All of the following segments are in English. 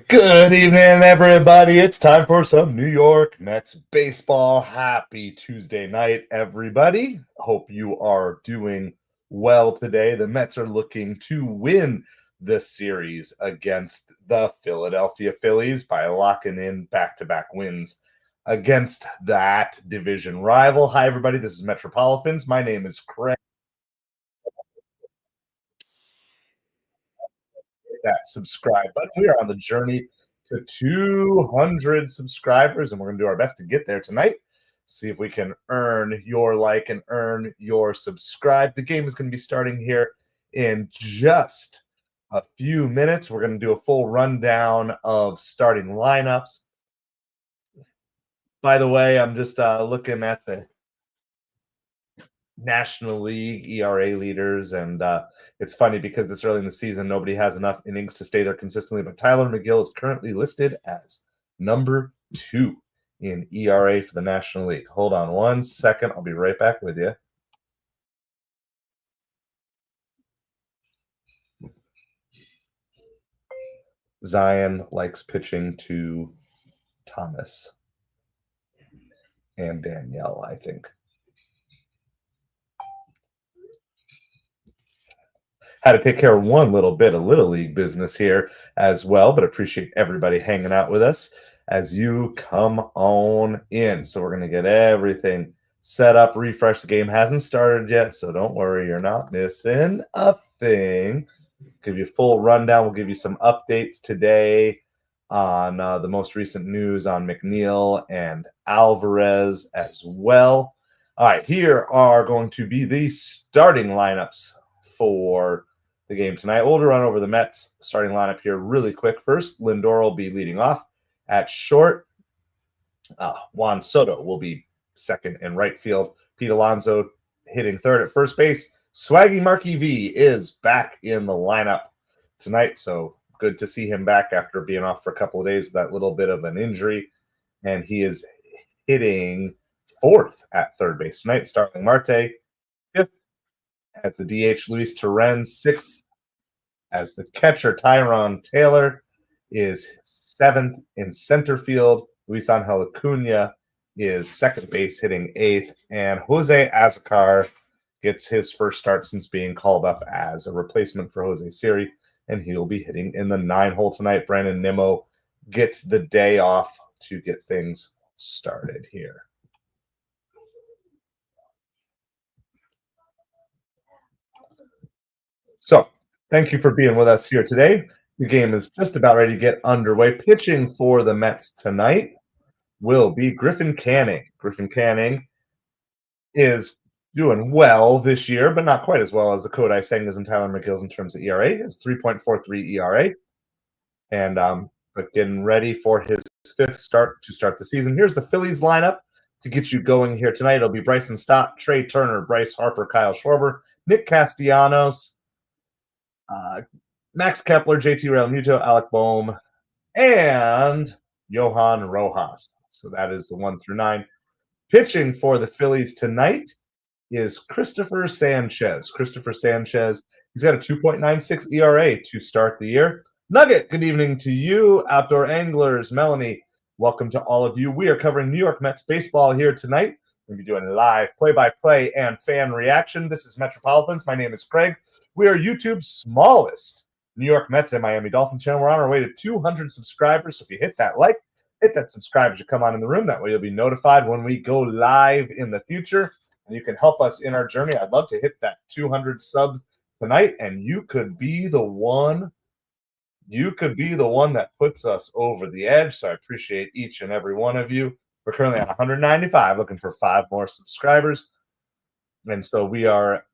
Good evening, everybody. It's time for some New York Mets baseball. Happy Tuesday night, everybody. Hope you are doing well today. The Mets are looking to win the series against the Philadelphia Phillies by locking in back-to-back wins against that division rival. Hi, everybody. This is MetropoliFins. My name is Craig. That subscribe button. We are on the journey to 200 subscribers, and we're going to do our best to get there tonight. See if we can earn your like and earn your subscribe. The game is going to be starting here in just a few minutes. We're going to do a full rundown of starting lineups. By the way, I'm just looking at the National League ERA leaders, and it's funny because this early in the season, nobody has enough innings to stay there consistently. But Tyler McGill is currently listed as number 2 in ERA for the National League. Hold on one second. I'll be right back with you. Zion likes pitching to Thomas and Danielle, I think. Had to take care of one little bit of Little League business here as well, but appreciate everybody hanging out with us as you come on in. So we're going to get everything set up, refresh. The game hasn't started yet, so don't worry, you're not missing a thing. Give you a full rundown. We'll give you some updates today on the most recent news on McNeil and Alvarez as well. All right, here are going to be the starting lineups for the game tonight. We'll run over the Mets starting lineup here really quick. First, Lindor will be leading off at short. Juan Soto will be second in right field. Pete Alonso hitting third at first base. Swaggy Marky V is back in the lineup tonight, so good to see him back after being off for a couple of days with that little bit of an injury. And he is hitting fourth at third base tonight. Starling Marte, fifth at the DH. Luis Torrens, sixth as the catcher. Tyrone Taylor is seventh in center field. Luis Angel Acuna is second base, hitting eighth. And Jose Azocar gets his first start since being called up as a replacement for Jose Siri, and he'll be hitting in the 9-hole tonight. Brandon Nimmo gets the day off to get things started here. So, thank you for being with us here today. The game is just about ready to get underway. Pitching for the Mets tonight will be Griffin Canning. Griffin Canning is doing well this year, but not quite as well as the Kodai Sengas and Tyler McGill's in terms of ERA. It's 3.43 ERA. And but getting ready for his fifth start to start the season. Here's the Phillies lineup to get you going here tonight. It'll be Bryson Stott, Trey Turner, Bryce Harper, Kyle Schwarber, Nick Castellanos, Max Kepler, JT Realmuto, Alec Boehm, and Johan Rojas. So that is the 1 through 9. Pitching for the Phillies tonight is Christopher Sanchez. Christopher Sanchez, he's got a 2.96 ERA to start the year. Nugget, good evening to you, outdoor anglers. Melanie, welcome to all of you. We are covering New York Mets baseball here tonight. We're going to be doing live play-by-play and fan reaction. This is MetropoliFins. My name is Craig. We are YouTube's smallest New York Mets and Miami Dolphins channel. We're on our way to 200 subscribers. So if you hit that like, hit that subscribe as you come on in the room. That way you'll be notified when we go live in the future. And you can help us in our journey. I'd love to hit that 200 subs tonight, and you could be the one. You could be the one that puts us over the edge. So I appreciate each and every one of you. We're currently on 195, looking for 5 more subscribers. And so we are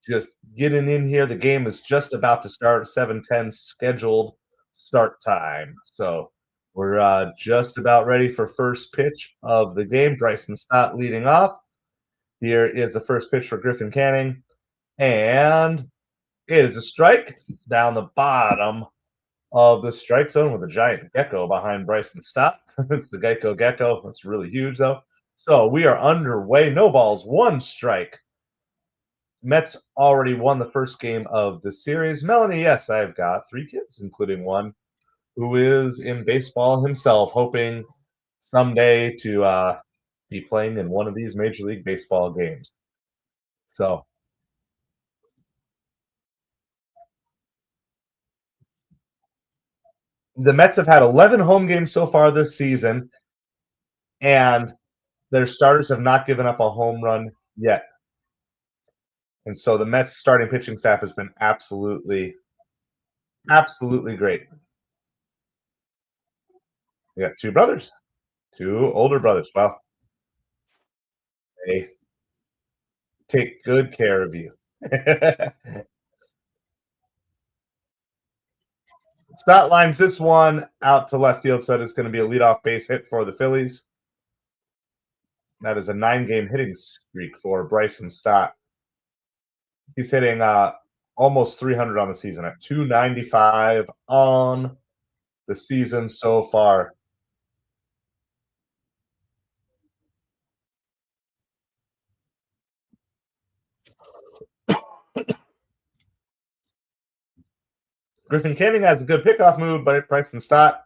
just getting in here. The game is just about to start. 7:10 scheduled start time. So we're just about ready for first pitch of the game. Bryson Stott leading off. Here is the first pitch for Griffin Canning, and it is a strike down the bottom of the strike zone with a giant gecko behind Bryson Stott. It's the Geico Gecko. That's really huge, though. So we are underway. No balls, 1 strike. Mets already won the first game of the series. Melanie, yes, I've got 3 kids, including one who is in baseball himself, hoping someday to be playing in one of these Major League Baseball games. So the Mets have had 11 home games so far this season, and their starters have not given up a home run yet. And so the Mets starting pitching staff has been absolutely great. We got two brothers, two older brothers. Well, they take good care of you. Stott lines this one out to left field, so it's going to be a leadoff base hit for the Phillies. That is a 9-game hitting streak for Bryson Stott. He's hitting almost 300 on the season at 295 on the season so far. Griffin Canning has a good pickoff move, but Bryson Stott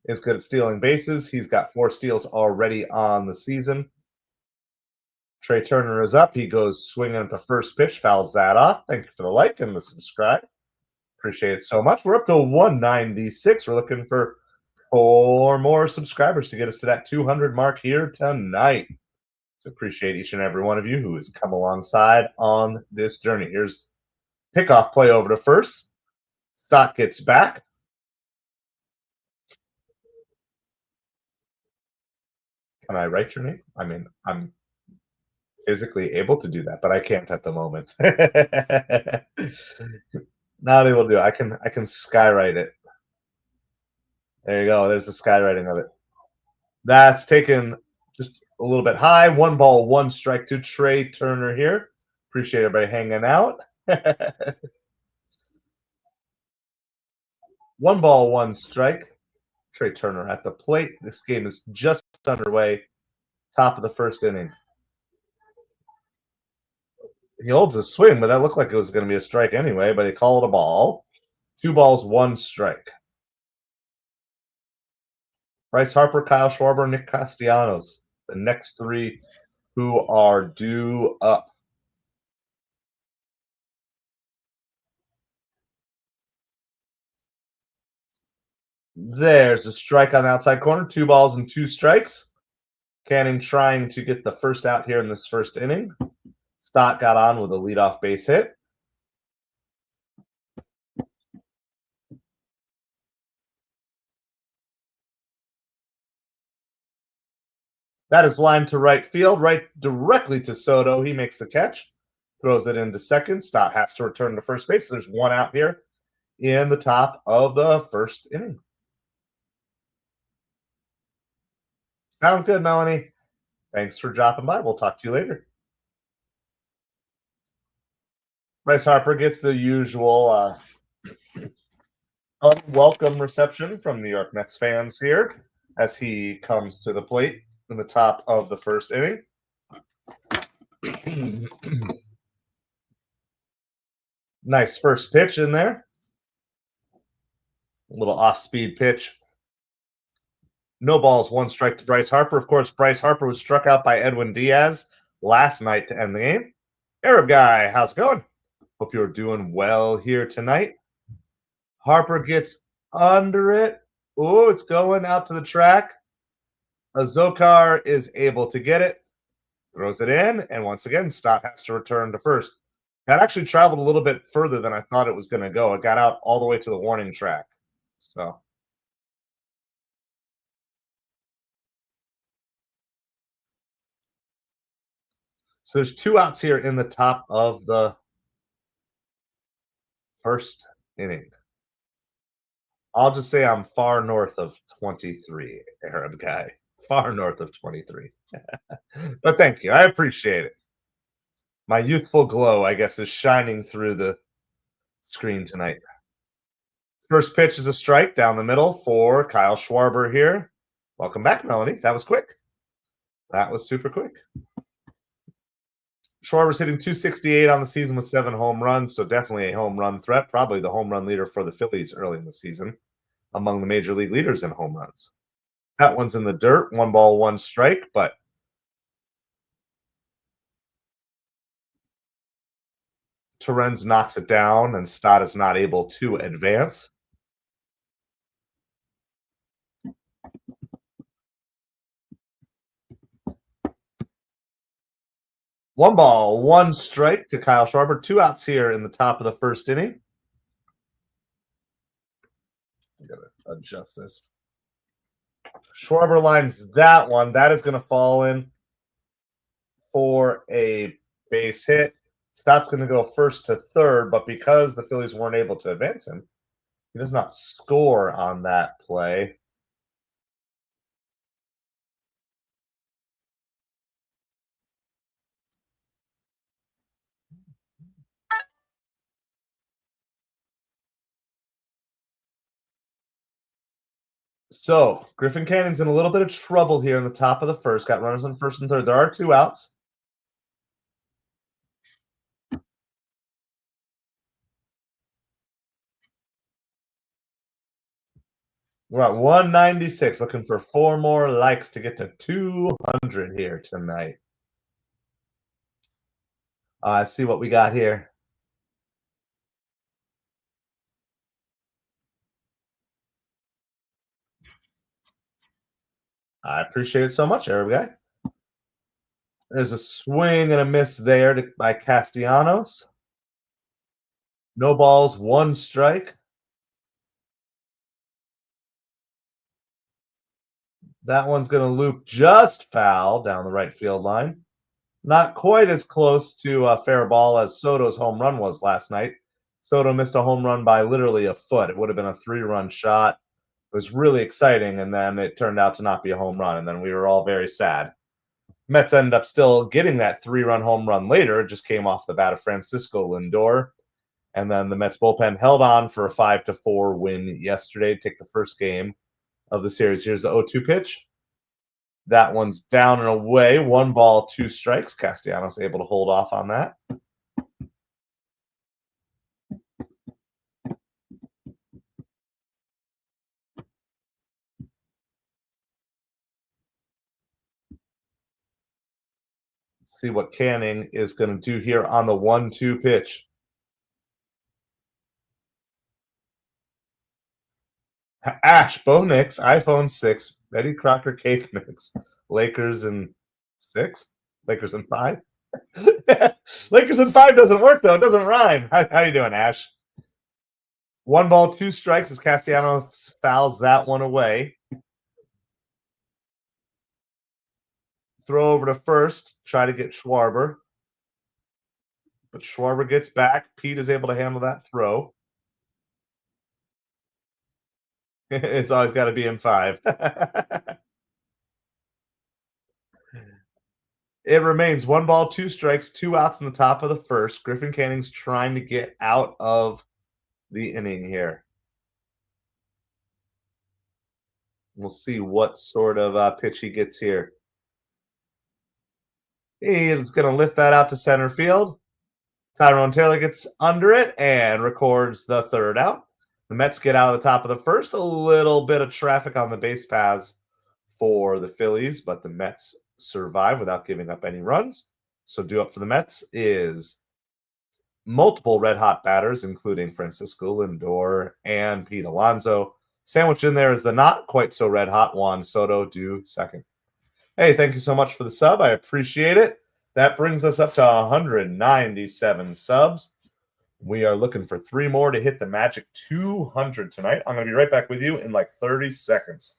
is good at stealing bases. He's got 4 steals already on the season. Trey Turner is up. He goes swinging at the first pitch, fouls that off. Thank you for the like and the subscribe. Appreciate it so much. We're up to 196. We're looking for 4 more subscribers to get us to that 200 mark here tonight. So appreciate each and every one of you who has come alongside on this journey. Here's pickoff play over to first. Stott gets back. Can I write your name? I mean, I'm physically able to do that, but I can't at the moment. Not able to do it. I can skywrite it. There you go. There's the skywriting of it. That's taken just a little bit high. 1 ball, 1 strike to Trey Turner here. Appreciate everybody hanging out. 1 ball, 1 strike. Trey Turner at the plate. This game is just underway. Top of the first inning. He holds a swing, but that looked like it was going to be a strike anyway, but he called a ball. 2 balls, 1 strike. Bryce Harper, Kyle Schwarber, Nick Castellanos, the next 3 who are due up. There's a strike on the outside corner. 2 balls and 2 strikes. Canning trying to get the first out here in this first inning. Stott got on with a leadoff base hit. That is lined to right field, right directly to Soto. He makes the catch, throws it into second. Stott has to return to first base. So there's 1 out here in the top of the first inning. Sounds good, Melanie. Thanks for dropping by. We'll talk to you later. Bryce Harper gets the usual unwelcome reception from New York Mets fans here as he comes to the plate in the top of the first inning. Nice first pitch in there. A little off-speed pitch. No balls, 1 strike to Bryce Harper. Of course, Bryce Harper was struck out by Edwin Diaz last night to end the game. Arab guy, how's it going? Hope you're doing well here tonight. Harper gets under it. Oh, it's going out to the track. Azokar is able to get it, throws it in, and once again, Stott has to return to first. That actually traveled a little bit further than I thought it was going to go. It got out all the way to the warning track. So there's 2 outs here in the top of the first inning. I'll just say I'm far north of 23, Arab guy. Far north of 23. But thank you. I appreciate it. My youthful glow, I guess, is shining through the screen tonight. First pitch is a strike down the middle for Kyle Schwarber here. Welcome back, Melanie. That was quick. That was super quick. Schwarber's hitting 268 on the season with 7 home runs, so definitely a home run threat. Probably the home run leader for the Phillies early in the season. among the major league leaders in home runs. That one's in the dirt, 1 ball, 1 strike, but Torrens knocks it down, and Stott is not able to advance. 1 ball, 1 strike to Kyle Schwarber. 2 outs here in the top of the first inning. I gotta adjust this. Schwarber lines that one. That is going to fall in for a base hit. Stott's going to go first to third, but because the Phillies weren't able to advance him, he does not score on that play. So Griffin Cannon's in a little bit of trouble here in the top of the first. Got runners on first and third. There are 2 outs. We're at 196, looking for 4 more likes to get to 200 here tonight. See what we got here. I appreciate it so much, Arab guy. There's a swing and a miss there by Castellanos. No balls, 1 strike. That one's going to loop just foul down the right field line. Not quite as close to a fair ball as Soto's home run was last night. Soto missed a home run by literally a foot. It would have been a 3-run shot. It was really exciting, and then it turned out to not be a home run, and then we were all very sad. Mets ended up still getting that 3-run home run later. It just came off the bat of Francisco Lindor. And then the Mets bullpen held on for a 5-4 win yesterday to take the first game of the series. Here's the 0-2 pitch. That one's down and away. 1 ball, 2 strikes. Castellanos able to hold off on that. Let's see what Canning is going to do here on the 1-2 pitch. Ash, Bo Nix, iPhone 6, Betty Crocker cake mix, Lakers in 6, Lakers in 5. Lakers in 5 doesn't work though; it doesn't rhyme. How you doing, Ash? 1 ball, 2 strikes as Castellanos fouls that one away. Throw over to first, try to get Schwarber, but Schwarber gets back. Pete is able to handle that throw. It's always got to be in 5. It remains 1 ball, 2 strikes, 2 outs in the top of the first. Griffin Canning's trying to get out of the inning here. We'll see what sort of pitch he gets here. He's going to lift that out to center field. Tyrone Taylor gets under it and records the 3rd out. The Mets get out of the top of the first. A little bit of traffic on the base paths for the Phillies, but the Mets survive without giving up any runs. So due up for the Mets is multiple red-hot batters, including Francisco Lindor and Pete Alonso. Sandwiched in there is the not-quite-so-red-hot Juan Soto, due second. Hey, thank you so much for the sub. I appreciate it. That brings us up to 197 subs. We are looking for 3 more to hit the magic 200 tonight. I'm going to be right back with you in like 30 seconds.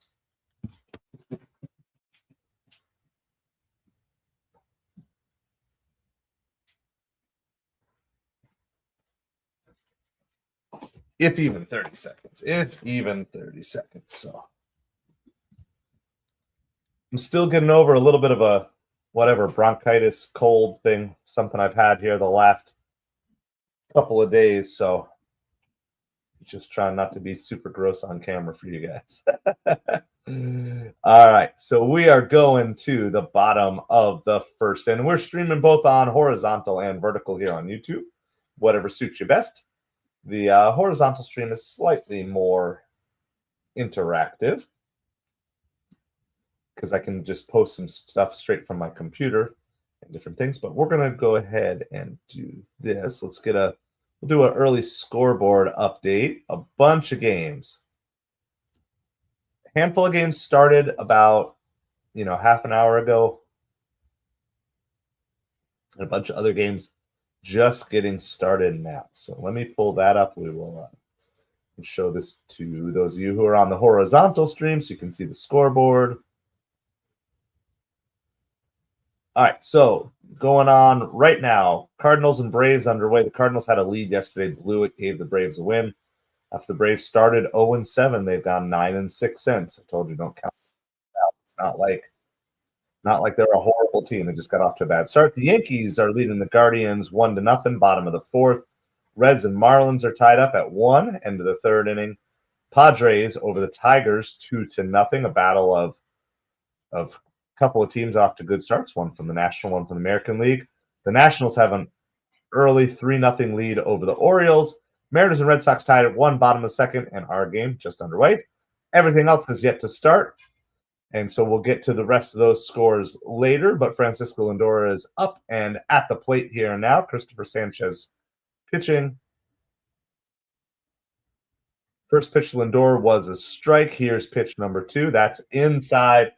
If even 30 seconds. If even 30 seconds. So I'm still getting over a little bit of a whatever bronchitis cold thing, something I've had here the last couple of days. So just trying not to be super gross on camera for you guys. All right. So we are going to the bottom of the first, and we're streaming both on horizontal and vertical here on YouTube, whatever suits you best. The horizontal stream is slightly more interactive because I can just post some stuff straight from my computer and different things. But we're going to go ahead and do this. We'll do an early scoreboard update. A bunch of games. A handful of games started about, half an hour ago. And a bunch of other games just getting started now. So let me pull that up. We will show this to those of you who are on the horizontal stream so you can see the scoreboard. All right, so going on right now, Cardinals and Braves underway. The Cardinals had a lead yesterday, blew it, gave the Braves a win. After the Braves started 0-7, they've gone 9-6 since. I told you don't count it out. It's not like they're a horrible team. They just got off to a bad start. The Yankees are leading the Guardians 1-0, bottom of the fourth. Reds and Marlins are tied up at 1, end of the third inning. Padres over the Tigers 2-0, a battle of a couple of teams off to good starts, one from the National, one from the American League. The Nationals have an early 3-0 lead over the Orioles. Mariners and Red Sox tied at 1, bottom of the second, and our game just underway. Everything else is yet to start, and so we'll get to the rest of those scores later, but Francisco Lindor is up and at the plate here now. Christopher Sanchez pitching. First pitch to Lindor was a strike. Here's pitch number 2. That's inside.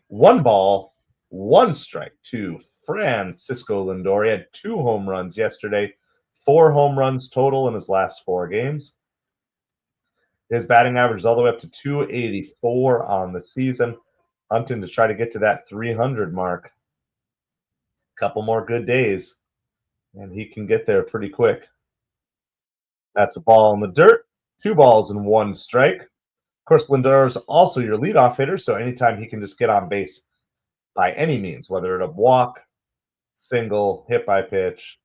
1 ball, 1 strike to Francisco Lindor. He had 2 home runs yesterday, 4 home runs total in his last 4 games. His batting average is all the way up to 284 on the season. Hunting to try to get to that 300 mark. Couple more good days, and he can get there pretty quick. That's a ball in the dirt. 2 balls and 1 strike. Of course, Lindor is also your leadoff hitter, so anytime he can just get on base by any means, whether it's a walk, single, hit by pitch,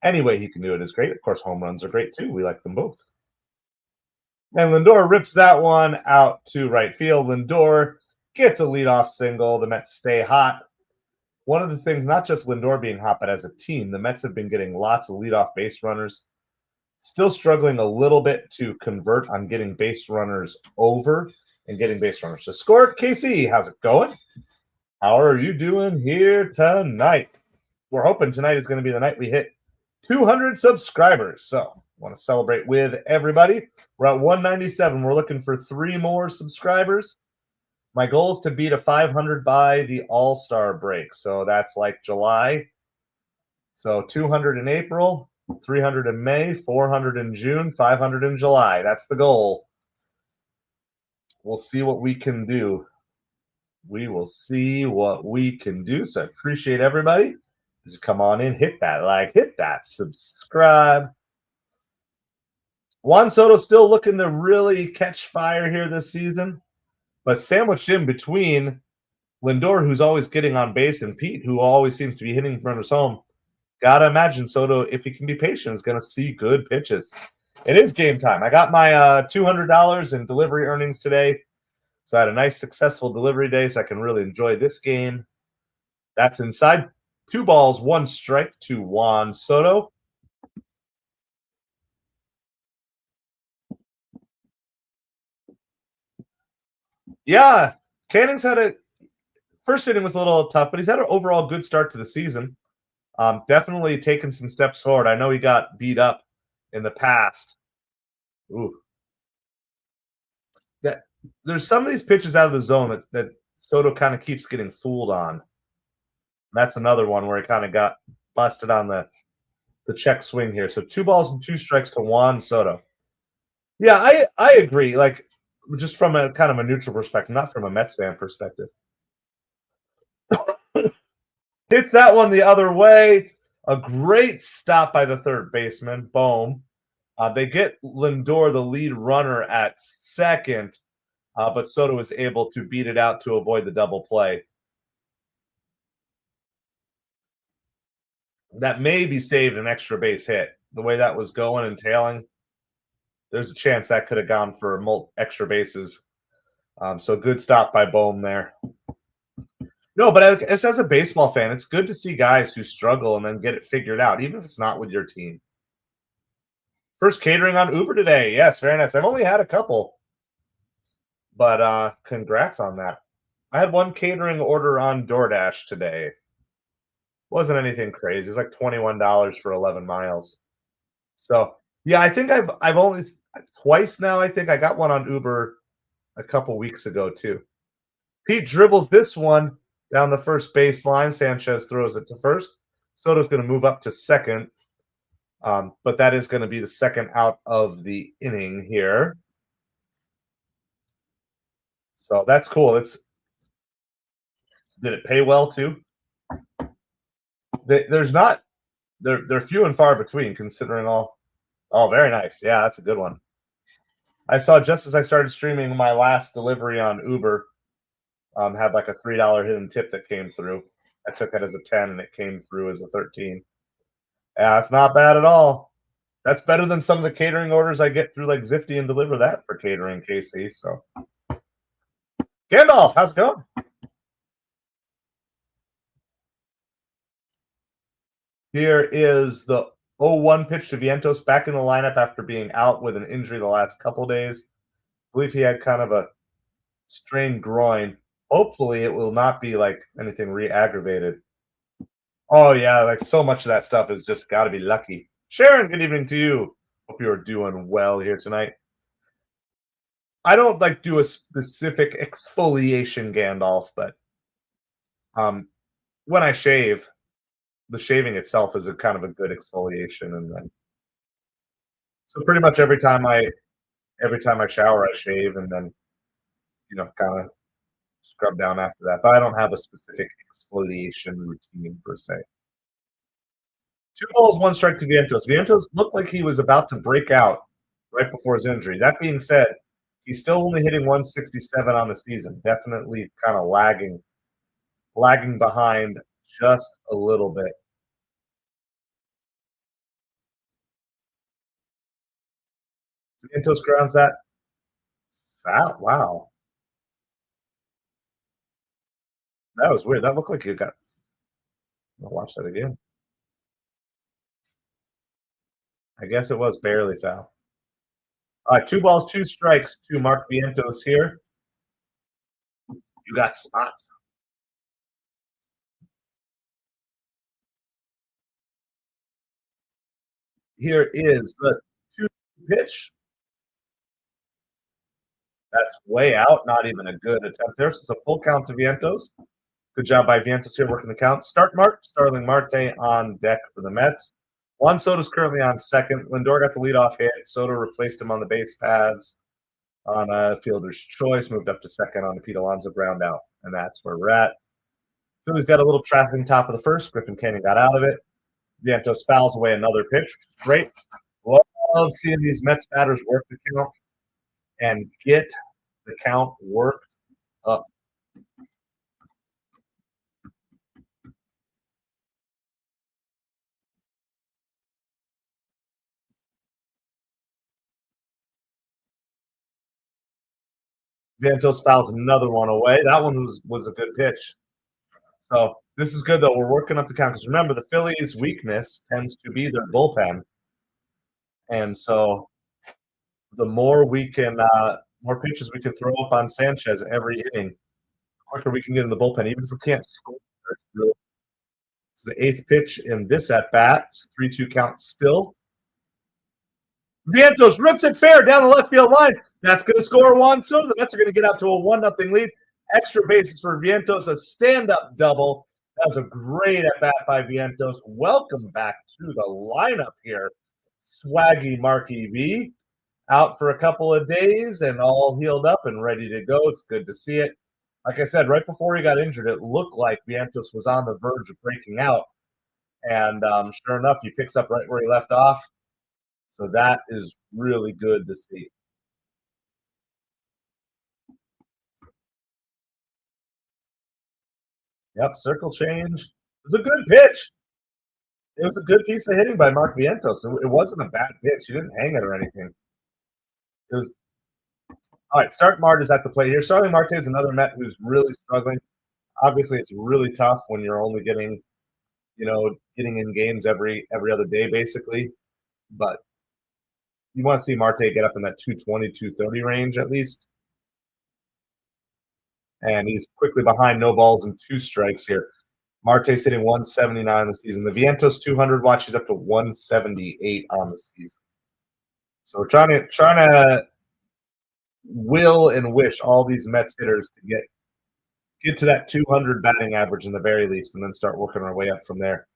any way he can do it is great. Of course, home runs are great too. We like them both. And Lindor rips that one out to right field. Lindor gets a leadoff single. The Mets stay hot. One of the things, not just Lindor being hot, but as a team, the Mets have been getting lots of leadoff base runners. Still struggling a little bit to convert on getting base runners over and getting base runners to score. Casey, how's it going? How are you doing here tonight? We're hoping tonight is going to be the night we hit 200 subscribers. So want to celebrate with everybody. We're at 197. We're looking for 3 more subscribers. My goal is to beat a 500 by the All-Star break. So that's like July. So 200 in April, 300 in May, 400 in June, 500 in July. That's the goal. We'll see what we can do. We will see what we can do. So I appreciate everybody. As you come on in, hit that like, hit that subscribe. Juan Soto still looking to really catch fire here this season, but sandwiched in between Lindor, who's always getting on base, and Pete, who always seems to be hitting runners home. Gotta imagine Soto, if he can be patient, is going to see good pitches. It is game time. I got my $200 in delivery earnings today, so I had a nice, successful delivery day, so I can really enjoy this game. That's inside. 2 balls, 1 strike to Juan Soto. Yeah, Canning's had a first inning was a little tough, but he's had an overall good start to the season. Definitely taken some steps forward. I know he got beat up in the past. Ooh. There's some of these pitches out of the zone that Soto kind of keeps getting fooled on. That's another one where he kind of got busted on the check swing here. So 2 balls and 2 strikes to Juan Soto. Yeah, I agree. Like, just from a kind of a neutral perspective, not from a Mets fan perspective. Hits that one the other way. A great stop by the third baseman. Boom. They get Lindor, the lead runner, at second, but Soto was able to beat it out to avoid the double play. That maybe saved an extra base hit. The way that was going and tailing, there's a chance that could have gone for extra bases. So good stop by Bohm there. No, but as a baseball fan, it's good to see guys who struggle and then get it figured out, even if it's not with your team. First catering on Uber today. Yes, very nice. I've only had a couple. But congrats on that. I had one catering order on DoorDash today. Wasn't anything crazy. It was like $21 for 11 miles. So yeah, I think I've only twice now. I think I got one on Uber a couple weeks ago too. Pete dribbles this one down the first baseline. Sanchez throws it to first. Soto's going to move up to second, but that is going to be the second out of the inning here. So that's cool. Did it pay well too? There's not they're few and far between considering all. Oh, very nice. Yeah, that's a good one. I saw just as I started streaming my last delivery on Uber, had like a $3 hidden tip that came through. I took it as a 10 and it came through as a 13. Yeah, it's not bad at all. That's better than some of the catering orders I get through like Zifty and Deliver That for catering, KC. So Gandalf, how's it going? Here is the 0-1 pitch to Vientos back in the lineup after being out with an injury the last couple days. I believe he had kind of a strained groin. Hopefully, it will not be like anything re-aggravated. Oh yeah, like so much of that stuff is just got to be lucky. Sharon, good evening to you. Hope you are doing well here tonight. I don't like do a specific exfoliation Gandalf, but when I shave, the shaving itself is a kind of a good exfoliation, and then so pretty much every time I shower, I shave, and then kind of scrub down after that. But I don't have a specific exfoliation routine per se. 2 balls, 1 strike to Vientos. Vientos looked like he was about to break out right before his injury. That being said, he's still only hitting 167 on the season. Definitely kind of lagging behind just a little bit. Vientos grounds that foul. Wow, that was weird. That looked like you got. I'll watch that again. I guess it was barely foul. 2 balls, 2 strikes to Mark Vientos here. You got spots. Here is the 2 pitch. That's way out. Not even a good attempt there. So it's a full count to Vientos. Good job by Vientos here working the count. Starling Marte on deck for the Mets. Juan Soto's currently on second. Lindor got the leadoff hit. Soto replaced him on the base paths on a fielder's choice. Moved up to second on the Pete Alonso ground out. And that's where we're at. Phillies got a little traffic in top of the first. Griffin Canyon got out of it. Vientos fouls away another pitch, which is great. Love seeing these Mets batters work the count and get the count worked up. Vientos fouls another one away. That one was a good pitch. So this is good, though. We're working up the count because remember, the Phillies' weakness tends to be their bullpen. And so the more more pitches we can throw up on Sanchez every inning, the quicker we can get in the bullpen, even if we can't score. It's the 8th pitch in this at bat. 3-2 count still. Vientos rips it fair down the left field line. That's going to score Juan Soto. The Mets are going to get out to a 1-0 lead. Extra bases for Vientos, a stand-up double. That was a great at-bat by Vientos. Welcome back to the lineup here. Swaggy Marky V out for a couple of days and all healed up and ready to go. It's good to see it. Like I said, right before he got injured, it looked like Vientos was on the verge of breaking out. And sure enough, he picks up right where he left off. So that is really good to see. Yep, circle change. It was a good pitch. It was a good piece of hitting by Mark Vientos. It wasn't a bad pitch. He didn't hang it or anything. It was all right. Stark Mart is at the plate here. Starling Marte is another Met who's really struggling. Obviously, it's really tough when you're only getting in games every other day, basically. But you want to see Marte get up in that 220, 230 range at least. and he's quickly behind no balls and two strikes here. Marte's hitting 179 this season. The Vientos 200 watch is up to 178 on the season. So we're trying to will and wish all these Mets hitters to get to that 200 batting average in the very least, and then start working our way up from there.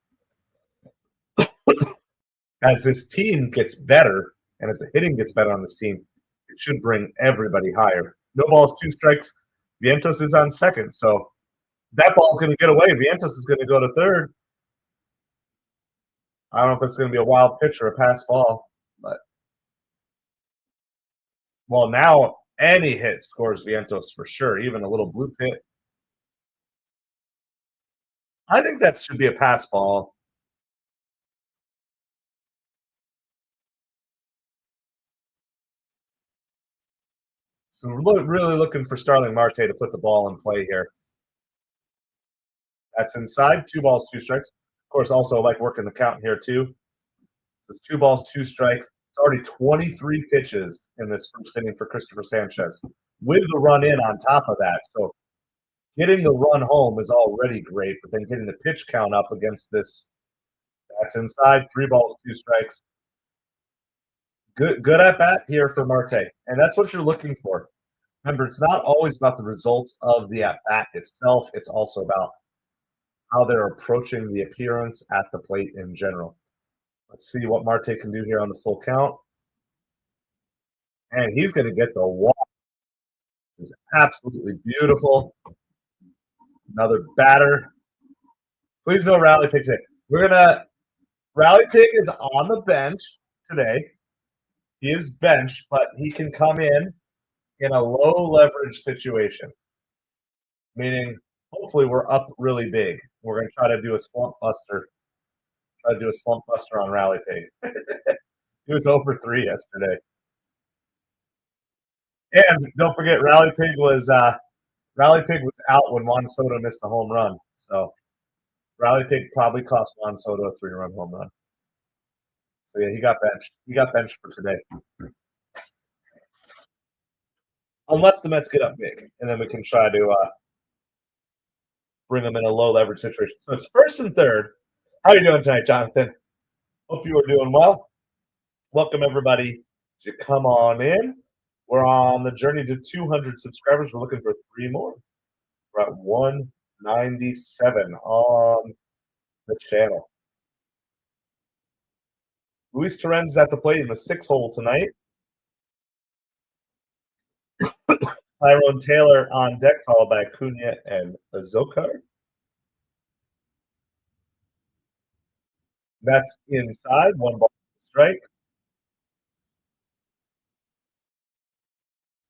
As this team gets better, and as the hitting gets better on this team, it should bring everybody higher. No balls, two strikes. Vientos is on second, so that ball's going to get away. Vientos is going to go to third. I don't know if it's going to be a wild pitch or a pass ball, but well, now any hit scores Vientos for sure, even a little bloop hit. I think that should be a pass ball. So we're really looking for Starling Marte to put the ball in play here. That's inside. 2 balls, 2 strikes. Of course, also like working the count here too. It's 2 balls, 2 strikes. It's already 23 pitches in this first inning for Christopher Sanchez, with the run in on top of that. So getting the run home is already great, but then getting the pitch count up against this, that's inside. 3 balls, 2 strikes. Good at bat here for Marte, and that's what you're looking for. Remember, it's not always about the results of the at bat itself. It's also about how they're approaching the appearance at the plate in general. Let's see what Marte can do here on the full count. And he's going to get the walk. It's absolutely beautiful. Another batter. Please no rally pig today. We're going to – Rally Pig is on the bench today. He is benched, but he can come in a low leverage situation, meaning hopefully we're up really big. We're going to try to do a slump buster. Try to do a slump buster on Rally Pig. He was 0 for 3 yesterday. And don't forget, Rally Pig was out when Juan Soto missed the home run. So Rally Pig probably cost Juan Soto a 3-run home run. So yeah, he got benched. He got benched for today. Unless the Mets get up big, and then we can try to bring them in a low leverage situation. So it's first and third. How are you doing tonight, Jonathan? Hope you are doing well. Welcome, everybody, to come on in. We're on the journey to 200 subscribers. We're looking for 3 more. We're at 197 on the channel. Luis Torrens is at the plate in the 6 hole tonight. Tyrone Taylor on deck, followed by Acuna and Azokar. That's inside. 1 ball strike.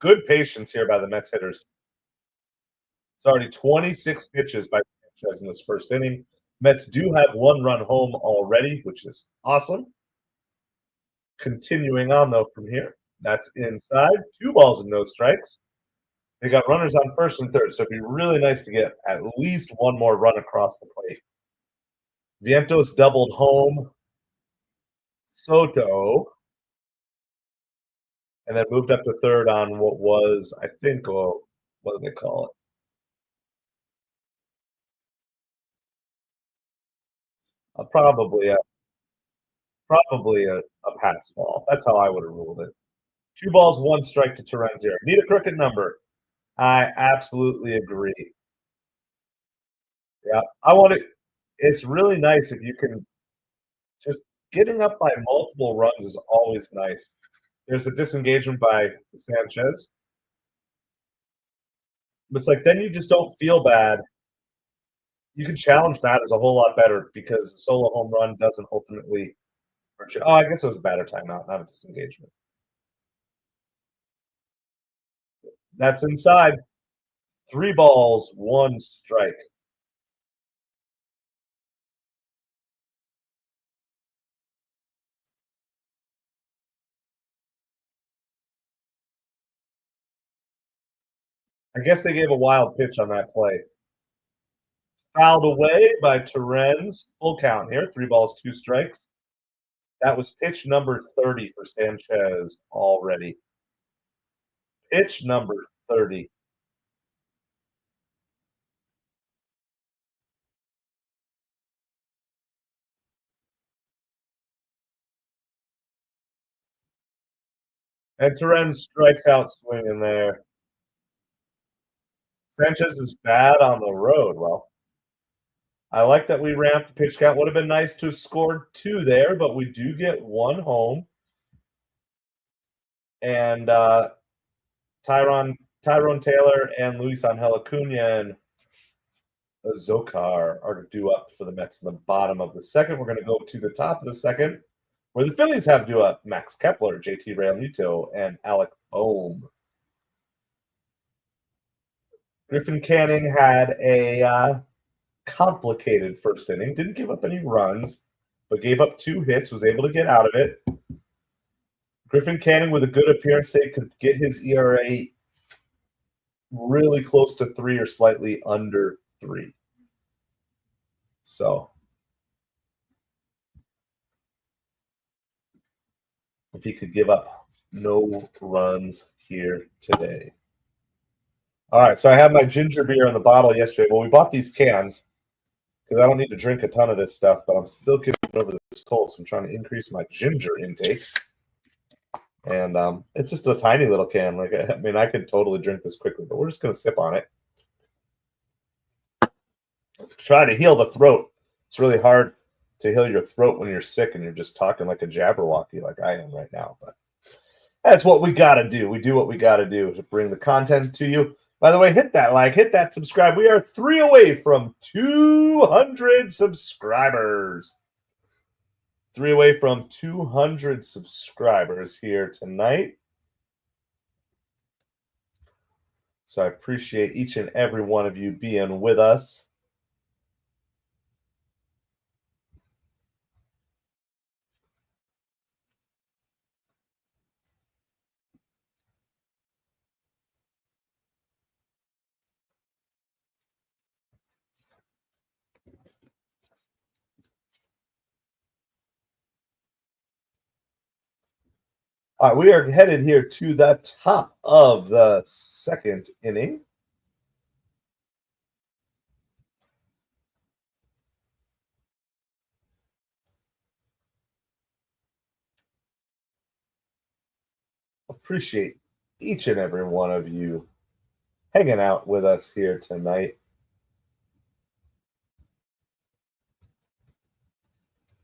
Good patience here by the Mets hitters. It's already 26 pitches by Sanchez in this first inning. Mets do have 1 run home already, which is awesome. Continuing on, though, from here. That's inside. 2 balls and no strikes. They got runners on first and third, so it'd be really nice to get at least 1 more run across the plate. Vientos doubled home. Soto. And then moved up to third on what was, I think, what do they call it? Probably a pass ball. That's how I would have ruled it. 2 balls, 1 strike to Torrens here. Need a crooked number. I absolutely agree. Yeah, I want to. It's really nice if you can just getting up by multiple runs is always nice. There's a disengagement by Sanchez. It's like then you just don't feel bad. You can challenge that as a whole lot better because the solo home run doesn't ultimately hurt you. Oh, I guess it was a batter timeout, not a disengagement. That's inside. 3 balls, 1 strike. I guess they gave a wild pitch on that play. Fouled away by Torrens. Full count here. 3 balls, 2 strikes. That was pitch number 30 for Sanchez already. Pitch number 30. And Terren strikes out swinging there. Sanchez is bad on the road. Well, I like that we ramped the pitch count. Would have been nice to have scored 2 there, but we do get 1 home. And Tyrone Taylor and Luis Angel Acuna and Zokar are due up for the Mets in the bottom of the second. We're going to go to the top of the second, where the Phillies have due up Max Kepler, JT Realmuto, and Alec Bohm. Griffin Canning had a complicated first inning. Didn't give up any runs, but gave up 2 hits, was able to get out of it. Griffin Canning, with a good appearance date, could get his ERA really close to 3 or slightly under 3. So if he could give up no runs here today. All right, so I had my ginger beer in the bottle yesterday. Well, we bought these cans because I don't need to drink a ton of this stuff, but I'm still getting over this cold, so I'm trying to increase my ginger intake. And it's just a tiny little can. Like, I mean, I could totally drink this quickly, but we're just going to sip on it. Try to heal the throat. It's really hard to heal your throat when you're sick and you're just talking like a jabberwocky like I am right now. But that's what we got to do. We do what we got to do to bring the content to you. By the way, hit that like, hit that subscribe. We are 3 away from 200 subscribers. 3 away from 200 subscribers here tonight. So I appreciate each and every one of you being with us. All right, we are headed here to the top of the second inning. Appreciate each and every one of you hanging out with us here tonight.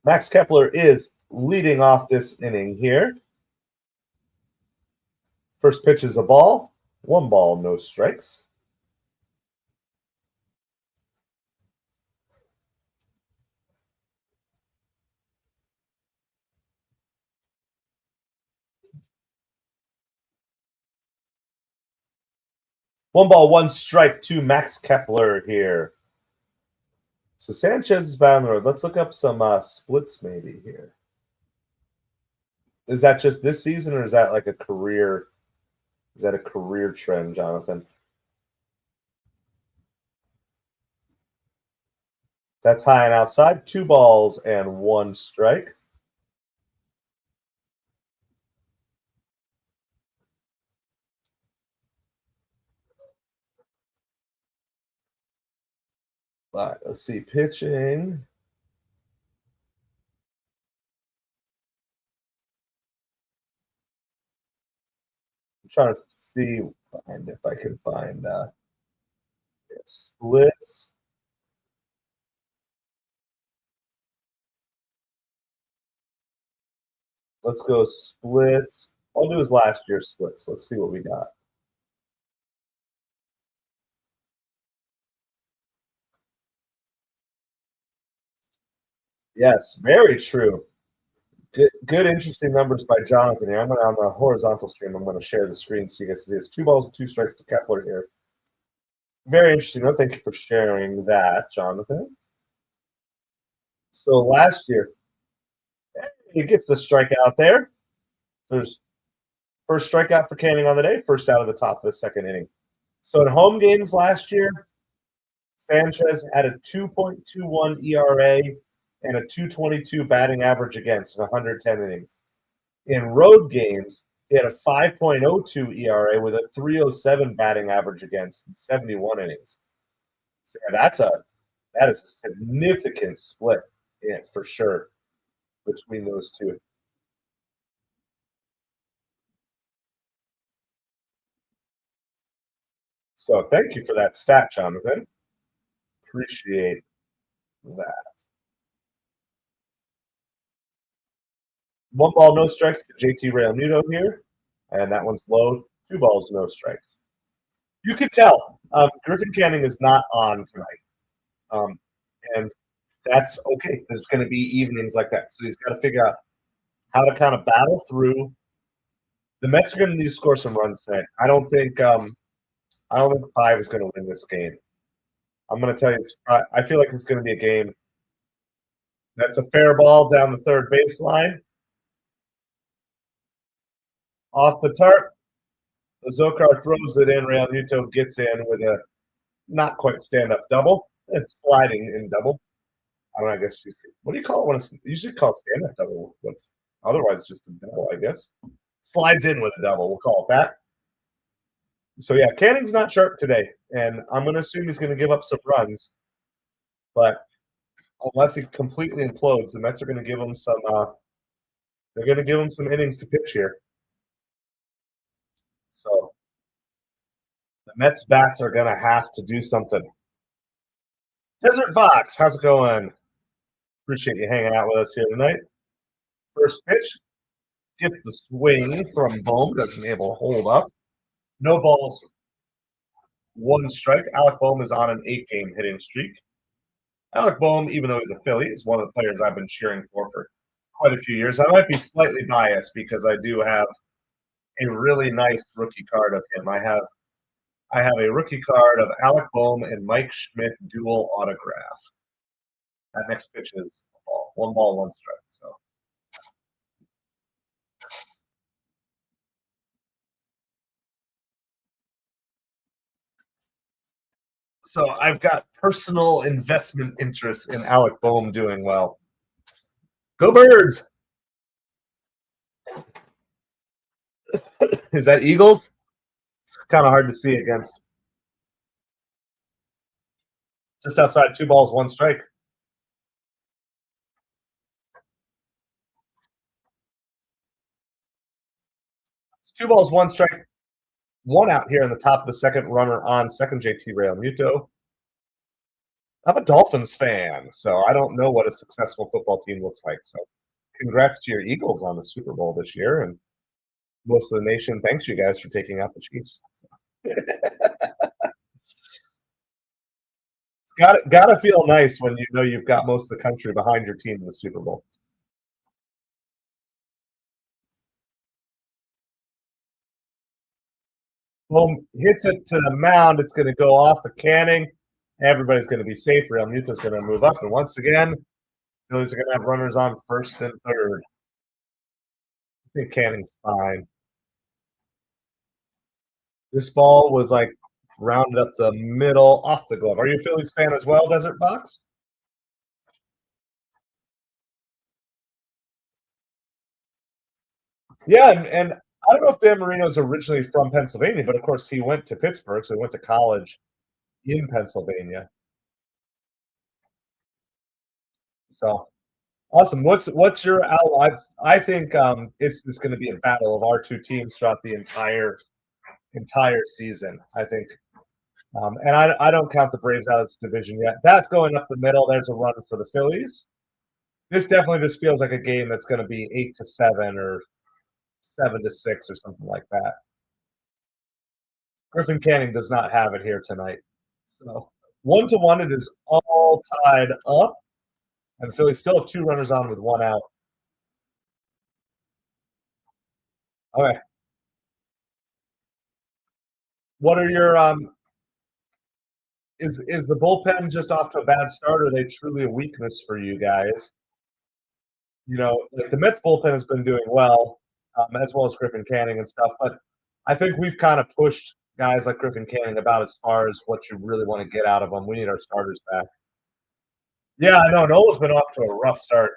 Max Kepler is leading off this inning here. First pitch is a ball. 1 ball, no strikes. One ball, 1 strike to Max Kepler here. So Sanchez is back on the road. Let's look up some splits maybe here. Is that just this season, or is that like a career? Is that a career trend, Jonathan? That's high and outside. 2 balls and 1 strike. All right, let's see. Pitching. I'm trying to see if I can find splits. Let's go splits. I'll do his last year's splits. Let's see what we got. Yes, very true. Good, interesting numbers by Jonathan here. I'm going to, on the horizontal stream, I'm going to share the screen so you guys see this. 2 balls and 2 strikes to Kepler here. Very interesting. No, thank you for sharing that, Jonathan. So last year, he gets the strikeout there. There's first strikeout for Canning on the day, first out of the top of the second inning. So in home games last year, Sanchez had a 2.21 ERA and a 222 batting average against in 110 innings. In road games, he had a 5.02 ERA with a 307 batting average against in 71 innings. So yeah, that is a significant split, yeah, for sure, between those two. So thank you for that stat, Jonathan. Appreciate that. One ball, no strikes to JT Realmuto here, and that one's low. Two balls, no strikes. You can tell Griffin Canning is not on tonight, and that's okay. There's going to be evenings like that, so he's got to figure out how to kind of battle through. The Mets are going to need to score some runs tonight. I don't think five is going to win this game. I'm going to tell you, I feel like it's going to be a game that's a fair ball down the third baseline. Off the tarp, Zokar throws it in. Realmuto gets in with a not quite stand-up double. It's sliding in double. I don't know, I guess what do you call it when it's usually called stand-up double? What's otherwise just a double, I guess. Slides in with a double, we'll call it that. So yeah, Canning's not sharp today, and I'm going to assume he's going to give up some runs. But unless he completely implodes, the Mets are going to give him some. They're going to give him some innings to pitch here. So the Mets bats are going to have to do something. Desert Fox, how's it going? Appreciate you hanging out with us here tonight. First pitch gets the swing from Bohm, doesn't able to hold up. No balls, one strike. Alec Bohm is on an 8-game hitting streak. Alec Bohm, even though he's a Philly, is one of the players I've been cheering for quite a few years. I might be slightly biased because I do have a really nice rookie card of him. I have a rookie card of Alec Bohm and Mike Schmidt dual autograph. That next pitch is one ball, one strike. So I've got personal investment interest in Alec Bohm doing well. Go Birds! Is that Eagles? It's kind of hard to see against. Just outside, 2 balls, 1 strike. It's 2 balls, 1 strike. 1 out here in the top of the second, runner on second, JT Realmuto. I'm a Dolphins fan, so I don't know what a successful football team looks like. So congrats to your Eagles on the Super Bowl this year, and most of the nation thanks you guys for taking out the Chiefs. Gotta feel nice when you know you've got most of the country behind your team in the Super Bowl. Boom, hits it to the mound. It's going to go off the Canning. Everybody's going to be safe. Realmuta's going to move up, and once again, Phillies are going to have runners on first and third. I think Canning's fine. This ball was like rounded up the middle off the glove. Are you a Phillies fan as well, Desert Fox? Yeah, and I don't know if Dan Marino's originally from Pennsylvania, but of course he went to Pittsburgh, so he went to college in Pennsylvania. So awesome. What's your outline? I think it's going to be a battle of our two teams throughout the entire season. I think, and I don't count the Braves out of this division yet. That's going up the middle. There's a run for the Phillies. This definitely just feels like a game that's going to be 8-7 or 7-6 or something like that. Griffin Canning does not have it here tonight. So 1-1, it is all tied up, and the Phillies still have 2 runners on with 1 out. Okay. What are your is the bullpen just off to a bad start, or are they truly a weakness for you guys? You know, like the Mets bullpen has been doing well, as well as Griffin Canning and stuff, but I think we've kind of pushed guys like Griffin Canning about as far as what you really want to get out of them. We need our starters back. Yeah, I know. Nola's been off to a rough start.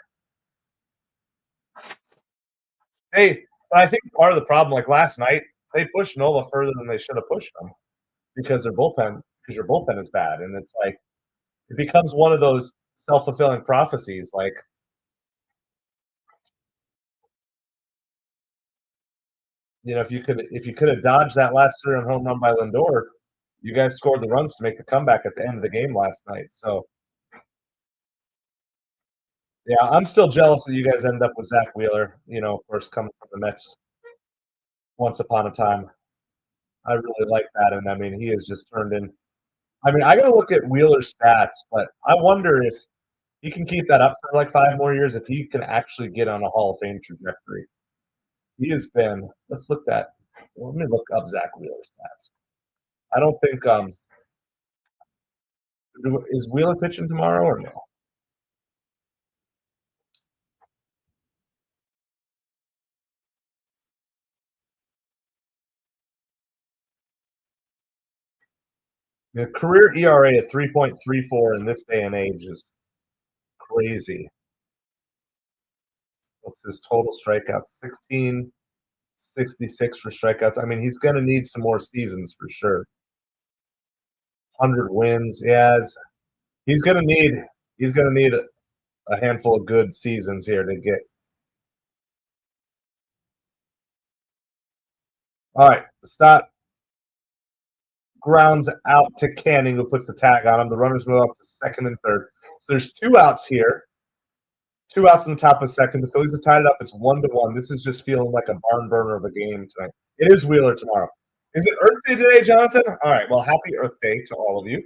Hey, but I think part of the problem, like last night, they pushed Nola further than they should have pushed him because your bullpen is bad, and it's like it becomes one of those self-fulfilling prophecies. Like, you know, if you could have dodged that last 3-run home run by Lindor, You guys scored the runs to make the comeback at the end of the game last night. So, yeah, I'm still jealous that you guys end up with Zach Wheeler, of course, coming from the Mets once upon a time. I really like that, and I mean, he has just turned in. I mean, I got to look at Wheeler's stats, but I wonder if he can keep that up for like 5 more years, if he can actually get on a Hall of Fame trajectory. He has been. Let's look that. Let me look up Zach Wheeler's stats. I don't think is Wheeler pitching tomorrow or no? The career ERA at 3.34 in this day and age is crazy. What's his total strikeouts? 1666 for strikeouts. I mean, he's going to need some more seasons for sure. 100 wins. Yeah, he's going to need a handful of good seasons here to get. All right, stop. Grounds out to Canning, who puts the tag on him. The runners move up to second and third. So there's 2 outs here. 2 outs in the top of second. The Phillies have tied it up. It's 1-1. This is just feeling like a barn burner of a game tonight. It is Wheeler tomorrow. Is it Earth Day today, Jonathan? All right. Well, happy Earth Day to all of you.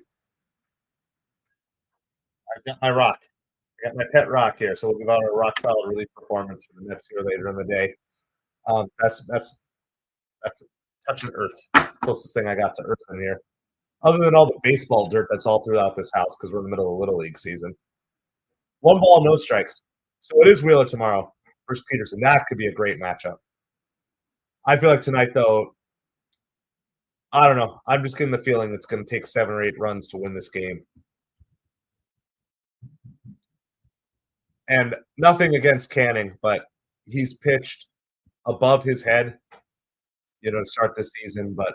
I got my rock. I got my pet rock here. So we'll give out our rock solid relief performance for the Mets here later in the day. That's a touch of Earth. Closest thing I got to Earth in here. Other than all the baseball dirt that's all throughout this house because we're in the middle of Little League season. 1 ball, no strikes. So it is Wheeler tomorrow versus Peterson. That could be a great matchup. I feel like tonight, though, I don't know. I'm just getting the feeling it's going to take 7 or 8 runs to win this game. And nothing against Canning, but he's pitched above his head, to start the season. But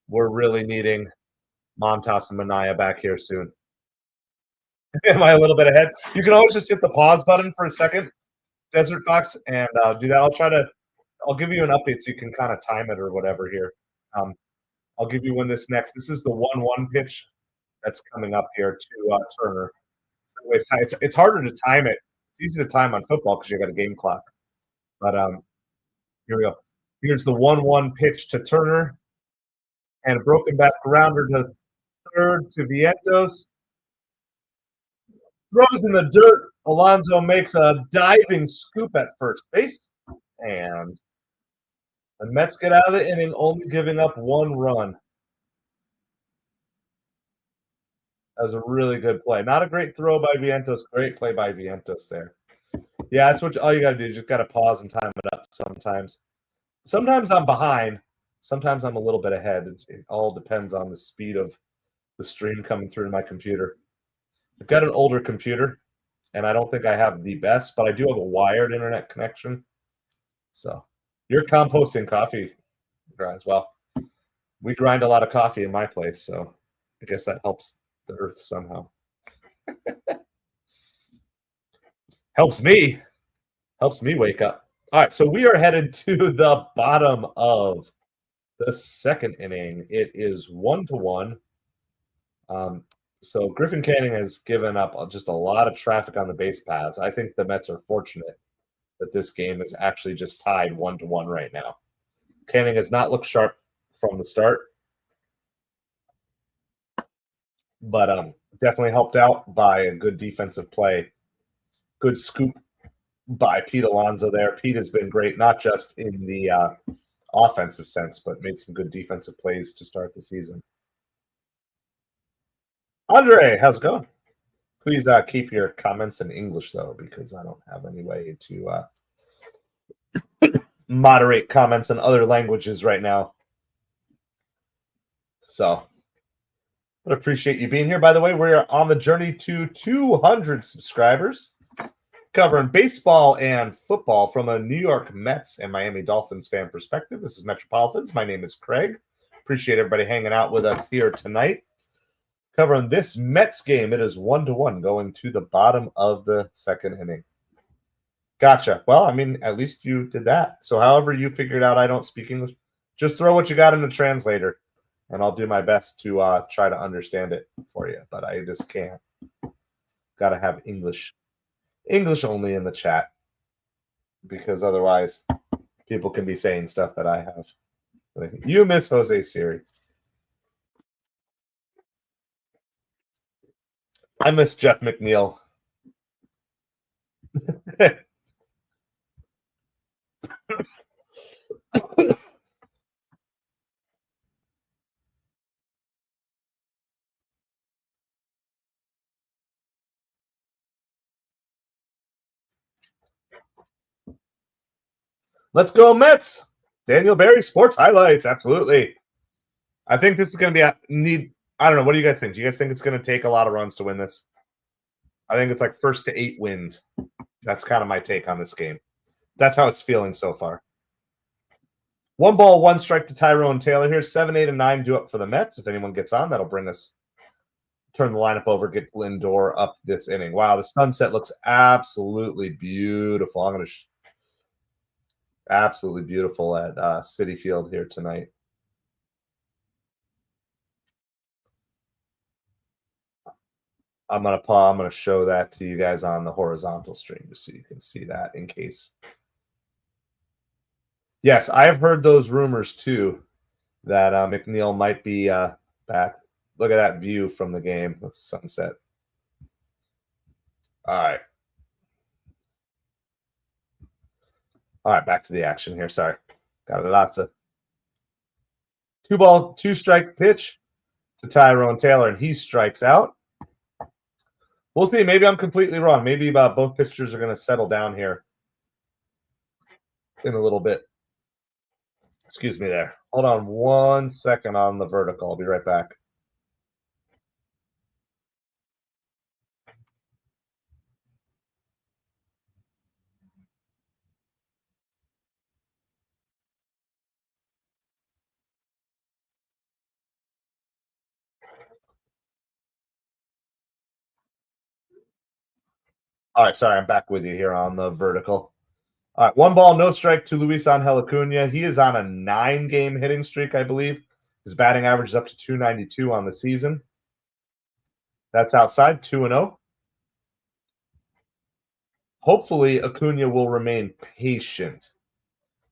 we're really needing Montas and Manaea back here soon. Am I a little bit ahead? You can always just hit the pause button for a second, Desert Fox, and do that. I'll give you an update so you can kind of time it or whatever here. I'll give you when this next. This is the 1-1 pitch that's coming up here to Turner. It's harder to time it. It's easy to time on football because you got a game clock. But here we go. Here's the 1-1 pitch to Turner, and a broken back grounder to third to Vientos. Throws in the dirt. Alonso makes a diving scoop at first base, and the Mets get out of the inning, only giving up 1 run. That was a really good play. Not a great throw by Vientos. Great play by Vientos there. Yeah, that's what all you got to do. You just got to pause and time it up sometimes. Sometimes I'm behind. Sometimes I'm a little bit ahead. It all depends on the speed of the stream coming through to my computer. I've got an older computer, and I don't think I have the best, but I do have a wired internet connection. So you're composting coffee grinds. Well, we grind a lot of coffee in my place, so I guess that helps the earth somehow. Helps me wake up. All right, so we are headed to the bottom of the second inning. It is 1-1. So Griffin Canning has given up just a lot of traffic on the base paths. I think the Mets are fortunate that this game is actually just tied 1-1 right now. Canning has not looked sharp from the start, but definitely helped out by a good defensive play. Good scoop by Pete Alonso there. Pete has been great, not just in the offensive sense, but made some good defensive plays to start the season. Andre, how's it going? Please keep your comments in English, though, because I don't have any way to moderate comments in other languages right now. So, I appreciate you being here. By the way, we're on the journey to 200 subscribers, covering baseball and football from a New York Mets and Miami Dolphins fan perspective. This is MetropoliFins. My name is Craig. Appreciate everybody hanging out with us here tonight. Covering this Mets game, it is 1-1 going to the bottom of the second inning. Gotcha. Well, I mean, at least you did that. So however you figured out I don't speak English, just throw what you got in the translator. and I'll do my best to try to understand it for you, but I just can't. Got to have English only in the chat because otherwise people can be saying stuff that I have. Like, you miss Jose Siri. I miss Jeff McNeil. Let's go Mets. Daniel Barry Sports Highlights. Absolutely. I think this is going to be a need. I don't know. What do you guys think? Do you guys think it's going to take a lot of runs to win this? I think it's like first to 8 wins. That's kind of my take on this game. That's how it's feeling so far. 1 ball, 1 strike to Tyrone Taylor here. 7, 8, and 9 due up for the Mets. If anyone gets on, that'll bring us, turn the lineup over, get Lindor up this inning. Wow, the sunset looks absolutely beautiful. I'm going to absolutely beautiful at Citi Field here tonight. I'm gonna show that to you guys on the horizontal stream just so you can see that in case. Yes, I have heard those rumors too that McNeil might be back. Look at that view from the game, the sunset. All right, back to the action here. Sorry, got lots of 2 ball, 2 strike pitch to Tyrone Taylor, and he strikes out. We'll see. Maybe I'm completely wrong. Maybe both pitchers are going to settle down here in a little bit. Excuse me there. Hold on 1 second on the vertical. I'll be right back. All right, sorry, I'm back with you here on the vertical. All right, 1 ball, no strike to Luis Angel Acuna. He is on a 9-game hitting streak, I believe. His batting average is up to 292 on the season. That's outside, 2-0. Hopefully, Acuna will remain patient.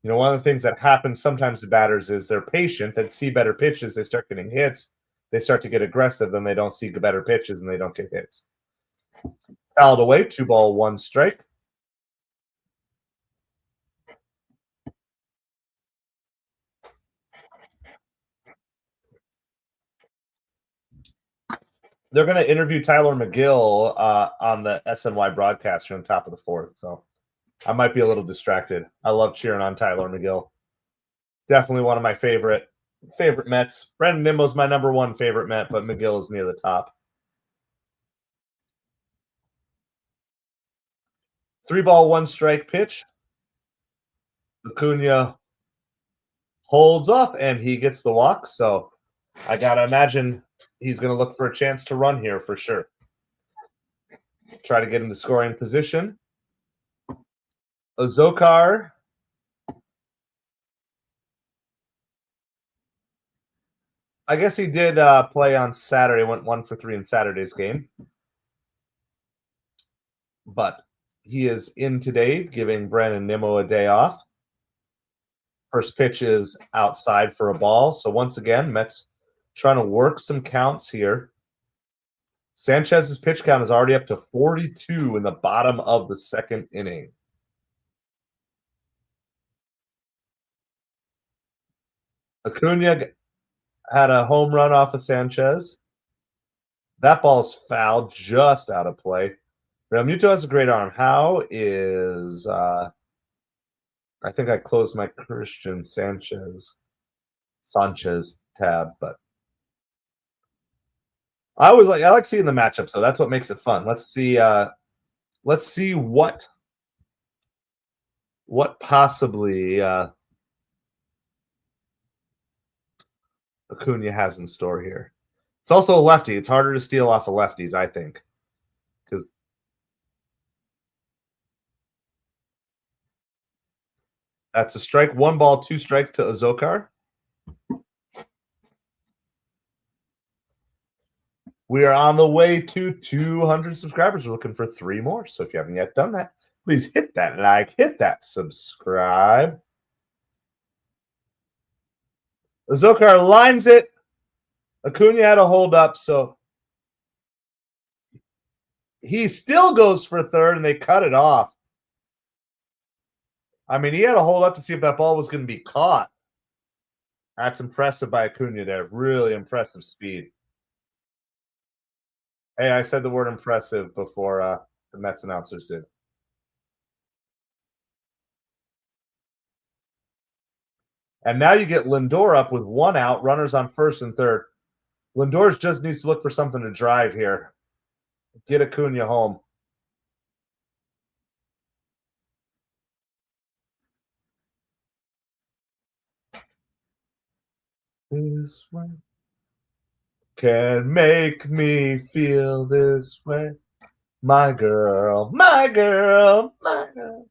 You know, one of the things that happens sometimes to batters is they're patient, they see better pitches, they start getting hits, they start to get aggressive, then they don't see better pitches and they don't get hits. Fouled away, 2 ball, 1 strike. They're going to interview Tyler McGill on the SNY broadcaster on top of the 4th, so I might be a little distracted. I love cheering on Tyler McGill. Definitely one of my favorite Mets. Brandon Nimmo's my number 1 favorite Met, but McGill is near the top. 3 ball, 1 strike pitch. Acuna holds up, and he gets the walk, so I got to imagine he's going to look for a chance to run here for sure. Try to get into scoring position. Azokar. I guess he did play on Saturday, went 1 for 3 in Saturday's game. But he is in today, giving Brandon Nimmo a day off. First pitch is outside for a ball. So once again, Mets trying to work some counts here. Sanchez's pitch count is already up to 42 in the bottom of the 2nd inning. Acuna had a home run off of Sanchez. That ball's fouled, just out of play. Realmuto has a great arm. How is I think I closed my Christian Sanchez tab, but I like seeing the matchup, so that's what makes it fun. Let's see what possibly Acuna has in store here. It's also a lefty. It's harder to steal off of lefties, I think, because that's a strike. 1 ball, 2 strike to Azokar. We are on the way to 200 subscribers. We're looking for 3 more. So if you haven't yet done that, please hit that like, hit that subscribe. Zokar lines it. Acuna had a hold up, so he still goes for third, and they cut it off. I mean, he had a hold up to see if that ball was going to be caught. That's impressive by Acuna there. Really impressive speed. Hey, I said the word impressive before the Mets announcers did. And now you get Lindor up with 1 out, runners on first and third. Lindor just needs to look for something to drive here. Get Acuna home. This way can make me feel this way. My girl, my girl, my girl.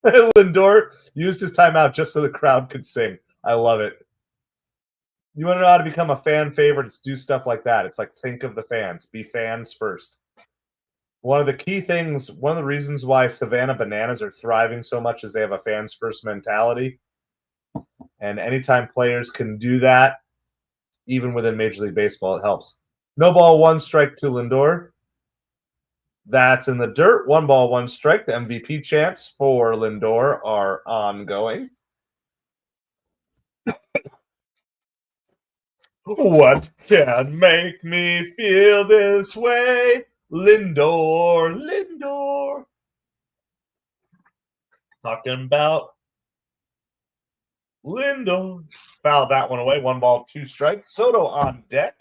Lindor used his timeout just so the crowd could sing. I love it. You want to know how to become a fan favorite? It's do stuff like that. It's like think of the fans. Be fans first. One of the key things, one of the reasons why Savannah Bananas are thriving so much is they have a fans first mentality. And anytime players can do that, even within Major League Baseball, it helps. No ball, 1 strike to Lindor. That's in the dirt. 1 ball, 1 strike. The MVP chants for Lindor are ongoing. What can make me feel this way? Lindor, Lindor. Talking about Lindor. Fouled that one away. 1 ball, 2 strikes. Soto on deck.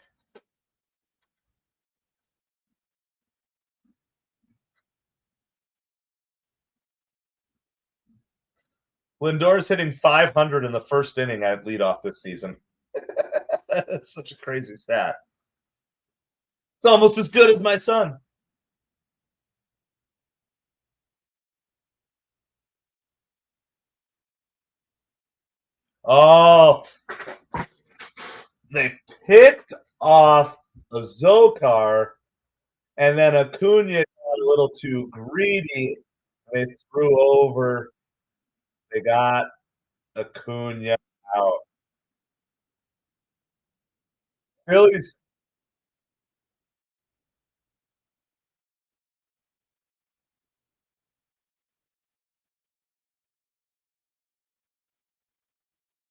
Lindor is hitting 500 in the first inning at leadoff this season. That's such a crazy stat. It's almost as good as my son. Oh, they picked off a Zokar, and then Acuna got a little too greedy. They threw over. They got Acuna out. Phillies.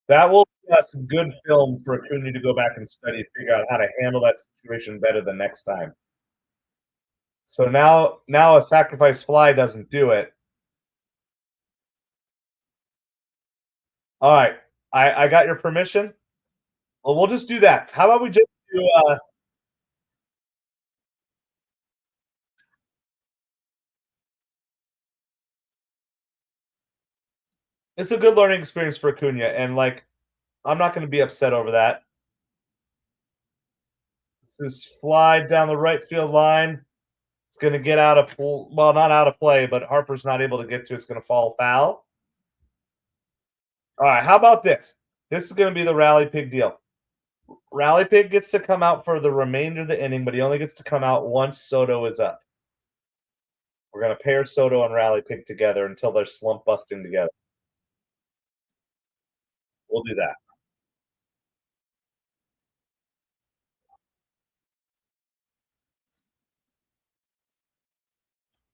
That will be some good film for Acuna to go back and study, figure out how to handle that situation better the next time. So now a sacrifice fly doesn't do it. All right, I got your permission. Well, we'll just do that. How about we just do? It's a good learning experience for Acuna, and like I'm not going to be upset over that. This fly down the right field line. It's going to get out of well, not out of play, but Harper's not able to get to. It's going to fall foul. All right, how about this? This is going to be the Rally Pig deal. Rally Pig gets to come out for the remainder of the inning, but he only gets to come out once Soto is up. We're going to pair Soto and Rally Pig together until they're slump busting together. We'll do that.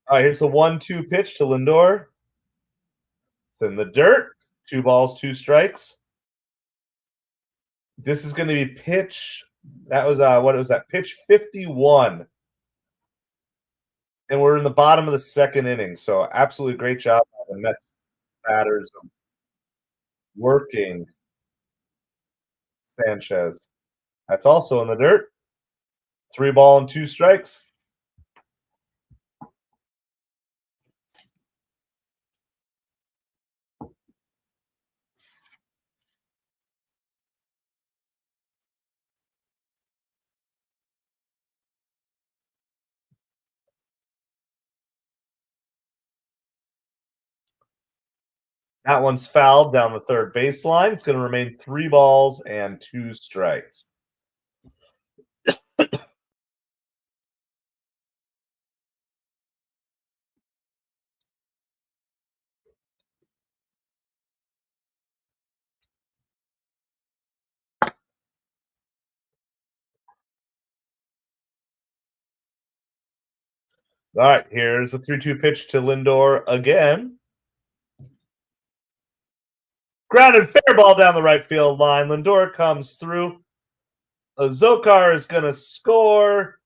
All right, here's the 1-2 pitch to Lindor. It's in the dirt. 2 balls, 2 strikes. This is going to be pitch. That was what was that? Pitch 51. And we're in the bottom of the second inning. So absolutely great job by the Mets batters working Sanchez. That's also in the dirt. 3 ball and 2 strikes. That one's fouled down the third baseline. It's going to remain 3 balls and 2 strikes. All right, here's a 3-2 pitch to Lindor again. Grounded fair ball down the right field line. Lindor comes through. Zokar is going to score.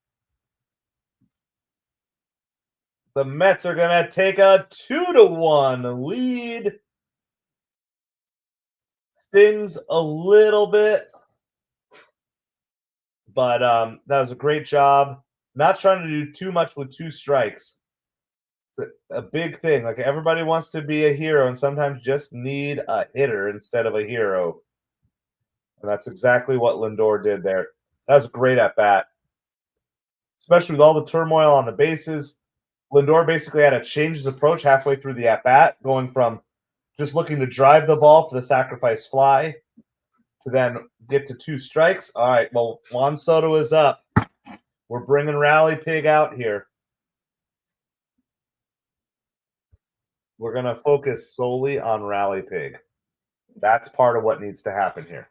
The Mets are going to take a 2-1 lead. Stings a little bit, but that was a great job. Not trying to do too much with 2 strikes. It's a big thing. Like everybody wants to be a hero, and sometimes just need a hitter instead of a hero. And that's exactly what Lindor did there. That was a great at bat, especially with all the turmoil on the bases. Lindor basically had to change his approach halfway through the at bat, going from just looking to drive the ball for the sacrifice fly to then get to 2 strikes. All right, well, Juan Soto is up. We're bringing Rally Pig out here. We're going to focus solely on Rally Pig. That's part of what needs to happen here.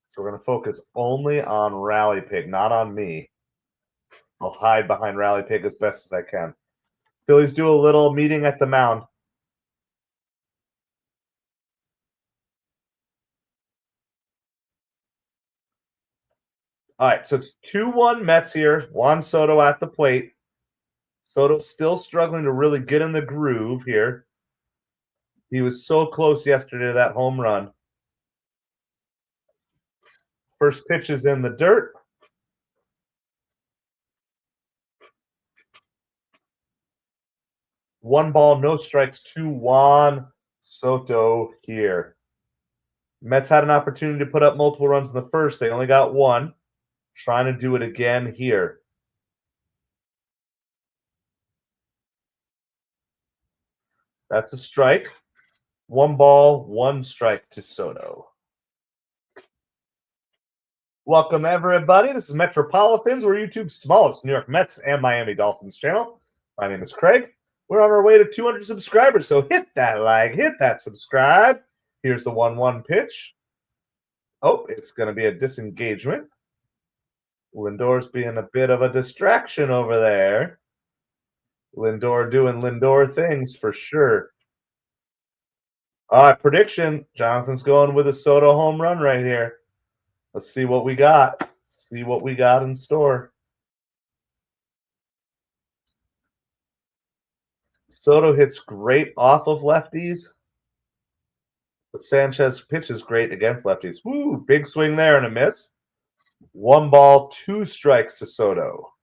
So we're going to focus only on Rally Pig, not on me. I'll hide behind Rally Pig as best as I can. Phillies do a little meeting at the mound. All right, so it's 2-1 Mets here. Juan Soto at the plate. Soto's still struggling to really get in the groove here. He was so close yesterday to that home run. First pitch is in the dirt. One ball, no strikes to Juan Soto here. Mets had an opportunity to put up multiple runs in the first. They only got 1. Trying to do it again here. That's a strike. 1 ball, 1 strike to Soto. Welcome, everybody. This is MetropoliFins. We're YouTube's smallest New York Mets and Miami Dolphins channel. My name is Craig. We're on our way to 200 subscribers, so hit that like, hit that subscribe. Here's the 1-1 pitch. Oh, it's going to be a disengagement. Lindor's being a bit of a distraction over there. Lindor doing Lindor things for sure. Prediction. Jonathan's going with a Soto home run right here. Let's see what we got. See what we got in store. Soto hits great off of lefties, but Sanchez pitches great against lefties. Woo, big swing there and a miss. 1 ball, 2 strikes to Soto.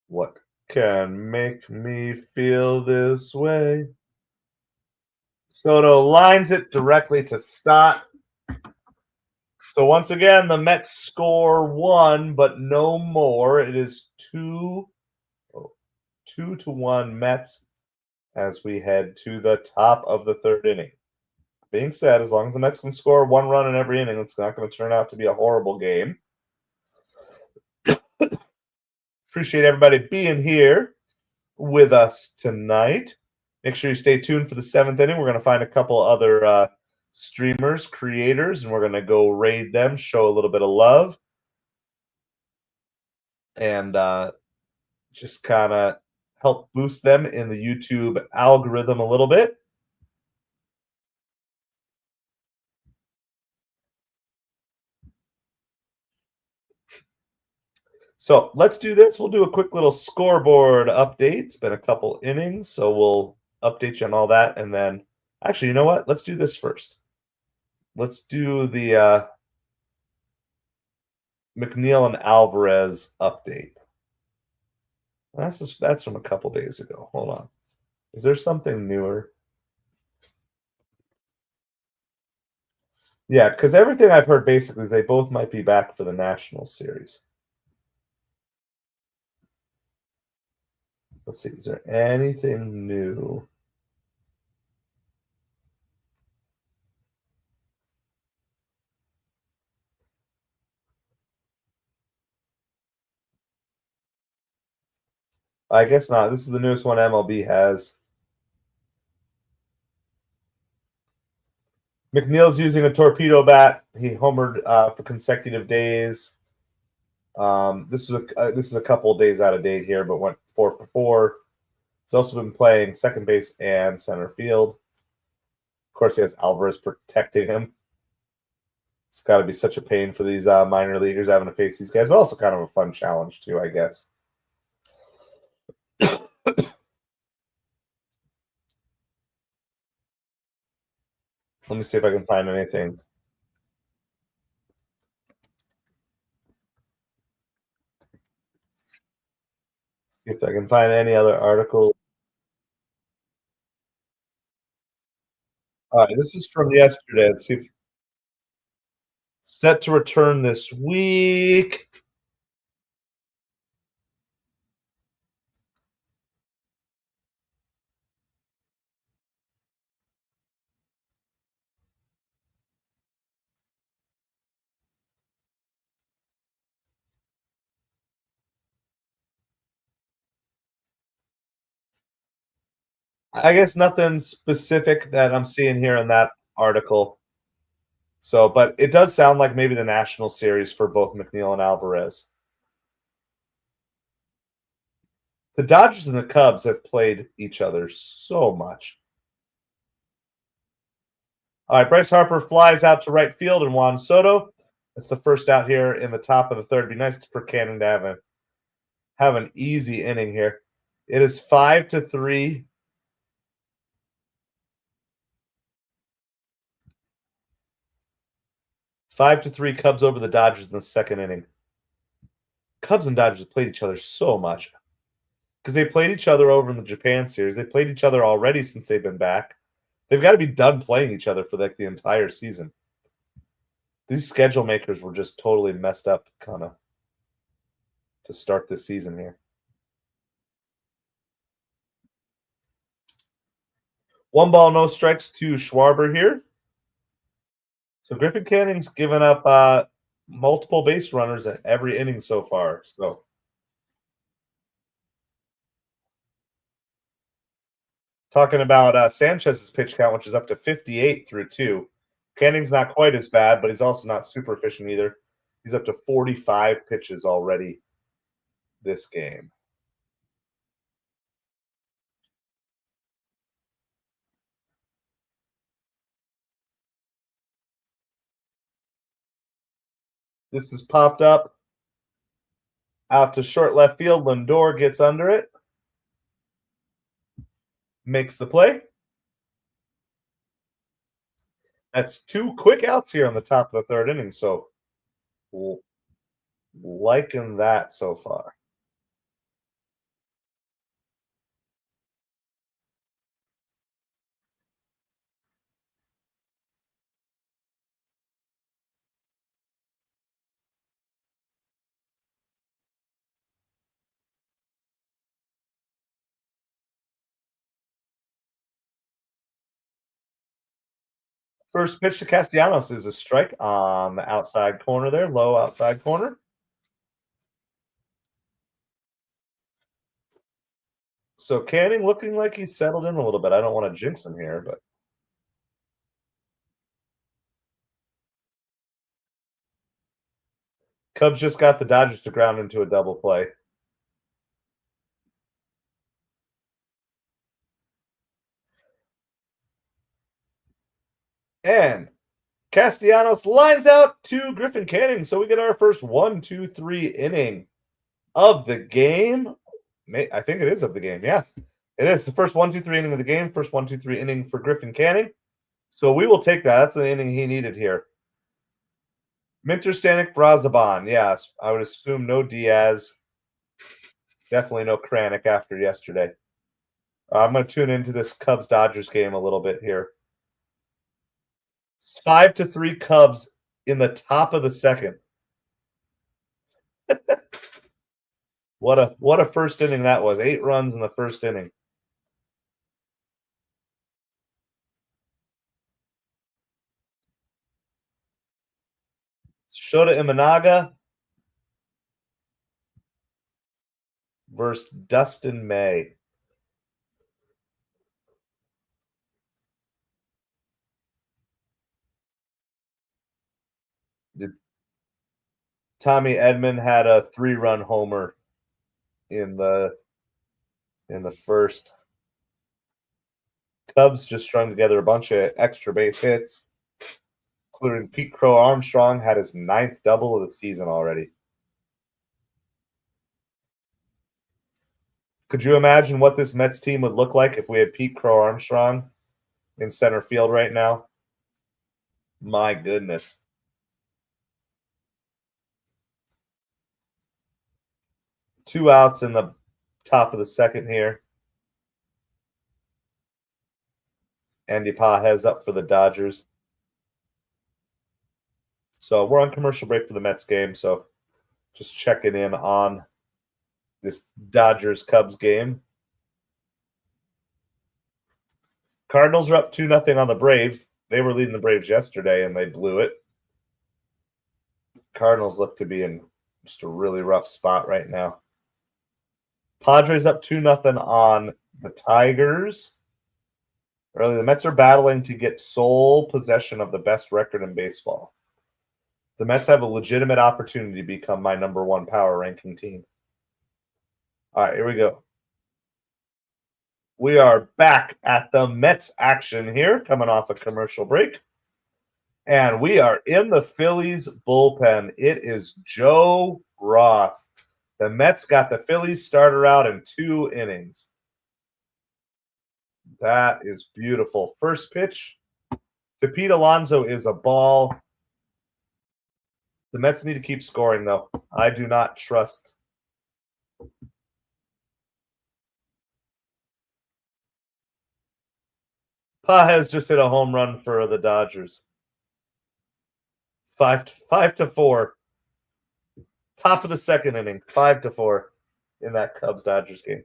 What can make me feel this way? Soto lines it directly to Stott. So once again, the Mets score 1, but no more. It is 2-1 Mets as we head to the top of the 3rd inning. Being said, as long as the Mets can score 1 run in every inning, it's not going to turn out to be a horrible game. Appreciate everybody being here with us tonight. Make sure you stay tuned for the 7th inning. We're going to find a couple other streamers, creators, and we're going to go raid them, show a little bit of love, and just kind of help boost them in the YouTube algorithm a little bit. So let's do this. We'll do a quick little scoreboard update. It's been a couple innings, so we'll update you on all that. And then, actually, you know what? Let's do this first. Let's do the McNeil and Alvarez update. That's from a couple days ago. Hold on. Is there something newer? Yeah, because everything I've heard basically is they both might be back for the National Series. Let's see, is there anything new? I guess not. This is the newest one MLB has. McNeil's using a torpedo bat. He homered for consecutive days. This is a couple of days out of date here, but went 4 for 4. He's also been playing second base and center field. Of course, he has Alvarez protecting him. It's got to be such a pain for these minor leaguers having to face these guys, but also kind of a fun challenge too, I guess. Let me see if I can find anything. See if I can find any other article. All right, this is from yesterday. Let's see. Set to return this week. I guess nothing specific that I'm seeing here in that article. So, but it does sound like maybe the national series for both McNeil and Alvarez. The Dodgers and the Cubs have played each other so much. All right, Bryce Harper flies out to right field, and Juan Soto. That's the first out here in the top of the third. It'd be nice for Cannon to have an easy inning here. It is 5-3. 5-3 Cubs over the Dodgers in the second inning. Cubs and Dodgers have played each other so much because they played each other over in the Japan series. They played each other already since they've been back. They've got to be done playing each other for like the entire season. These schedule makers were just totally messed up, kind of, to start this season here. One ball, no strikes to Schwarber here. So Griffin Canning's given up multiple base runners at every inning so far. So talking about Sanchez's pitch count, which is up to 58 through 2. Canning's not quite as bad, but he's also not super efficient either. He's up to 45 pitches already this game. This is popped up out to short left field. Lindor gets under it, makes the play. That's 2 quick outs here on the top of the third inning. So liking that so far. First pitch to Castellanos is a strike on the outside corner there, low outside corner. So Canning looking like he's settled in a little bit. I don't want to jinx him here, but Cubs just got the Dodgers to ground into a double play. And Castellanos lines out to Griffin Canning. So we get our first 1-2-3 inning of the game. I think it is of the game. Yeah, it is the first 1-2-3 inning of the game. First 1-2-3 inning for Griffin Canning. So we will take that. That's the inning he needed here. Minter, Stanek, Brazaban. Yes, I would assume no Diaz. Definitely no Kranick after yesterday. I'm going to tune into this Cubs Dodgers game a little bit here. 5-3 Cubs in the top of the second. What a first inning that was. 8 runs in the first inning. Shota Imanaga versus Dustin May. Tommy Edman had a 3-run homer in the first. Cubs just strung together a bunch of extra base hits, including Pete Crow Armstrong had his 9th double of the season already. Could you imagine what this Mets team would look like if we had Pete Crow Armstrong in center field right now? My goodness. Two outs in the top of the second here. Andy Pages up for the Dodgers. So we're on commercial break for the Mets game. So just checking in on this Dodgers-Cubs game. Cardinals are up 2-0 on the Braves. They were leading the Braves yesterday, and they blew it. Cardinals look to be in just a really rough spot right now. Padres up 2-0 on the Tigers. Early, the Mets are battling to get sole possession of the best record in baseball. The Mets have a legitimate opportunity to become my number 1 power ranking team. All right, here we go. We are back at the Mets action here, coming off a commercial break. And we are in the Phillies bullpen. It is Joe Ross. The Mets got the Phillies starter out in 2 innings. That is beautiful. First pitch to Pete Alonso is a ball. The Mets need to keep scoring, though. I do not trust. Pages just hit a home run for the Dodgers. 5-4. Top of the second inning, 5-4 in that Cubs-Dodgers game.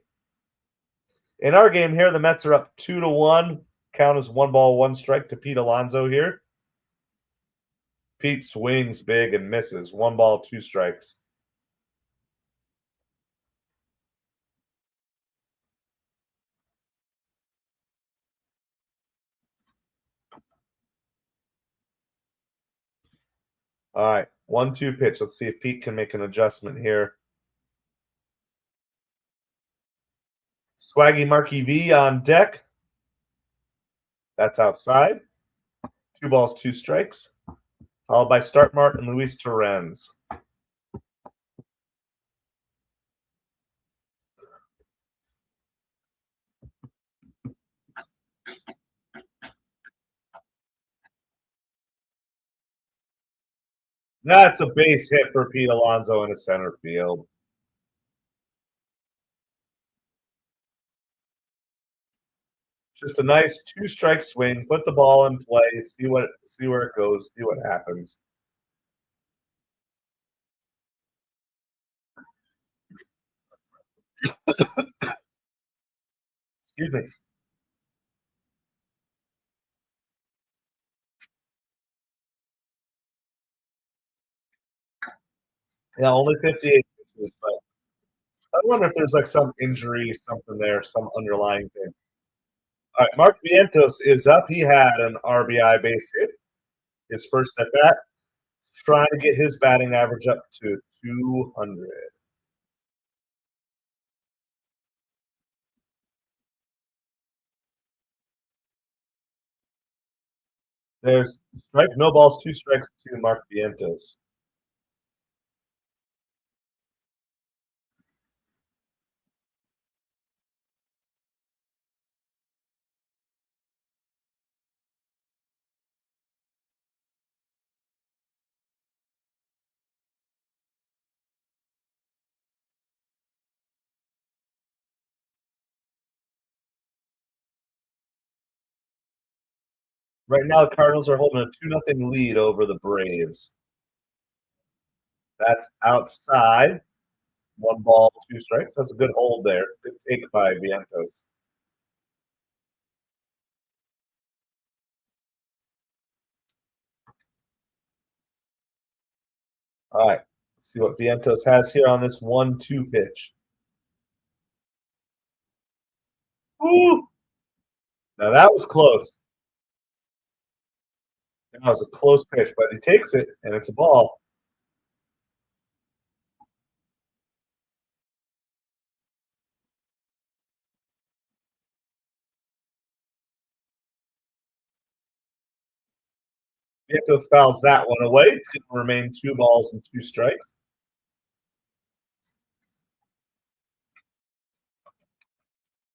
In our game here, the Mets are up 2-1. Count is 1 ball, 1 strike to Pete Alonso here. Pete swings big and misses. 1 ball, 2 strikes. All right, 1-2 pitch. Let's see if Pete can make an adjustment here. Swaggy Marky V on deck. That's outside. 2 balls, 2 strikes. Followed by Start Mart and Luis Torrens. That's a base hit for Pete Alonso in the center field. Just a nice 2-strike swing. Put the ball in play. See where it goes. See what happens. Excuse me. Yeah, only 58 pitches, but I wonder if there's like some injury, something there, some underlying thing. All right, Mark Vientos is up. He had an RBI base hit. His first at bat, trying to get his batting average up to 200. There's strike, no balls, 2 strikes to Mark Vientos. Right now, the Cardinals are holding a 2-0 lead over the Braves. That's outside. 1 ball, 2 strikes. That's a good hold there. Good take by Vientos. All right. Let's see what Vientos has here on this 1-2 pitch. Ooh! Now that was close. That was a close pitch, but he takes it, and it's a ball. Vientos fouls that one away. It's going to remain 2 balls and 2 strikes.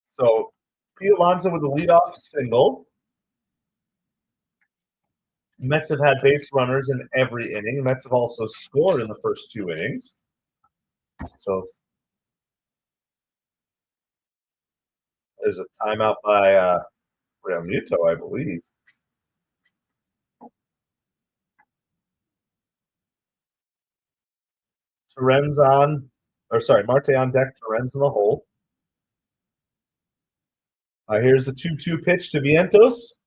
So Pete Alonso with a leadoff single. Mets have had base runners in every inning. Mets have also scored in the first 2 innings. So there's a timeout by Real Muto, I believe. Marte on deck. Torrens in the hole. Here's the 2-2 pitch to Vientos.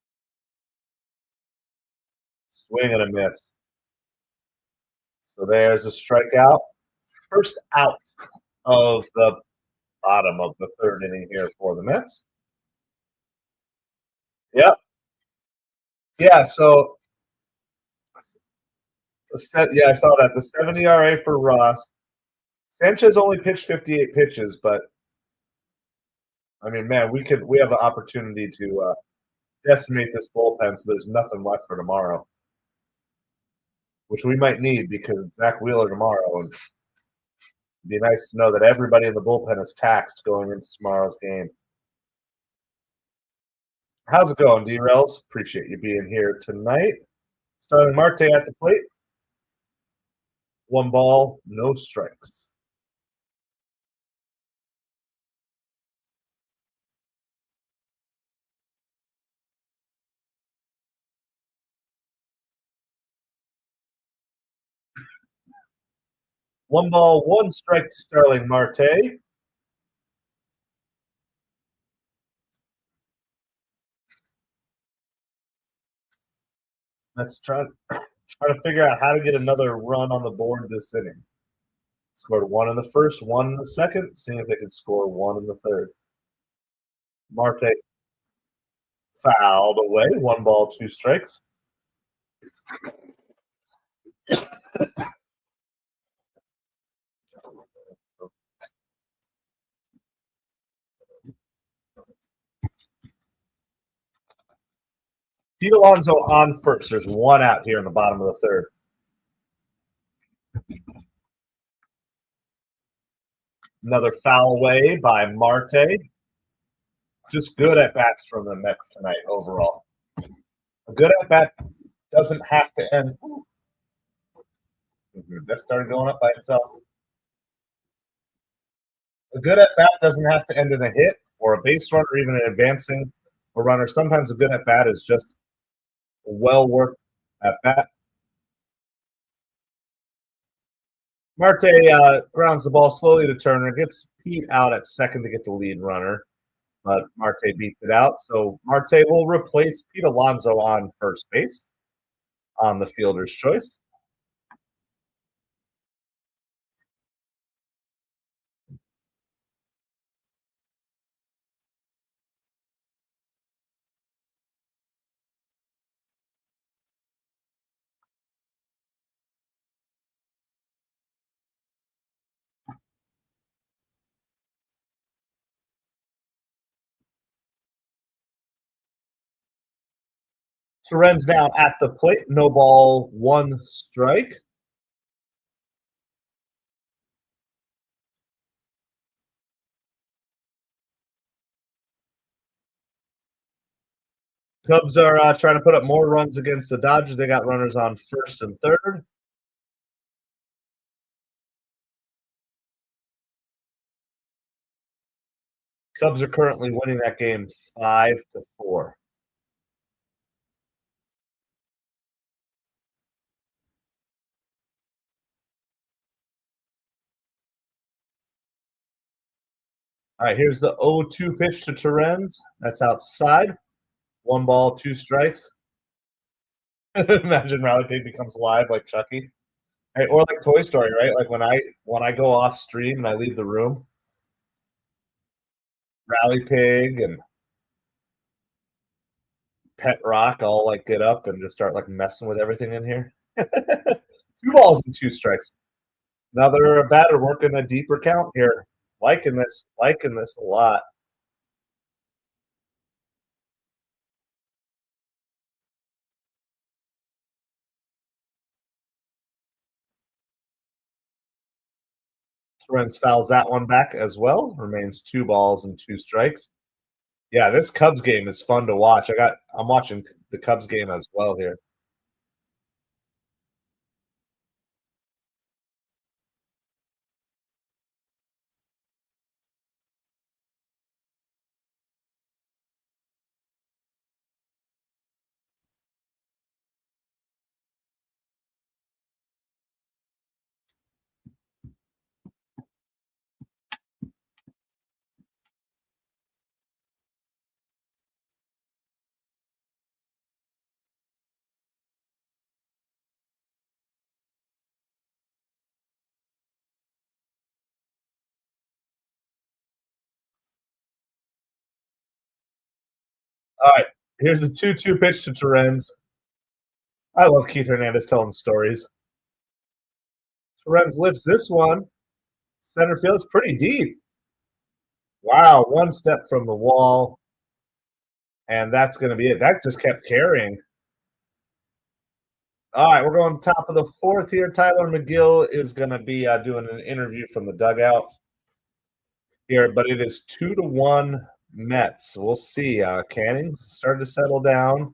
Swing and a miss. So there's a strikeout. First out of the bottom of the 3rd inning here for the Mets. Yep. Yeah, so I saw that. The 7 ERA for Ross. Sanchez only pitched 58 pitches, but I mean, man, we have an opportunity to decimate this bullpen, so there's nothing left for tomorrow, which we might need because it's Zach Wheeler tomorrow, and it'd be nice to know that everybody in the bullpen is taxed going into tomorrow's game. How's it going, D-Rails? Appreciate you being here tonight. Starling Marte at the plate. 1 ball, no strikes. One ball, 1 strike to Starling Marte. Let's try to figure out how to get another run on the board this inning. Scored 1 in the first, 1 in the second. Seeing if they could score 1 in the third. Marte fouled away. 1 ball, 2 strikes. Pete Alonso on first. There's 1 out here in the bottom of the 3rd. Another foul away by Marte. Just good at bats from the Mets tonight overall. A good at bat doesn't have to end. That started going up by itself. A good at bat doesn't have to end in a hit or a base run or even an advancing a runner. Sometimes a good at bat is just a well worked at bat. Marte grounds the ball slowly to Turner, gets Pete out at second to get the lead runner, but Marte beats it out. So Marte will replace Pete Alonso on first base on the fielder's choice. Torrens now at the plate. No ball, 1 strike. Cubs are trying to put up more runs against the Dodgers. They got runners on first and third. Cubs are currently winning that game 5-4. All right, here's the 0-2 pitch to Terens. That's outside. 1 ball, 2 strikes. Imagine Rally Pig becomes alive like Chucky. Hey, or like Toy Story, right? Like when I go off stream and I leave the room, Rally Pig and Pet Rock all like get up and just start like messing with everything in here. 2 balls and 2 strikes. Another batter working a deeper count here. Liking this a lot. Torrens fouls that one back as well. Remains 2 balls and 2 strikes. Yeah, this Cubs game is fun to watch. I'm watching the Cubs game as well here. All right, here's the 2-2 pitch to Torrens. I love Keith Hernandez telling stories. Torrens lifts this one. Center field's pretty deep. Wow, 1 step from the wall. And that's going to be it. That just kept carrying. All right, we're going top of the fourth here. Tyler McGill is going to be doing an interview from the dugout here, but it is 2-1 Mets. We'll see. Canning started to settle down.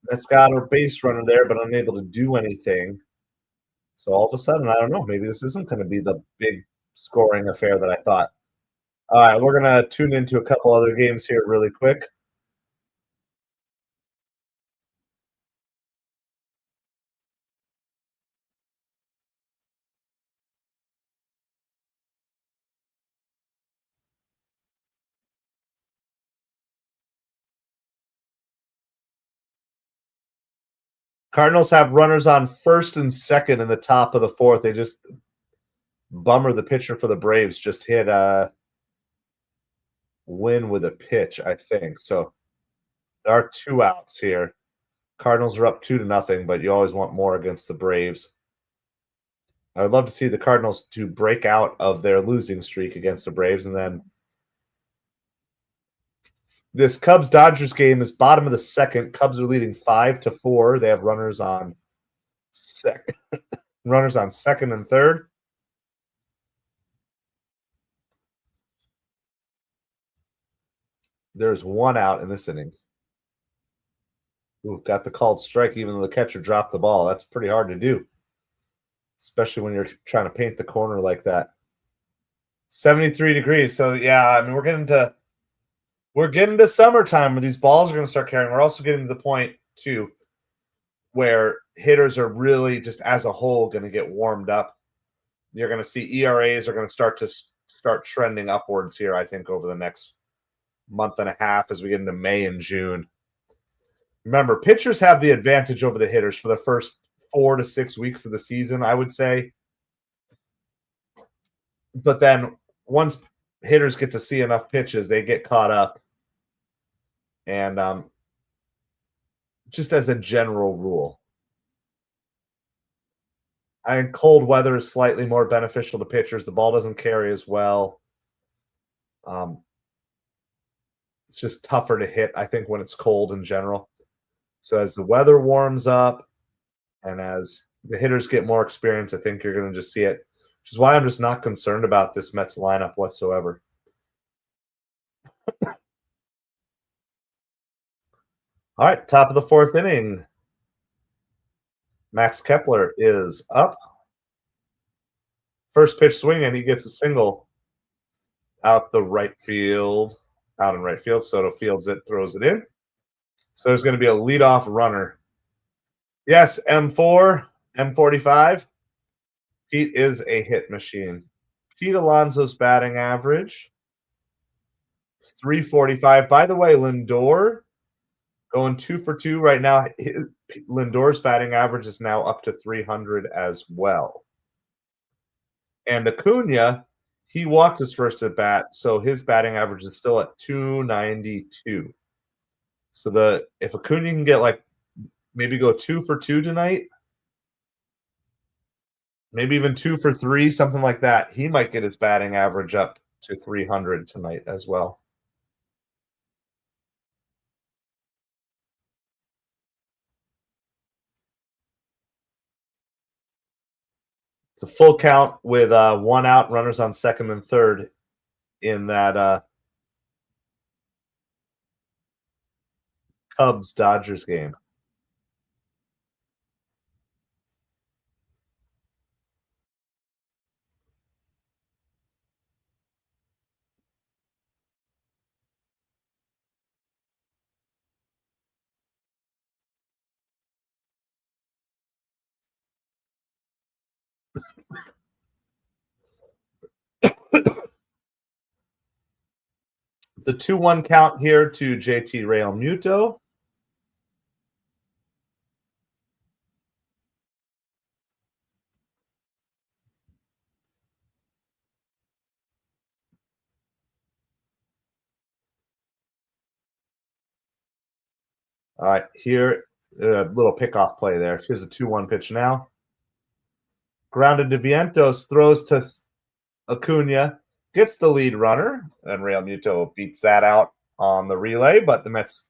Mets got our base runner there, but unable to do anything. So all of a sudden, I don't know. Maybe this isn't going to be the big scoring affair that I thought. All right, we're going to tune into a couple other games here really quick. Cardinals have runners on first and second in the top of the fourth. They just bummer the pitcher for the Braves just hit a win with a pitch, I think. So there are 2 outs here. Cardinals are up 2-0, but you always want more against the Braves. I would love to see the Cardinals to break out of their losing streak against the Braves, and then this Cubs Dodgers game is bottom of the second. Cubs are leading 5-4. They have runners on second and third. There's 1 out in this inning. Ooh, got the called strike even though the catcher dropped the ball. That's pretty hard to do, especially when you're trying to paint the corner like that. 73 degrees. So yeah, I mean we're getting to summertime where these balls are going to start carrying. We're also getting to the point too where hitters are really just as a whole going to get warmed up. You're going to see ERAs are going to start trending upwards here, I think, over the next month and a half as we get into May and June. Remember, pitchers have the advantage over the hitters for the first 4 to 6 weeks of the season, I would say. But then once hitters get to see enough pitches, they get caught up. And just as a general rule, I think cold weather is slightly more beneficial to pitchers. The ball doesn't carry as well. It's just tougher to hit, I think, when it's cold in general. So as the weather warms up and as the hitters get more experience, I think you're going to just see it, which is why I'm just not concerned about this Mets lineup whatsoever. All right, top of the fourth inning. Max Kepler is up. First pitch swing, and he gets a single out in right field. Soto fields it, throws it in. So there's going to be a leadoff runner. Yes, M4, M45. Pete is a hit machine. Pete Alonso's batting average It's 345. By the way, Lindor going 2 for 2 right now. Lindor's batting average is now up to 300 as well. And Acuna, he walked his first at bat, so his batting average is still at 292. So if Acuna can get like maybe go 2 for 2 tonight, maybe even 2 for 3, something like that, he might get his batting average up to 300 tonight as well. It's a full count with one out, runners on second and third in that Cubs Dodgers game. It's a 2-1 count here to JT Realmuto. All right, here, a little pickoff play there. Here's a 2-1 pitch now. Grounded to Vientos, throws to Acuna, gets the lead runner, and Realmuto beats that out on the relay, but the Mets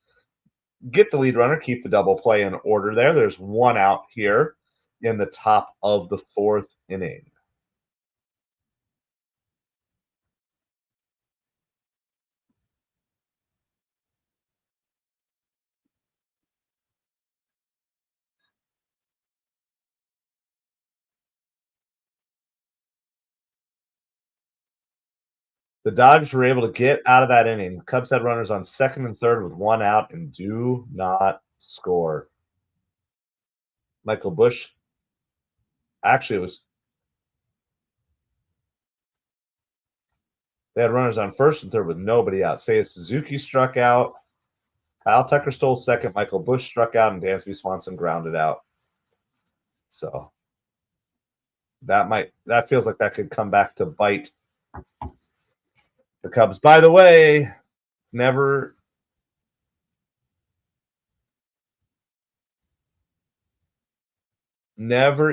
get the lead runner, keep the double play in order there. There's one out here in the top of the fourth inning. The Dodgers were able to get out of that inning. The Cubs had runners on second and third with one out and do not score. Michael Busch, actually, it was they had runners on first and third with nobody out. Seiya Suzuki struck out. Kyle Tucker stole second. Michael Busch struck out, and Dansby Swanson grounded out. So that feels like that could come back to bite the Cubs. By the way, it's never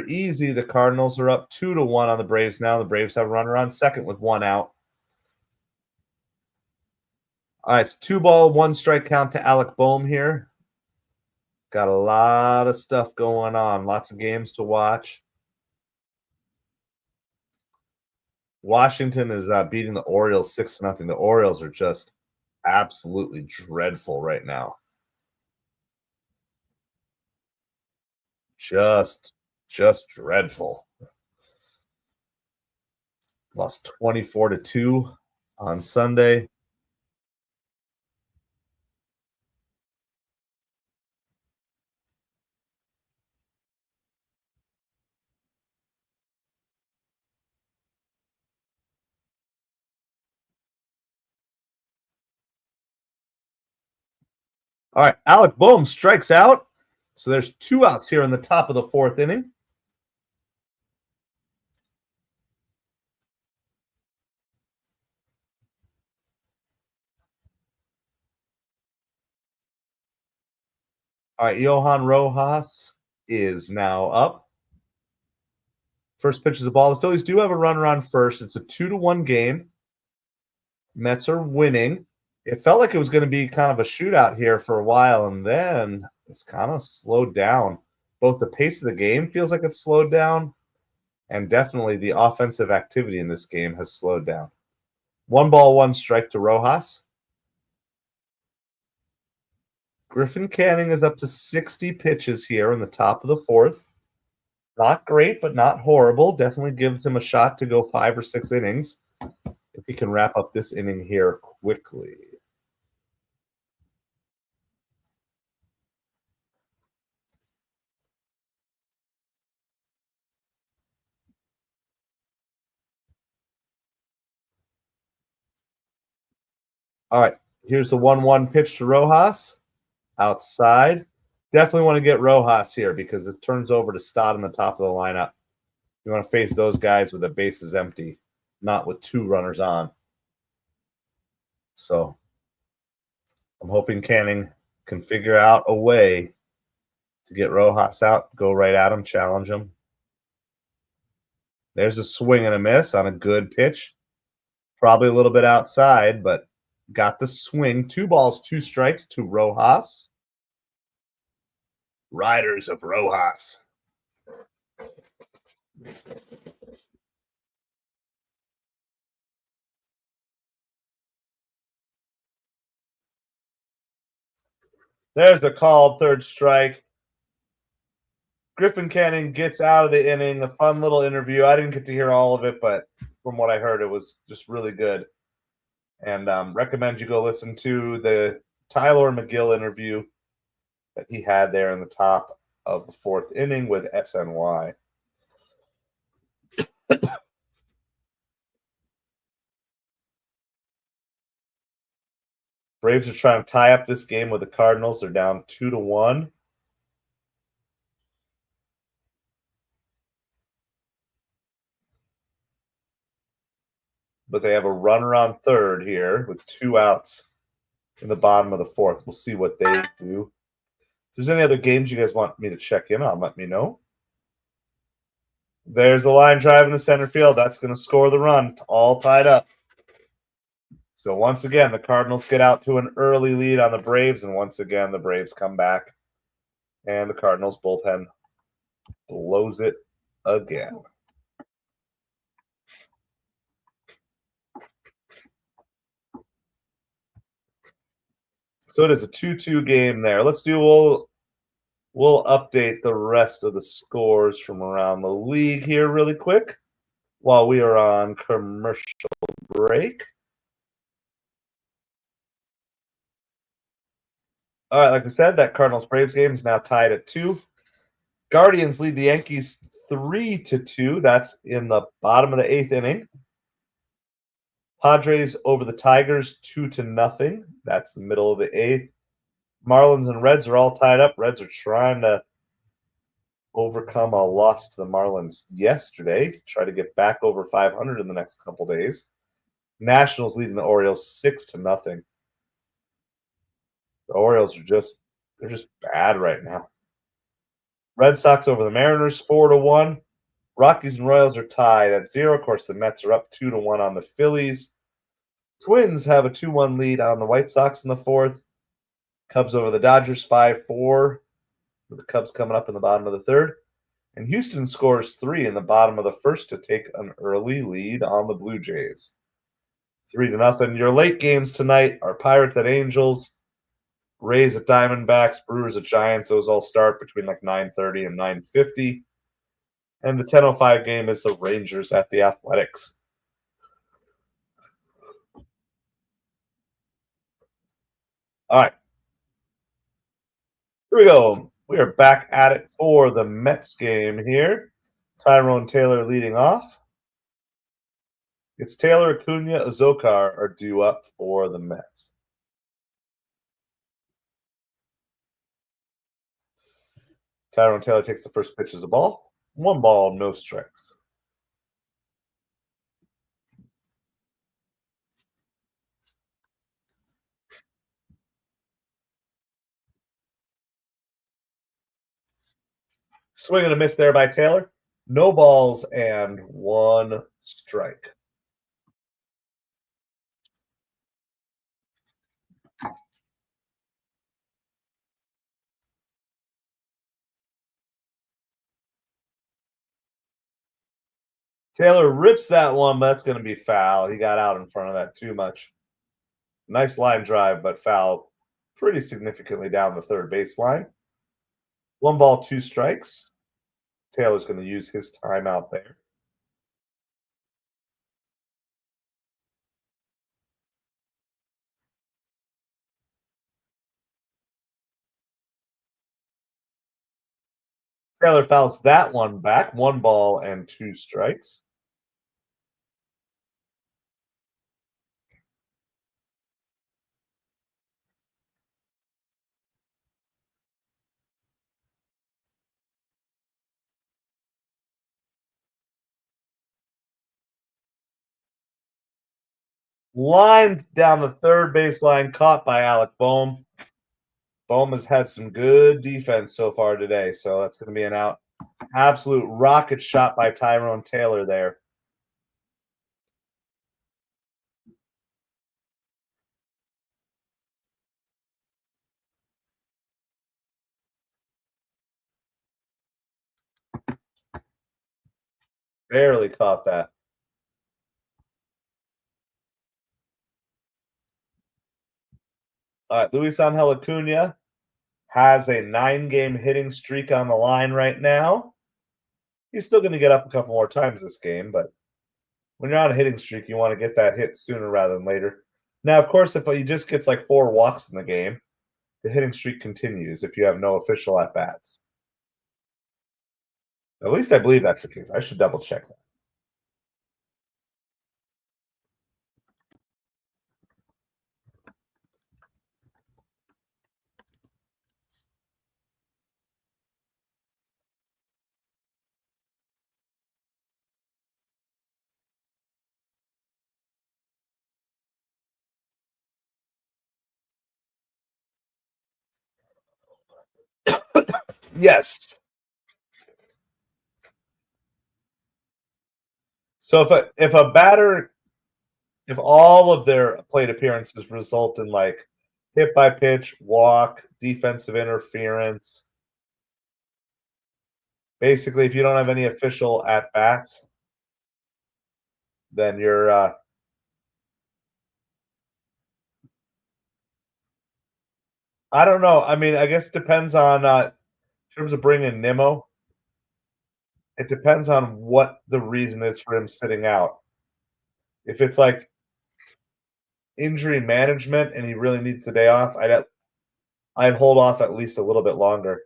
easy. The Cardinals are up 2-1 on the Braves now. The Braves have a runner on second with one out. All right, it's 2-ball, 1-strike count to Alec Boehm here. Got a lot of stuff going on, lots of games to watch. Washington is beating the Orioles 6-0. The Orioles are just absolutely dreadful right now. Just dreadful. Lost 24-2 on Sunday. All right, Alec Boehm strikes out. So there's 2 outs here in the top of the fourth inning. All right, Johan Rojas is now up. First pitch is a ball. The Phillies do have a runner on first. It's a 2-1 game. Mets are winning. It felt like it was going to be kind of a shootout here for a while, and then it's kind of slowed down. Both the pace of the game feels like it's slowed down, and definitely the offensive activity in this game has slowed down. 1-ball, 1-strike to Rojas. Griffin Canning is up to 60 pitches here in the top of the fourth. Not great, but not horrible. Definitely gives him a shot to go 5 or 6 innings if he can wrap up this inning here quickly. All right, here's the 1-1 pitch to Rojas. Outside. Definitely want to get Rojas here because it turns over to Stott in the top of the lineup. You want to face those guys with the bases empty, not with two runners on. So I'm hoping Canning can figure out a way to get Rojas out, go right at him, challenge him. There's a swing and a miss on a good pitch. Probably a little bit outside, but got the swing. 2 balls, 2 strikes to Rojas. Riders of Rojas. There's a called third strike. Griffin Canning gets out of the inning. A fun little interview. I didn't get to hear all of it, but from what I heard, it was just really good. And recommend you go listen to the Tyler McGill interview that he had there in the top of the 4th inning with SNY. Braves are trying to tie up this game with the Cardinals. They're down 2-1. But they have a runner on third here with 2 outs in the bottom of the 4th. We'll see what they do. If there's any other games you guys want me to check in on, let me know. There's a line drive in the center field. That's going to score the run. It's all tied up. So once again, the Cardinals get out to an early lead on the Braves, and once again, the Braves come back, and the Cardinals bullpen blows it again. So it is a 2-2 game there. We'll update the rest of the scores from around the league here really quick while we are on commercial break. All right, like we said, that Cardinals-Braves game is now tied at 2. Guardians lead the Yankees 3-2. That's in the bottom of the 8th inning. Padres over the Tigers 2-0. That's the middle of the 8th. Marlins and Reds are all tied up. Reds are trying to overcome a loss to the Marlins yesterday. Try to get back over 500 in the next couple days. Nationals leading the Orioles 6-0. The Orioles are they're just bad right now. Red Sox over the Mariners 4-1. Rockies and Royals are tied at 0. Of course, the Mets are up 2-1 on the Phillies. Twins have a 2-1 lead on the White Sox in the 4th. Cubs over the Dodgers 5-4. With the Cubs coming up in the bottom of the 3rd. And Houston scores 3 in the bottom of the 1st to take an early lead on the Blue Jays. 3-0. Your late games tonight are Pirates at Angels, Rays at Diamondbacks, Brewers at Giants. Those all start between like 9:30 and 9:50. And the 10:05 game is the Rangers at the Athletics. All right. Here we go. We are back at it for the Mets game here. Tyrone Taylor leading off. It's Taylor, Acuna, Azokar are due up for the Mets. Tyrone Taylor takes the first pitch as a ball. 1 ball, no strikes. Swing and a miss there by Taylor. No balls and 1 strike. Taylor rips that one, but that's going to be foul. He got out in front of that too much. Nice line drive, but foul pretty significantly down the third baseline. 1 ball, 2 strikes. Taylor's going to use his timeout there. Taylor fouls that one back. 1 ball and 2 strikes. Lined down the third baseline, caught by Alec Bohm. Bohm has had some good defense so far today, so that's going to be an out. Absolute rocket shot by Tyrone Taylor there. Barely caught that. All right, Luis Angel Acuna has a 9-game hitting streak on the line right now. He's still going to get up a couple more times this game, but when you're on a hitting streak, you want to get that hit sooner rather than later. Now, of course, if he just gets like 4 walks in the game, the hitting streak continues if you have no official at bats. At least I believe that's the case. I should double check that. Yes. So if a batter, if all of their plate appearances result in like hit by pitch, walk, defensive interference, basically if you don't have any official at bats, then you're I don't know. I mean, I guess depends on in terms of bringing Nimmo. It depends on what the reason is for him sitting out. If it's like injury management and he really needs the day off, I'd hold off at least a little bit longer.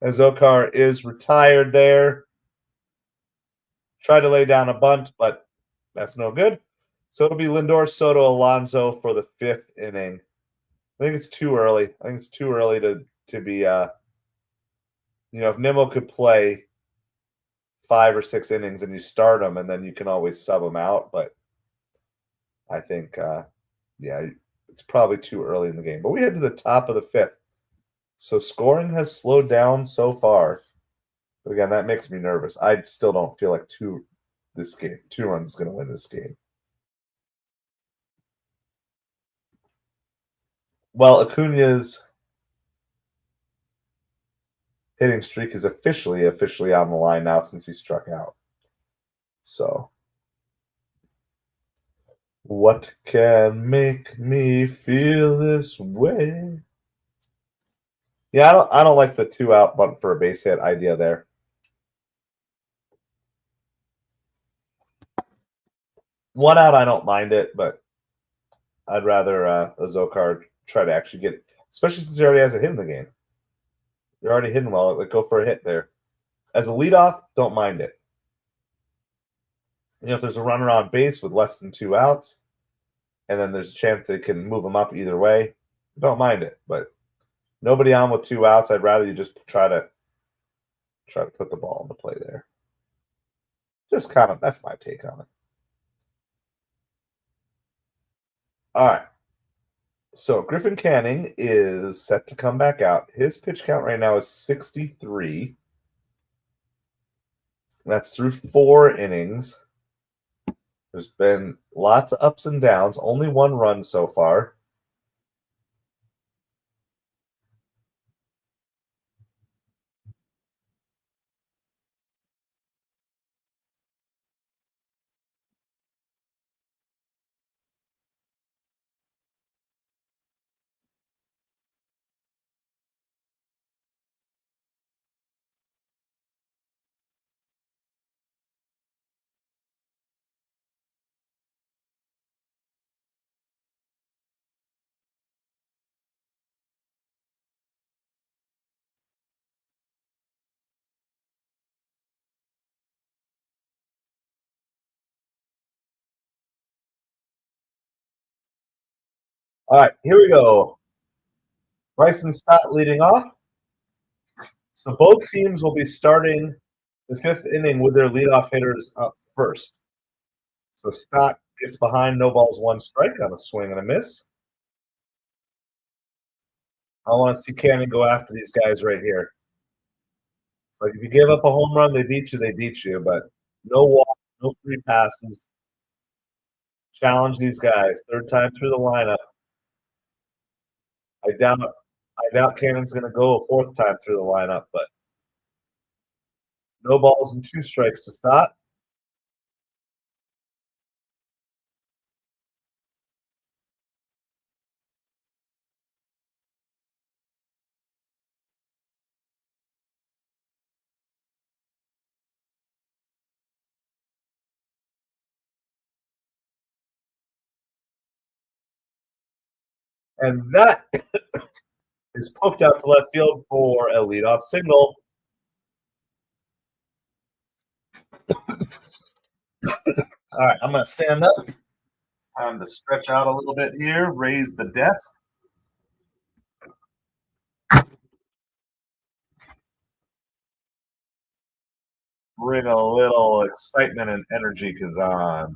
Azokar is retired there. Tried to lay down a bunt, but that's no good. So it'll be Lindor, Soto, Alonso for the 5th inning. I think it's too early. I think it's too early to be if Nimmo could play 5 or 6 innings and you start him and then you can always sub him out, but I think yeah, it's probably too early in the game. But we head to the top of the 5th. So scoring has slowed down so far. But again, that makes me nervous. I still don't feel like 2 runs is going to win this game. Well, Acuna's hitting streak is officially on the line now since he struck out. So, what can make me feel this way? Yeah, I don't like the 2 out bunt for a base hit idea there. 1 out, I don't mind it, but I'd rather Azokar try to actually get it, especially since he already has a hit in the game. You're already hitting well. Like, go for a hit there. As a leadoff, don't mind it. If there's a runner on base with less than 2 outs, and then there's a chance they can move them up either way, don't mind it. But nobody on with 2 outs, I'd rather you just try to put the ball into play there. Just kind of, that's my take on it. All right. So Griffin Canning is set to come back out. His pitch count right now is 63. That's through 4 innings. There's been lots of ups and downs. Only 1 run so far. All right, here we go. Bryson Stott leading off. So both teams will be starting The fifth inning with their leadoff hitters up first. So Stott gets behind, no balls, one strike on a swing and a miss. I want to see Cannon go after these guys right here. Like if you give up a home run, they beat you, they beat you. But no walk, no free passes. Challenge these guys. Third time through the lineup. I doubt Cannon's going to go a fourth time through the lineup, but no balls and two strikes to stop. And that is poked out to left field for a leadoff single. All right, I'm going to stand up. Time to stretch out a little bit here, raise the desk. Bring a little excitement and energy, Kazan.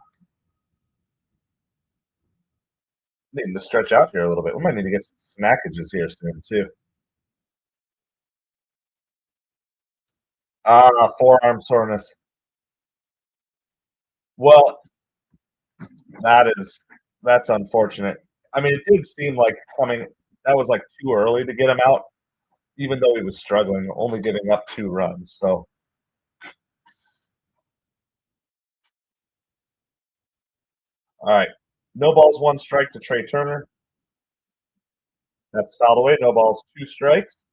Needing to stretch out here a little bit. We might need to get some snackages here soon, too. Forearm soreness. Well, that's unfortunate. I mean, it did seem like that was like too early to get him out, even though he was struggling, only giving up 2 runs. So, all right, no balls, 1 strike to Trey Turner. That's fouled away. No balls, 2 strikes.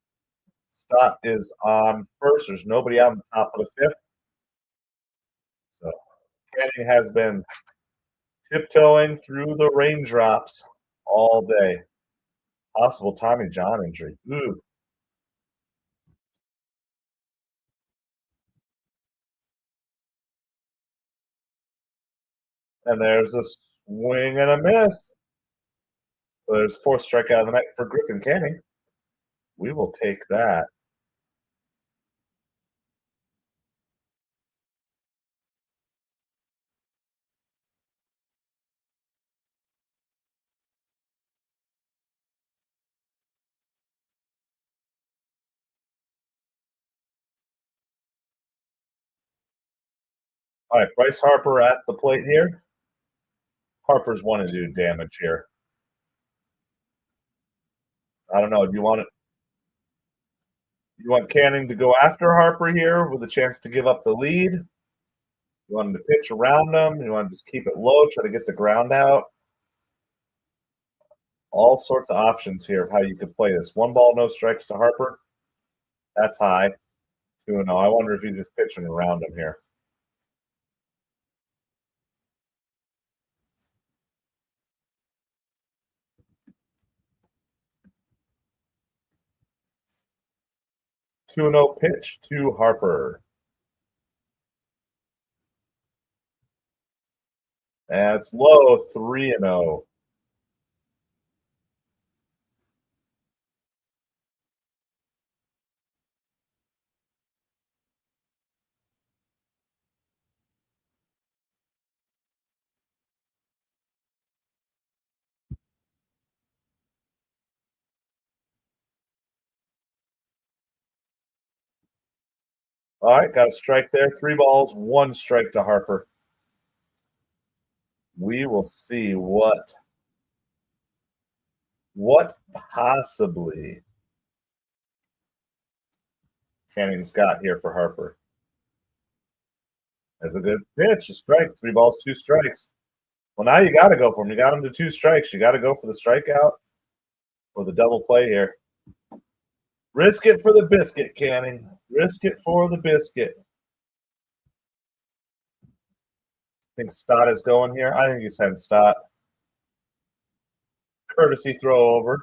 Stott is on first. There's nobody out on the top of the fifth. So Canning has been tiptoeing through the raindrops all day. Possible Tommy John injury. Ooh. And there's a swing and a miss. So there's 4th strikeout of the night for Griffin Canning. We will take that. All right, Bryce Harper at the plate here. Harper's want to do damage here. I don't know. Do you want it? You want Canning to go after Harper here with a chance to give up the lead? You want him to pitch around him? You want to just keep it low, try to get the ground out? All sorts of options here of how you could play this. 1 ball, no strikes to Harper. That's high. 2-0. I wonder if he's just pitching around him here. Two and 0 pitch to Harper. That's low. 3-0. All right, got a strike there. 3 balls, 1 strike to Harper. We will see what possibly Canning's got here for Harper. That's a good pitch, a strike. 3 balls, 2 strikes. Well, now you got to go for him. You got him to 2 strikes. You got to go for the strikeout or the double play here. Risk it for the biscuit, Canning. Risk it for the biscuit. I think Stott is going here. I think you send Stott. Courtesy throw over.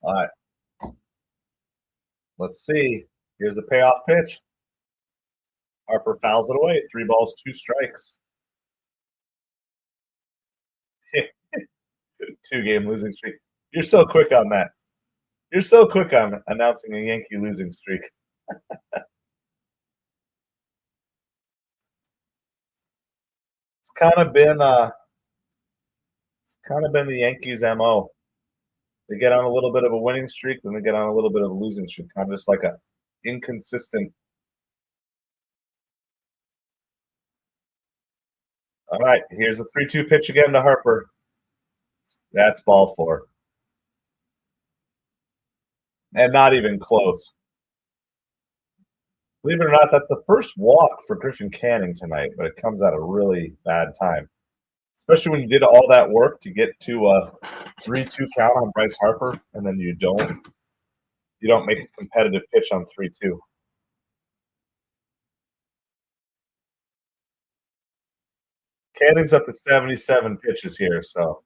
All right. Let's see. Here's the payoff pitch. Harper fouls it away. 3 balls, 2 strikes. 2-game losing streak. You're so quick on that. You're so quick on announcing a Yankee losing streak. It's kind of been the Yankees' MO. They get on a little bit of a winning streak, then they get on a little bit of a losing streak, kind of just like a inconsistent. All right, here's the 3-2 pitch again to Harper. That's ball 4. And not even close. Believe it or not, that's the first walk for Griffin Canning tonight, but it comes at a really bad time. Especially when you did all that work to get to a 3-2 count on Bryce Harper, and then you don't make a competitive pitch on 3-2. Canning's up to 77 pitches here, so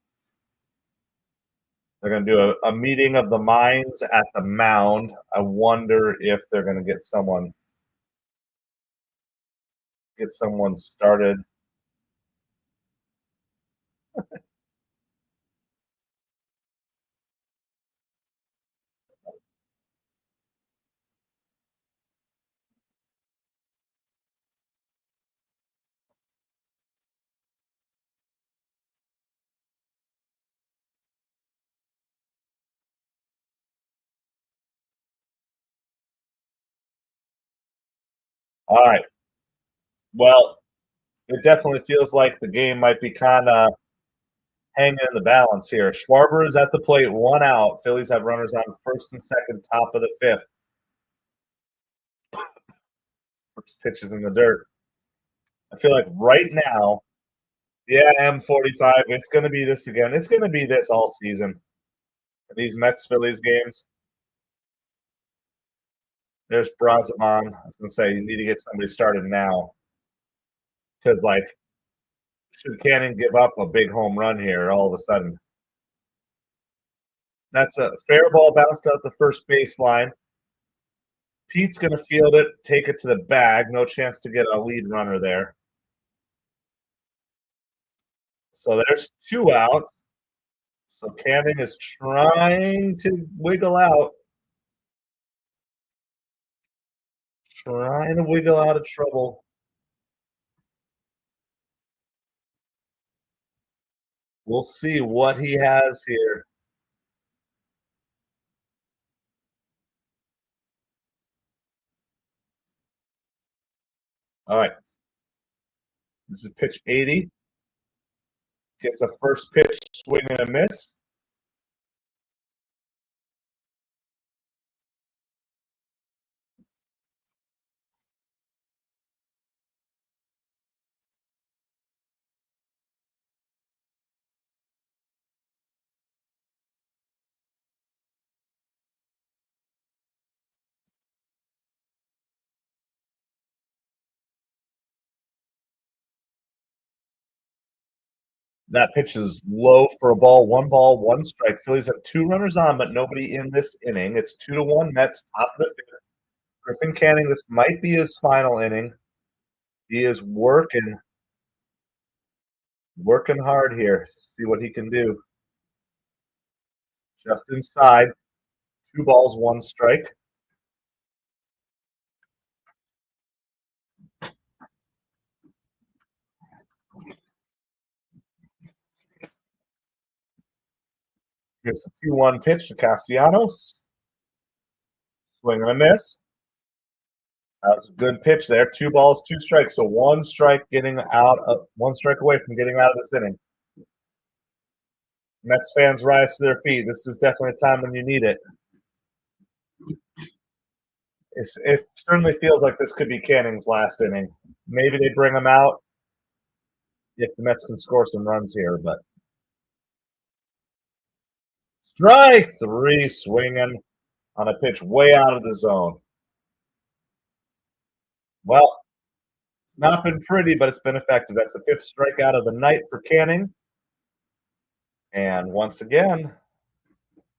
they're going to do a meeting of the minds at the mound. I wonder if they're going to get someone started. All right. Well, it definitely feels like the game might be kind of hanging in the balance here. Schwarber is at the plate, 1 out. Phillies have runners on first and second, top of the 5th. First pitch is in the dirt. I feel like right now, yeah, M45, it's going to be this again. It's going to be this all season. These Mets-Phillies games. There's Braziman. I was going to say, you need to get somebody started now. Because, like, should Canning give up a big home run here all of a sudden? That's a fair ball bounced out the first baseline. Pete's going to field it, take it to the bag. No chance to get a lead runner there. So there's 2 outs. So Canning is trying to wiggle out. Trying to wiggle out of trouble. We'll see what he has here. All right. This is pitch 80. Gets a first pitch swing and a miss. That pitch is low for a ball. 1 strike. Phillies have 2 runners on, but nobody in this inning. It's 2-1 Mets, top of the 5th. Griffin Canning, this might be his final inning. He is working hard here. See what he can do. Just inside. 2 balls, 1 strike. Here's the 2-1 pitch to Castellanos. Swing and a miss. That's a good pitch there. 2 balls, 2 strikes. So 1 strike one strike away from getting out of this inning. Mets fans rise to their feet. This is definitely a time when you need it. It certainly feels like this could be Canning's last inning. Maybe they bring him out if the Mets can score some runs here, but strike 3 swinging on a pitch way out of the zone. Well, it's not been pretty, but it's been effective. That's the 5th strikeout of the night for Canning. And once again,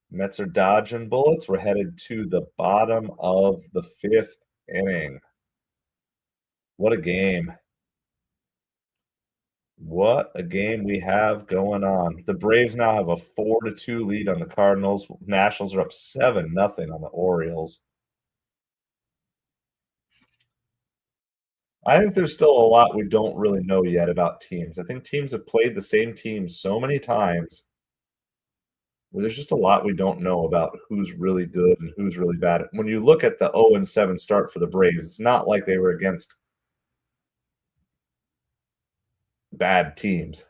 Mets are dodging bullets. We're headed to the bottom of the 5th inning. What a game. What a game we have going on. The Braves now have a 4-2 lead on the Cardinals. Nationals are up 7-0 on the Orioles. I think there's still a lot we don't really know yet about teams. I think teams have played the same team so many times where there's just a lot we don't know about who's really good and who's really bad. When you look at the 0-7 start for the Braves, it's not like they were against bad teams.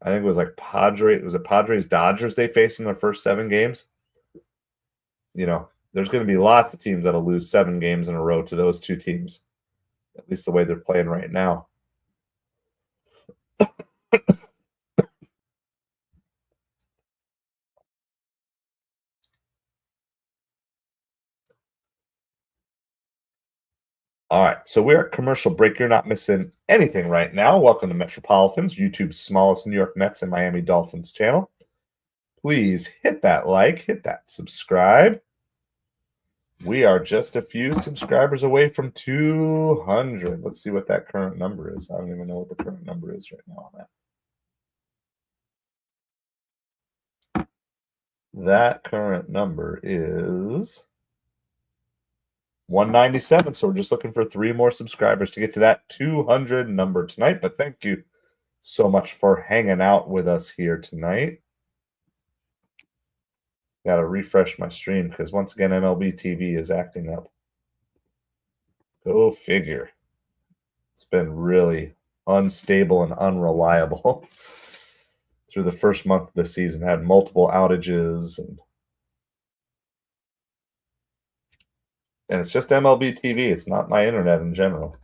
I think it was like Padres Dodgers they faced in their first 7 games. There's going to be lots of teams that'll lose 7 games in a row to those 2 teams, at least the way they're playing right now. All right, so we're at commercial break. You're not missing anything right now. Welcome to MetropoliFins, YouTube's smallest New York Mets and Miami Dolphins channel. Please hit that like, hit that subscribe. We are just a few subscribers away from 200. Let's see what that current number is. I don't even know what the current number is right now on that. That current number is 197. So we're just looking for 3 more subscribers to get to that 200 number tonight. But thank you so much for hanging out with us here tonight. Got to refresh my stream because once again, MLB TV is acting up. Go figure. It's been really unstable and unreliable through the first month of the season. Had multiple outages and it's just MLB TV. It's not my internet in general.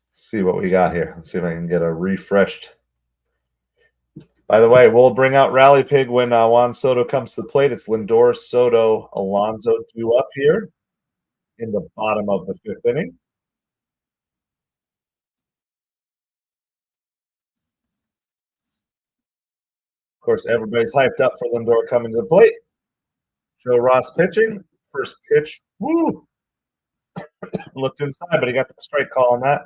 Let's see what we got here. Let's see if I can get a refreshed. By the way, we'll bring out Rally Pig when Juan Soto comes to the plate. It's Lindor, Soto, Alonso due up here in the bottom of the 5th inning. Of course, everybody's hyped up for Lindor coming to the plate. Joe Ross pitching. First pitch. Woo! Looked inside, but he got the strike call on that.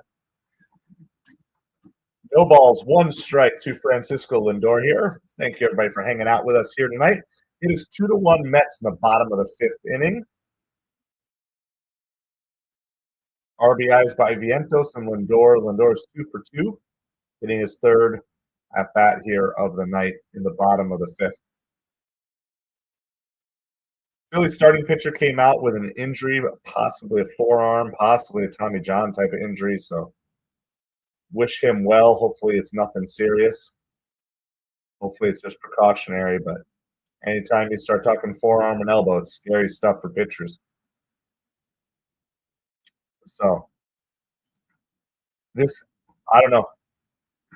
No balls, 1 strike to Francisco Lindor here. Thank you, everybody, for hanging out with us here tonight. It is 2-1 Mets in the bottom of the 5th inning. RBIs by Vientos and Lindor. Lindor's 2 for 2, hitting his 3rd at bat here of the night in the bottom of the 5th. Philly's starting pitcher came out with an injury, possibly a forearm, possibly a Tommy John type of injury. So wish him well. Hopefully it's nothing serious. Hopefully it's just precautionary. But anytime you start talking forearm and elbow, it's scary stuff for pitchers. So I don't know.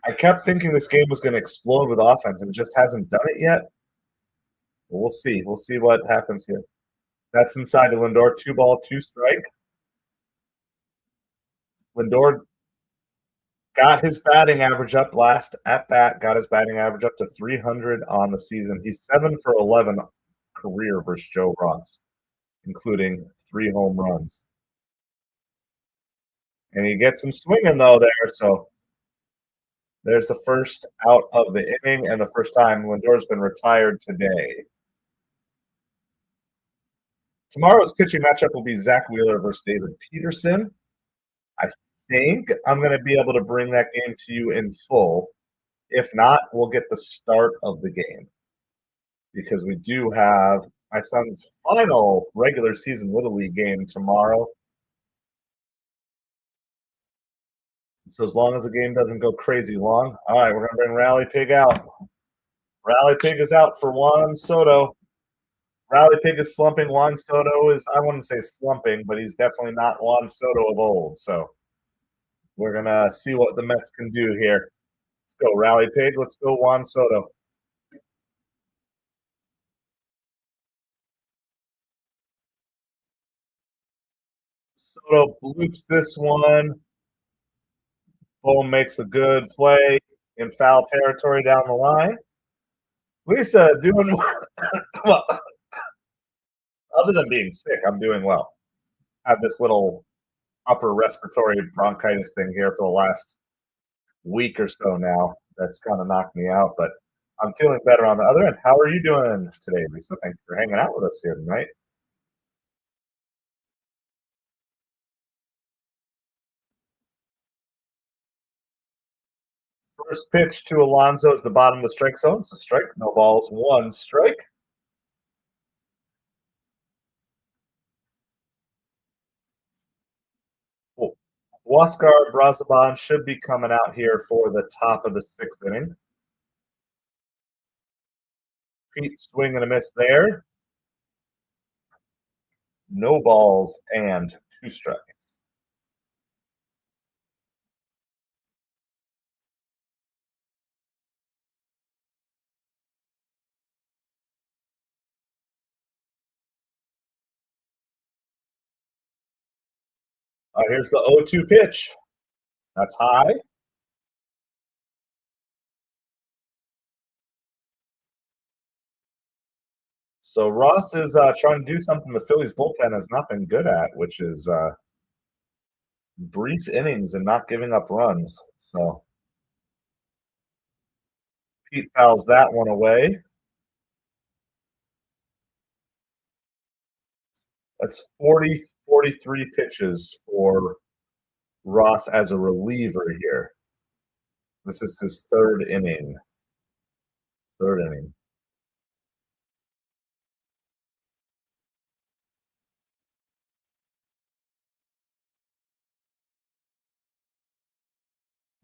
I kept thinking this game was going to explode with offense, and it just hasn't done it yet. But we'll see. We'll see what happens here. That's inside to Lindor. 2 ball, 2 strike. Lindor got his batting average up last at bat, got his batting average up to 300 on the season. He's 7 for 11 career versus Joe Ross, including 3 home runs. And he gets some swinging, though, there. So there's the first out of the inning and the first time Lindor's been retired today. Tomorrow's pitching matchup will be Zach Wheeler versus David Peterson. I think I'm going to be able to bring that game to you in full. If not, we'll get the start of the game because we do have my son's final regular season Little League game tomorrow. So as long as the game doesn't go crazy long. All right, we're going to bring Rally Pig out. Rally Pig is out for Juan Soto. Rally Pig is slumping. Juan Soto is, I wouldn't say slumping, but he's definitely not Juan Soto of old. So we're going to see what the Mets can do here. Let's go, Rally Pig. Let's go, Juan Soto. Soto bloops this one. Bohm makes a good play. in foul territory down the line. Lisa doing well. Other than being sick, I'm doing well. I have this little upper respiratory bronchitis thing here for the last week or so now. That's kind of knocked me out, but I'm feeling better on the other end. How are you doing today, Lisa? Thank you for hanging out with us here tonight. First pitch to Alonso is the bottom of the strike zone. It's a strike. No balls, one strike. Huascar Brazaban should be coming out here for the top of the sixth inning. Pete swing and a miss there. No balls and two strikes. Here's the 0-2 pitch. That's high. So Ross is trying to do something the Phillies bullpen has not been good at, which is brief innings and not giving up runs. So Pete fouls that one away. That's 43 pitches for Ross as a reliever here. This is his third inning. Third inning.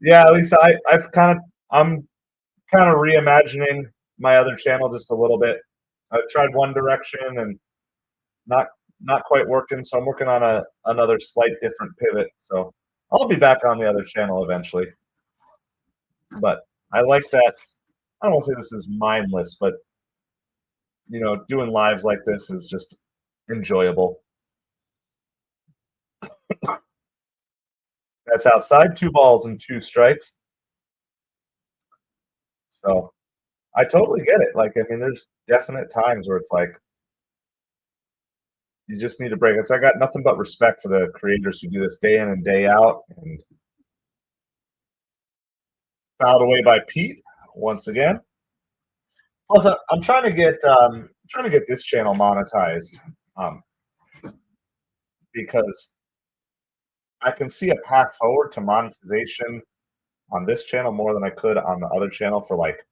Yeah, Lisa, I'm kind of reimagining my other channel just a little bit. I've tried one direction and not not quite working, so I'm working on another slight different pivot. So I'll be back on the other channel eventually. But I like that. I don't want to say this is mindless, but doing lives like this is just enjoyable. That's outside, 2 balls and 2 strikes. So I totally get it. Like, I mean, there's definite times where it's like you just need a break. I got nothing but respect for the creators who do this day in and day out. And fouled away by Pete once again. Plus, I'm trying to get this channel monetized because I can see a path forward to monetization on this channel more than I could on the other channel for like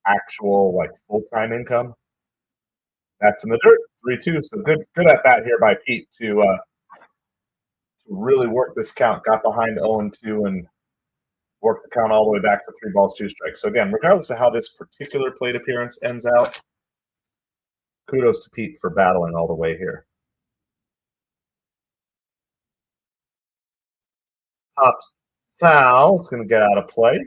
actual like full-time income. That's in the dirt, 3-2. So good at bat here by Pete to really work this count. Got behind 0-2 and worked the count all the way back to 3 balls, 2 strikes. So again, regardless of how this particular plate appearance ends out, kudos to Pete for battling all the way here. Pops foul. It's going to get out of play.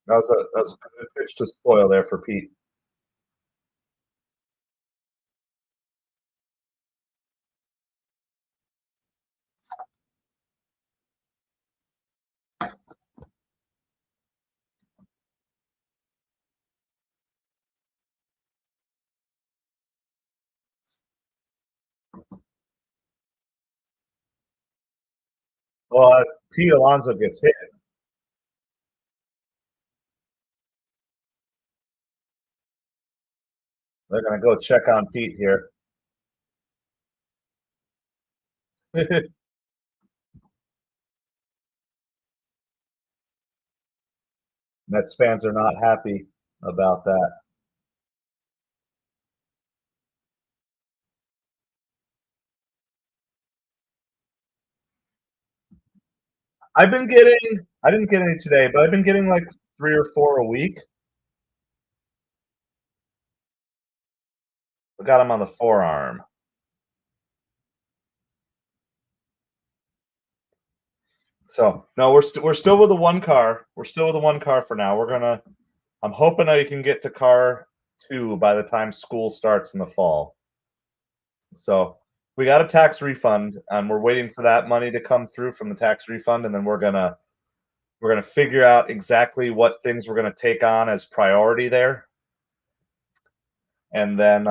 That was a good pitch to spoil there for Pete. Well, Pete Alonso gets hit. They're going to go check on Pete here. Mets fans are not happy about that. I didn't get any today, but I've been getting like 3 or 4 a week. I got him on the forearm. So no, we're still with the one car. We're still with the one car for now. I'm hoping I can get to car 2 by the time school starts in the fall. So we got a tax refund, and we're waiting for that money to come through from the tax refund, and then we're gonna We're gonna figure out exactly what things we're gonna take on as priority there, and then,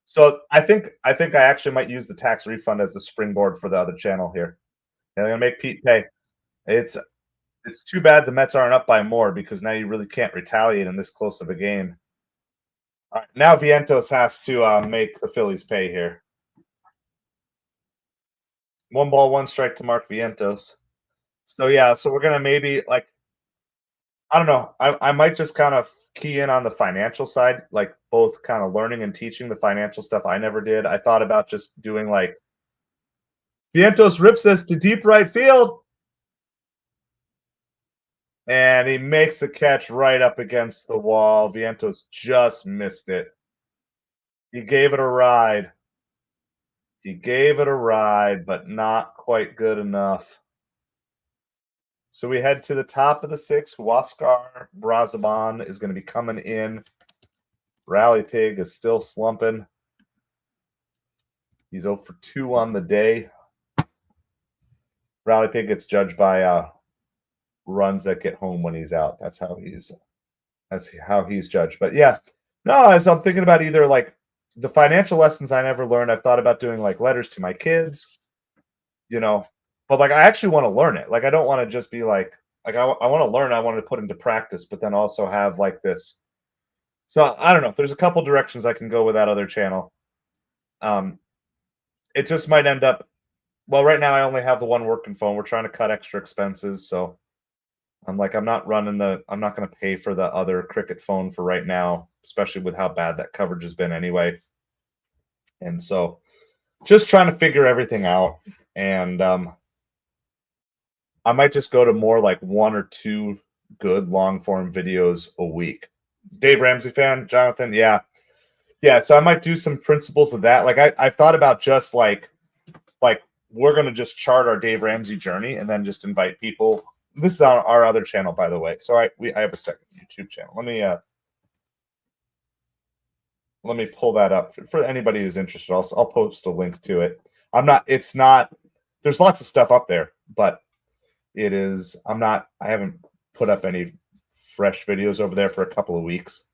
so I think I actually might use the tax refund as the springboard for the other channel here. And I'm gonna make Pete pay. It's it's too bad the Mets aren't up by more because now you really can't retaliate in this close of a game. All right, now Vientos has to make the Phillies pay here. One ball, one strike to Mark Vientos. So yeah, so we're gonna maybe like I don't know. I might just kind of key in on the financial side, like both kind of learning and teaching the financial stuff I never did. I thought about just doing like Vientos rips this to deep right field, and he makes the catch right up against the wall. Vientos just missed it. He gave it a ride. He gave it a ride, but not quite good enough. So we head to the top of the sixth. Huascar Brazaban is going to be coming in. Rally Pig is still slumping. He's 0 for 2 on the day. Rally Pig gets judged by runs that get home when he's out. That's how he's judged. But yeah, no, as I'm thinking about either like the financial lessons I never learned, I've thought about doing like letters to my kids, you know, but like I actually want to learn it. Like I don't want to just be like I want to learn. I want to put into practice, but then also have like this. So I don't know. There's a couple directions I can go with that other channel. Um, it just might end up. Well, right now I only have the one working phone. We're trying to cut extra expenses, so I'm like I'm not going to pay for the other Cricket phone for right now, especially with how bad that coverage has been anyway. And so just trying to figure everything out. And I might just go to more like one or two good long form videos a week. Dave Ramsey fan, Jonathan. Yeah. Yeah. So I might do some principles of that. Like I've thought about just like we're gonna just chart our Dave Ramsey journey and then just invite people. This is on our other channel, by the way. So I have a second YouTube channel. Let me pull that up for anybody who's interested. I'll post a link to it. It's not there's lots of stuff up there, but I haven't put up any fresh videos over there for a couple of weeks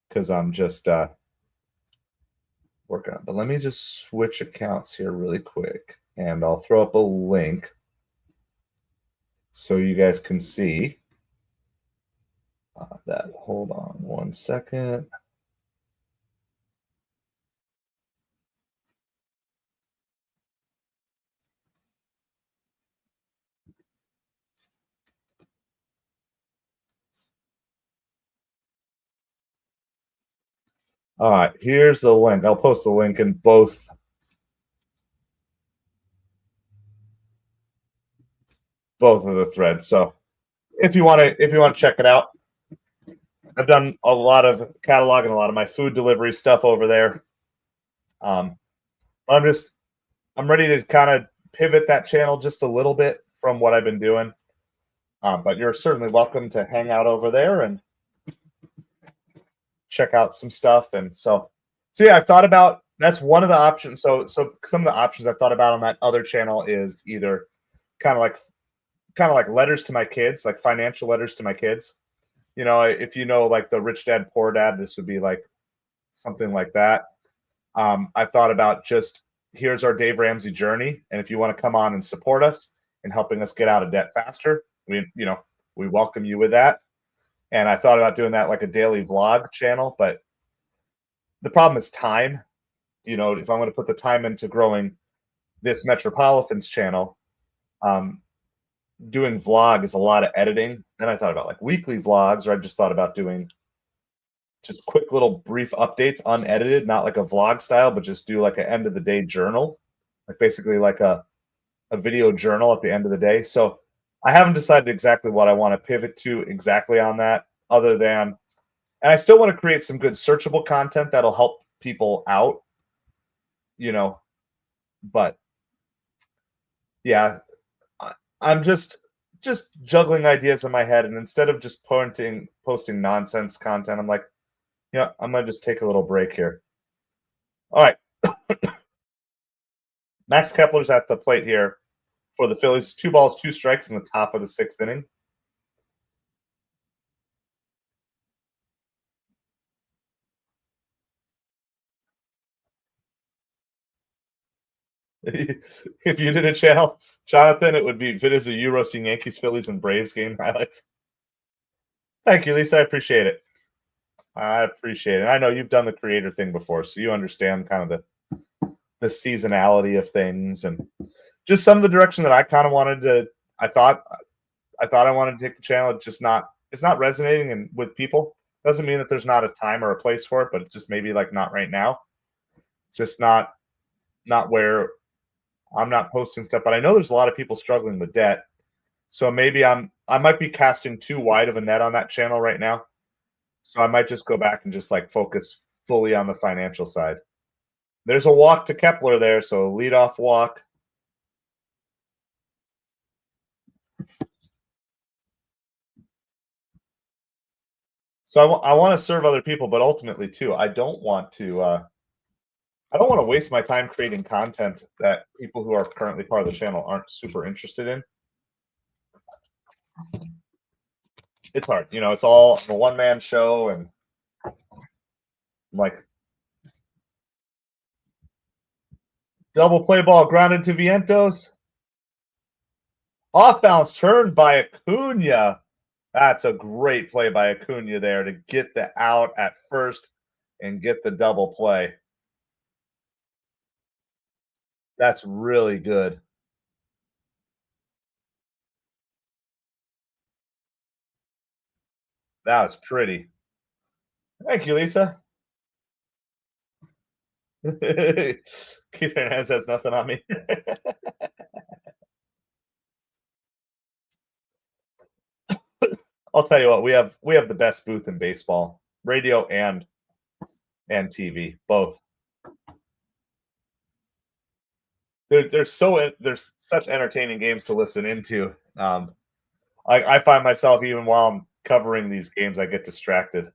because I'm just working on it. But let me just switch accounts here really quick and I'll throw up a link so you guys can see that. Hold on one second. All right, here's the link. I'll post the link in both of the threads. So if you want to check it out, I've done a lot of cataloging, a lot of my food delivery stuff over there. Um, I'm ready to kind of pivot that channel just a little bit from what I've been doing. But you're certainly welcome to hang out over there and check out some stuff. And so yeah, I've thought about that's one of the options. So some of the options I've thought about on that other channel is either kind of like letters to my kids, like financial letters to my kids. You know, if you know like the Rich Dad Poor Dad, this would be like something like that. I've thought about just here's our Dave Ramsey journey, and if you want to come on and support us in helping us get out of debt faster, we welcome you with that. And I thought about doing that like a daily vlog channel, but the problem is time. You know, if I'm going to put the time into growing this MetropoliFins channel, doing vlog is a lot of editing. Then I thought about like weekly vlogs, or I just thought about doing just quick little brief updates, unedited, not like a vlog style, but just do like an end of the day journal, like basically like a video journal at the end of the day. So I haven't decided exactly what I want to pivot to exactly on that, other than, and I still want to create some good searchable content that'll help people out, you know, but yeah, I'm just juggling ideas in my head, and instead of just posting nonsense content, I'm like, yeah, I'm gonna just take a little break here. All right. Max Kepler's at the plate here for the Phillies. 2 balls, 2 strikes in the top of the sixth inning. If you did a channel, Jonathan, it would be videos of you roasting Yankees, Phillies, and Braves game highlights. Thank you, Lisa. I appreciate it. I appreciate it. I know you've done the creator thing before, so you understand kind of the seasonality of things and just some of the direction that I kind of wanted to. I thought I thought I wanted to take the channel. It's not resonating and with people. Doesn't mean that there's not a time or a place for it, but it's just maybe like not right now. Just not where I'm not posting stuff. But I know there's a lot of people struggling with debt. So maybe I might be casting too wide of a net on that channel right now. So I might just go back and just like focus fully on the financial side. There's a walk to Kepler there, so leadoff walk. So I want to serve other people, but ultimately too, I don't want to. I don't want to waste my time creating content that people who are currently part of the channel aren't super interested in. It's hard, It's all a one man show, and like double play ball grounded to Vientos. Off balance turn by Acuna. That's a great play by Acuna there to get the out at first and get the double play. That's really good. That was pretty. Thank you, Lisa. Keith Hernandez has nothing on me. I'll tell you what, we have the best booth in baseball, radio and TV, both. There's such entertaining games to listen into. I find myself even while I'm covering these games, I get distracted.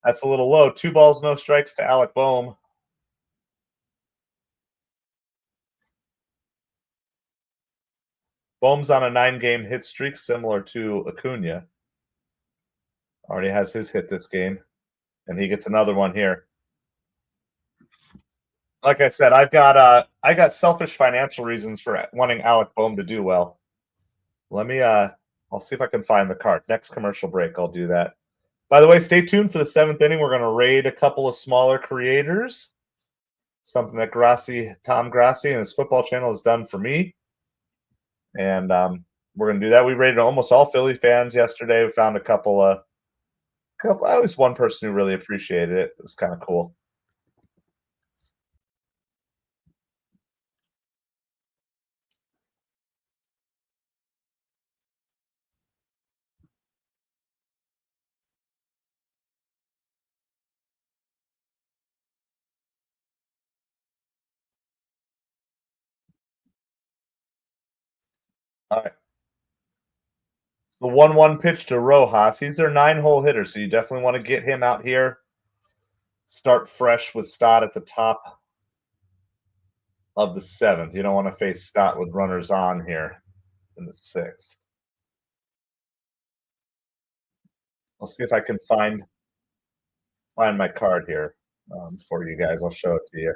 That's a little low. 2 balls, no strikes to Alec Boehm. Boehm's on a 9-game hit streak, similar to Acuna. Already has his hit this game, and he gets another one here. Like I said, I got selfish financial reasons for wanting Alec Boehm to do well. Let me I'll see if I can find the card. Next commercial break, I'll do that. By the way, stay tuned for the 7th inning. We're going to raid a couple of smaller creators. Something that Tom Grassi and his football channel has done for me. And we're going to do that. We rated almost all Philly fans yesterday. We found a couple, at least one person who really appreciated it. It was kind of cool. All right. The 1-1 pitch to Rojas. He's their 9-hole hitter, so you definitely want to get him out here. Start fresh with Stott at the top of the 7th. You don't want to face Stott with runners on here in the 6th. I'll see if I can find my card here for you guys. I'll show it to you.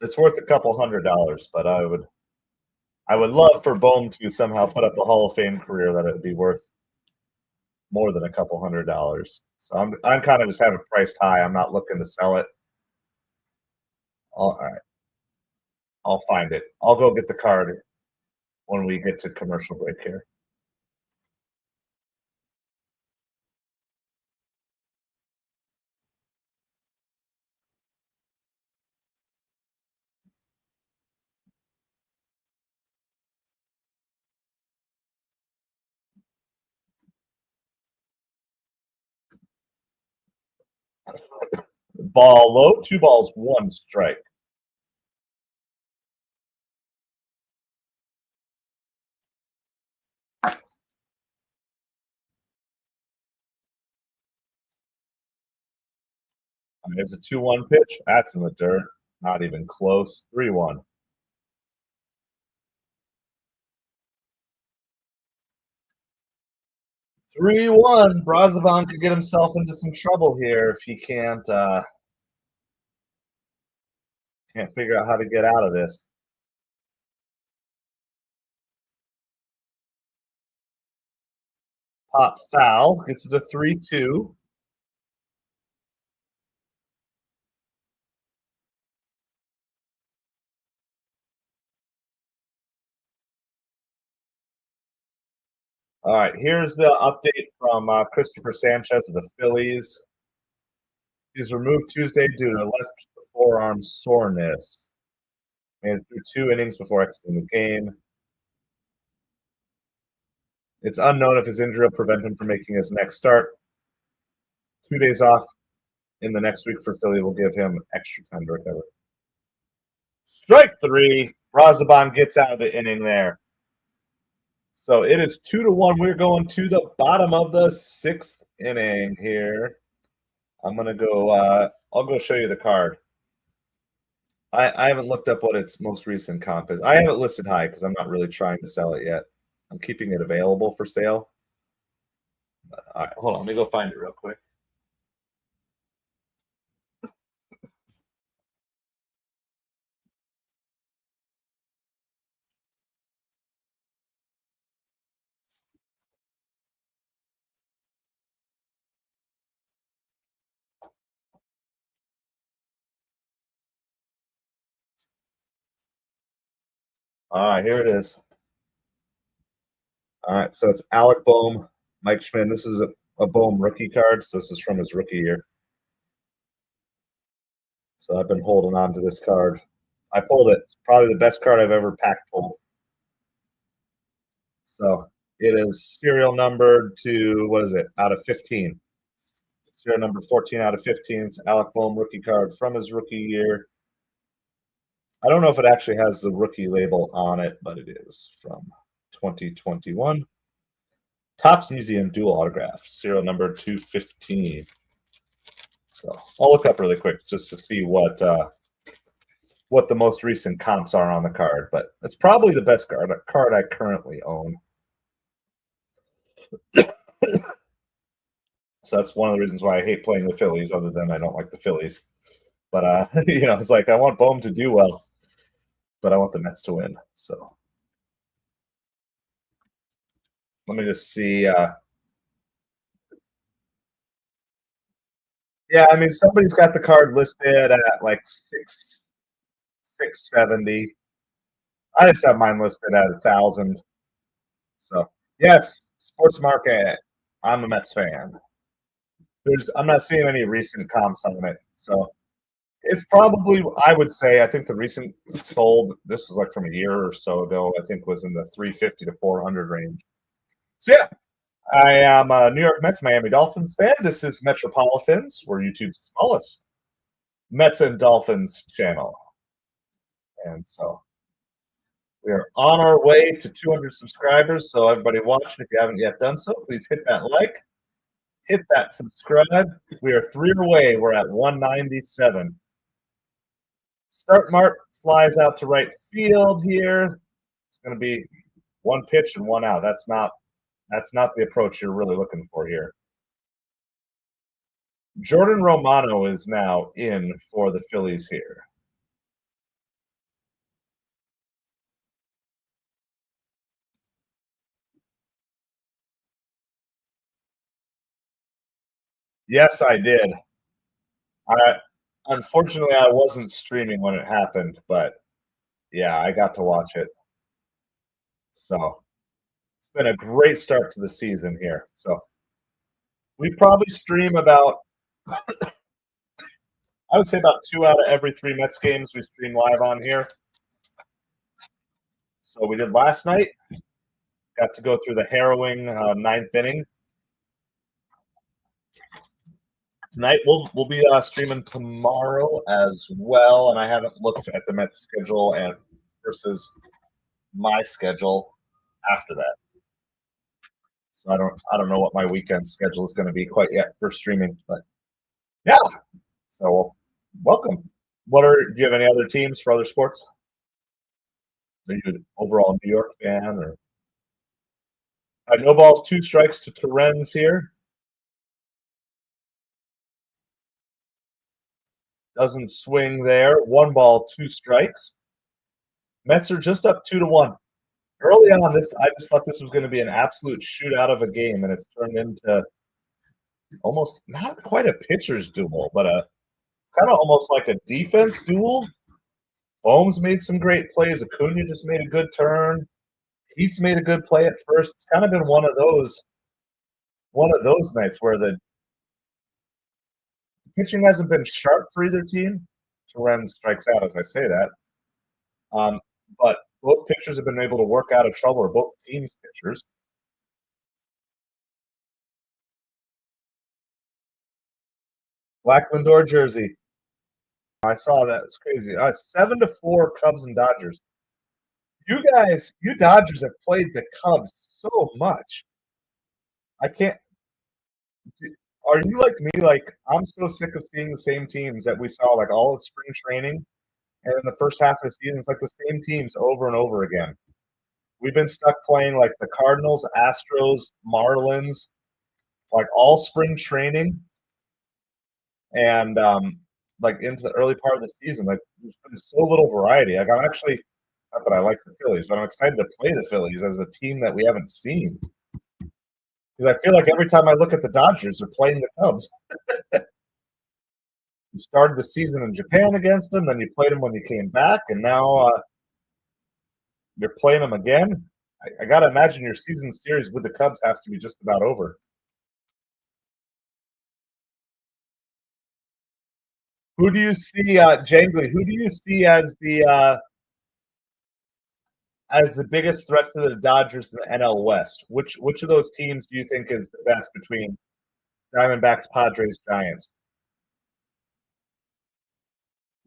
It's worth a couple $100, but I would love for Bohm to somehow put up a Hall of Fame career that it would be worth more than a couple $100. So I'm kind of just having it priced high. I'm not looking to sell it. All right, I'll find it. I'll go get the card when we get to commercial break here. Ball low, 2 balls, 1 strike. There's a 2-1 pitch. That's in the dirt. Not even close. 3-1. 3-1. Brazovan could get himself into some trouble here if he can't figure out how to get out of this. Pop foul gets it to 3-2. All right, here's the update from Christopher Sanchez of the Phillies. He was removed Tuesday due to left forearm soreness. Made it through 2 innings before exiting the game. It's unknown if his injury will prevent him from making his next start. 2 days off in the next week for Philly will give him extra time to recover. Strike 3. Brazoban gets out of the inning there. So it is 2-1. We're going to the bottom of the 6th inning here. I'm gonna go. I'll go show you the card. I haven't looked up what its most recent comp is. I have it listed high because I'm not really trying to sell it yet. I'm keeping it available for sale. All right, hold on. Let me go find it real quick. All right, here it is. All right, so it's Alec Bohm, Mike Schmidt. This is a Bohm rookie card. So this is from his rookie year. So I've been holding on to this card. I pulled it. It's probably the best card I've ever pack pulled. So it is serial numbered to, what is it, out of 15. Serial number 14 out of 15. It's Alec Bohm rookie card from his rookie year. I don't know if it actually has the rookie label on it, but it is from 2021. Topps Museum dual autograph, serial number 215. So I'll look up really quick just to see what the most recent comps are on the card, but it's probably the best card I currently own. So that's one of the reasons why I hate playing the Phillies, other than I don't like the Phillies. But it's like I want Bohm to do well, but I want the Mets to win. So let me just see. Yeah, I mean somebody's got the card listed at like 670. I just have mine listed at 1,000. So yes, sports market. I'm a Mets fan. I'm not seeing any recent comps on it. So it's probably, I would say, I think the recent sold, this was like from a year or so ago, I think was in the 350 to 400 range. So yeah, I am a New York Mets, Miami Dolphins fan. This is MetropoliFins. We're YouTube's smallest Mets and Dolphins channel. And so we are on our way to 200 subscribers. So everybody watching, if you haven't yet done so, please hit that like, hit that subscribe. We are 3 away. We're at 197. Start mark flies out to right field here. It's going to be 1 pitch and 1 out. That's not the approach you're really looking for here. Jordan Romano is now in for the Phillies here. Yes, I did. Unfortunately, I wasn't streaming when it happened, but yeah, I got to watch it. So it's been a great start to the season here. So we probably stream about, I would say about 2 out of every 3 Mets games we stream live on here. So we did last night. Got to go through the harrowing 9th inning. Tonight we'll be streaming tomorrow as well, and I haven't looked at the Mets schedule and versus my schedule after that. So I don't know what my weekend schedule is going to be quite yet for streaming, but yeah. So, welcome. Do you have any other teams for other sports? Are you an overall New York fan? Or no balls, two strikes to Terens here. Doesn't swing there. One ball, two strikes. Mets are just up 2-1. Early on, I just thought this was going to be an absolute shootout of a game, and it's turned into almost not quite a pitcher's duel, but a kind of almost like a defense duel. Bohm's made some great plays. Acuna just made a good turn. Pete's made a good play at first. It's kind of been one of those nights where the pitching hasn't been sharp for either team. Terens strikes out as I say that. But both pitchers have been able to work out of trouble, or both teams' pitchers. Black Lindor jersey. I saw that. It's crazy. 7-4 Cubs and Dodgers. You Dodgers have played the Cubs so much. I can't. Are you like me? Like, I'm so sick of seeing the same teams that we saw like all of spring training and in the first half of the season. It's like the same teams over and over again. We've been stuck playing like the Cardinals, Astros, Marlins, like all spring training, and like into the early part of the season. Like, there's been so little variety. Like, I'm actually not that I like the Phillies, but I'm excited to play the Phillies as a team that we haven't seen. Because I feel like every time I look at the Dodgers, they're playing the Cubs. You started the season in Japan against them, then you played them when you came back, and now you're playing them again. I got to imagine your season series with the Cubs has to be just about over. Who do you see, Jangly? Who do you see as the biggest threat to the Dodgers in the NL West? Which of those teams do you think is the best between Diamondbacks, Padres, Giants?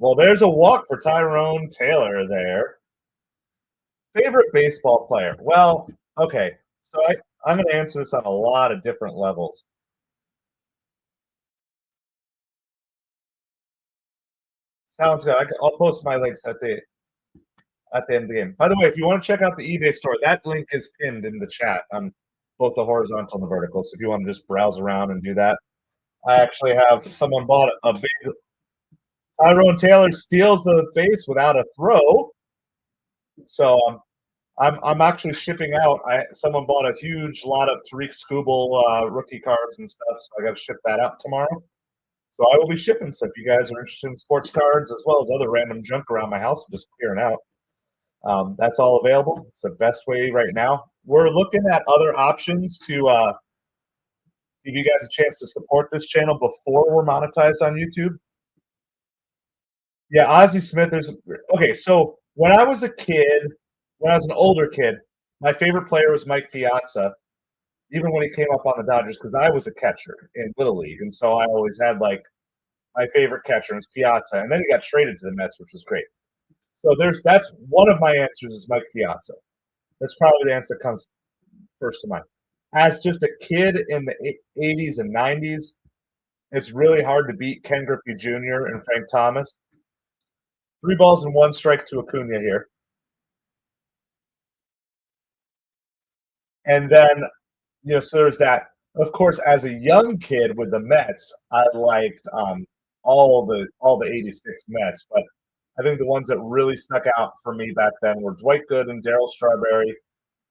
Well, there's a walk for Tyrone Taylor there. Favorite baseball player? Well, okay. So I'm going to answer this on a lot of different levels. Sounds good. I'll post my links at the end of the game. By the way, if you want to check out the eBay store, that link is pinned in the chat on both the horizontal and the vertical. So if you want to just browse around and do that, I actually have someone bought a big. Tyrone Taylor steals the base without a throw. So I'm actually shipping out. Someone bought a huge lot of Tariq Skubal rookie cards and stuff, so I got to ship that out tomorrow. So I will be shipping. So if you guys are interested in sports cards as well as other random junk around my house, I'm just clearing out. That's all available. It's the best way right now. We're looking at other options to give you guys a chance to support this channel before we're monetized on YouTube. Yeah, Ozzie Smith. Okay. So when I was an older kid, my favorite player was Mike Piazza. Even when he came up on the Dodgers, because I was a catcher in Little League, and so I always had like my favorite catcher was Piazza, and then he got traded to the Mets, which was great. So that's one of my answers is Mike Piazza. That's probably the answer that comes first to mind. As just a kid in the 80s and 90s, it's really hard to beat Ken Griffey Jr. and Frank Thomas. 3 balls and 1 strike to Acuna here. And then, so there's that. Of course, as a young kid with the Mets, I liked all the 86 Mets, but I think the ones that really stuck out for me back then were Dwight Gooden, Darryl Strawberry,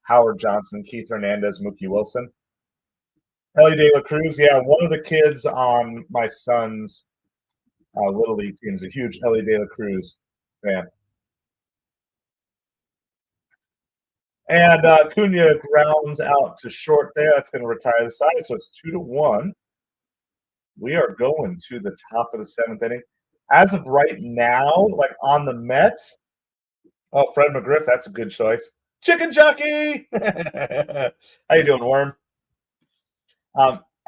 Howard Johnson, Keith Hernandez, Mookie Wilson. Ellie De La Cruz, yeah, one of the kids on my son's Little League team is a huge Ellie De La Cruz fan. And Cunha grounds out to short there. That's going to retire the side. So it's 2-1. We are going to the top of the 7th inning. As of right now, like on the Mets, Fred McGriff, that's a good choice. Chicken Jockey! How you doing, Worm?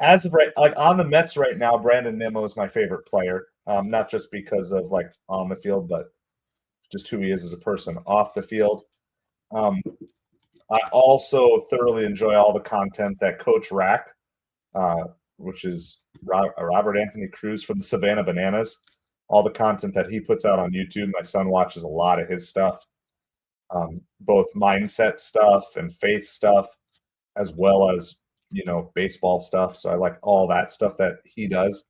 As of right, like on the Mets right now, Brandon Nimmo is my favorite player. Not just because of like on the field, but just who he is as a person off the field. I also thoroughly enjoy all the content that Coach Rack which is Robert Anthony Cruz from the Savannah Bananas. All the content that he puts out on YouTube. My son watches a lot of his stuff, both mindset stuff and faith stuff, as well as baseball stuff. So I like all that stuff that he does.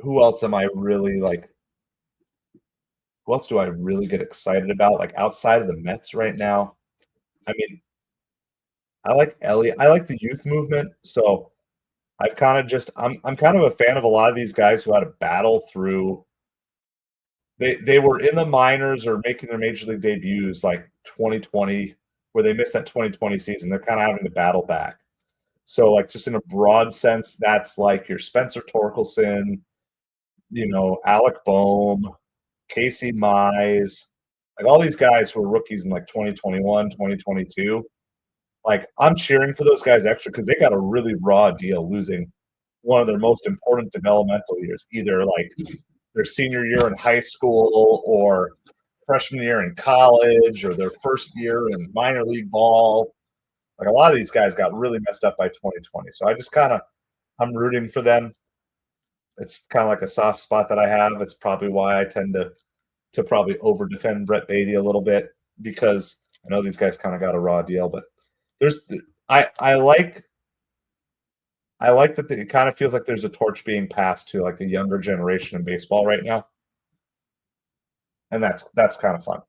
Who else am I really like? Who else do I really get excited about? Like outside of the Mets right now, I mean, I like Elliot. I like the youth movement. So I've kind of just I'm kind of a fan of a lot of these guys who had to battle through. They were in the minors or making their major league debuts like 2020, where they missed that 2020 season. They're kind of having to battle back. So like just in a broad sense, that's like your Spencer Torkelson, Alec Boehm, Casey Mize, like all these guys who were rookies in like 2021, 2022. Like I'm cheering for those guys extra because they got a really raw deal losing one of their most important developmental years, either like their senior year in high school or freshman year in college or their first year in minor league ball. Like a lot of these guys got really messed up by 2020. So I just I'm rooting for them. It's kind of like a soft spot that I have. It's probably why I tend to probably over defend Brett Beatty a little bit because I know these guys kind of got a raw deal, but I like that it kind of feels like there's a torch being passed to like a younger generation in baseball right now. And that's kind of fun.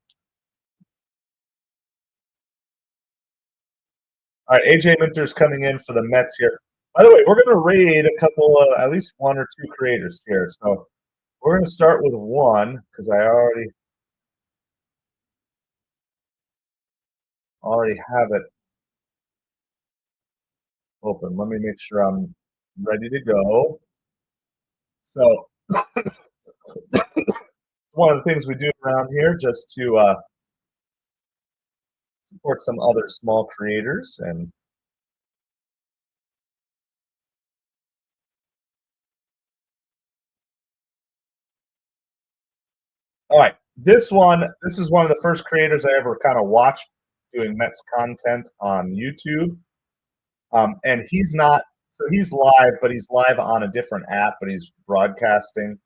All right, AJ Minter's coming in for the Mets here. By the way, we're going to raid a couple, at least one or two creators here. So we're going to start with one because I already have it open. Let me make sure I'm ready to go. So one of the things we do around here just to support some other small creators and all right. This is one of the first creators I ever kind of watched doing Mets content on YouTube. And he's not, so he's live, but he's live on a different app, but he's broadcasting.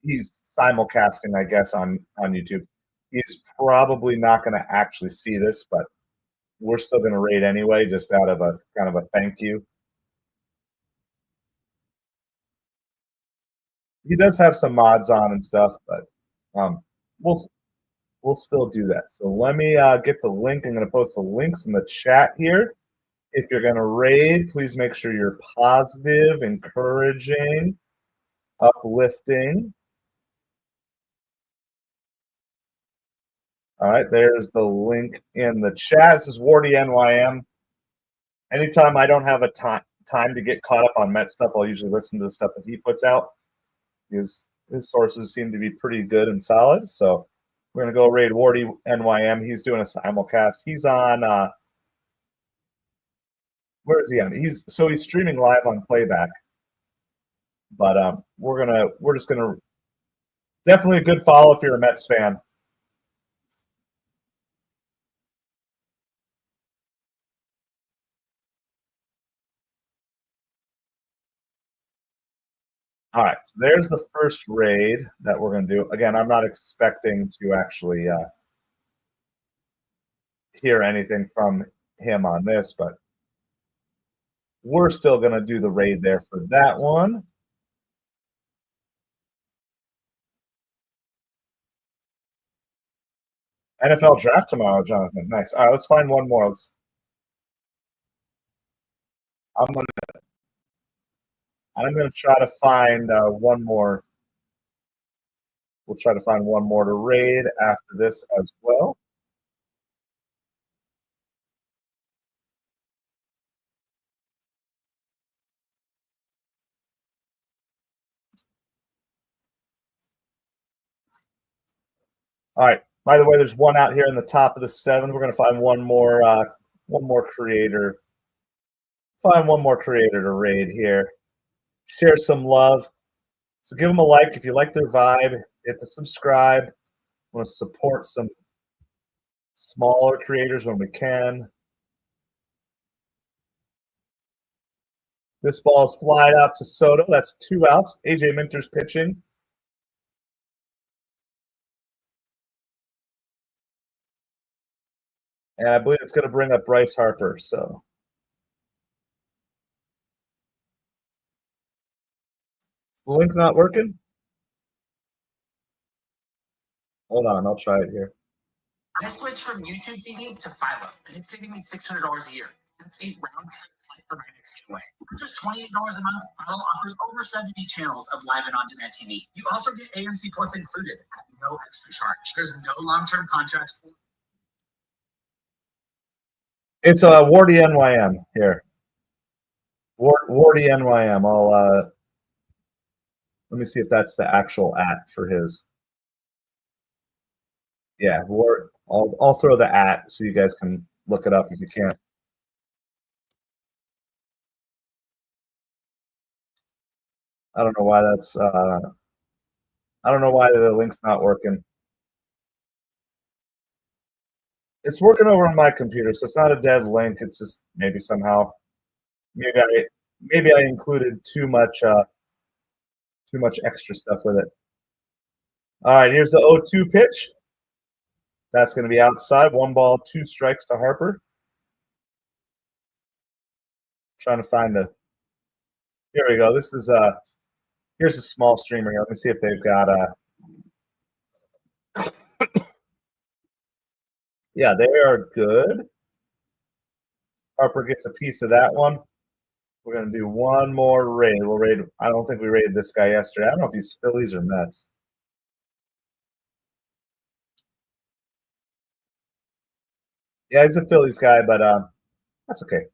He's simulcasting, I guess, on YouTube. He's probably not going to actually see this, but we're still going to raid anyway, just out of a kind of a thank you. He does have some mods on and stuff, but we'll still do that. So let me get the link. I'm going to post the links in the chat here. If you're going to raid, please make sure you're positive, encouraging, uplifting. All right, there's the link in the chat. This is Wardy NYM. Anytime I don't have a time to get caught up on Met stuff, I'll usually listen to the stuff that he puts out. His sources seem to be pretty good and solid. So we're going to go raid Wardy NYM. He's doing a simulcast. He's on where is he on? He's streaming live on playback. But we're just gonna definitely a good follow if you're a Mets fan. All right, so there's the first raid that we're going to do. Again, I'm not expecting to actually hear anything from him on this, but we're still going to do the raid there for that one. NFL draft tomorrow, Jonathan. Nice. All right, let's find one more. I'm gonna try to find one more. We'll try to find one more to raid after this as well. All right. By the way, there's one out here in the top of the seventh. We're going to find one more creator. Find one more creator to raid here. Share some love. So give them a like if you like their vibe. Hit the subscribe. I want to support some smaller creators when we can. This ball is flying out to Soto. That's 2 outs. AJ Minter's pitching. And I believe it's going to bring up Bryce Harper. So the link not working? Hold on, I'll try it here. I switched from YouTube TV to Philo, and it's saving me $600 a year. That's a round trip flight for my next getaway. For just $28 a month, Philo offers over 70 channels of live and on-demand TV. You also get AMC Plus included at no extra charge. There's no long-term contracts. It's a Wardy NYM here. Wardy NYM. Let me see if that's the actual @ for his. Yeah, I'll throw the @ so you guys can look it up if you can't. I don't know why that's. I don't know why the link's not working. It's working over on my computer, so it's not a dead link. It's just maybe somehow, maybe I included too much extra stuff with it. All right, here's the 0-2 pitch. That's going to be outside. 1 ball, 2 strikes to Harper. Trying to find the. Here we go. This is here's a small streamer here. Let me see if they've got yeah, they are good. Harper gets a piece of that one. We're going to do one more raid. We'll raid. I don't think we raided this guy yesterday. I don't know if he's Phillies or Mets. Yeah, he's a Phillies guy, but that's okay.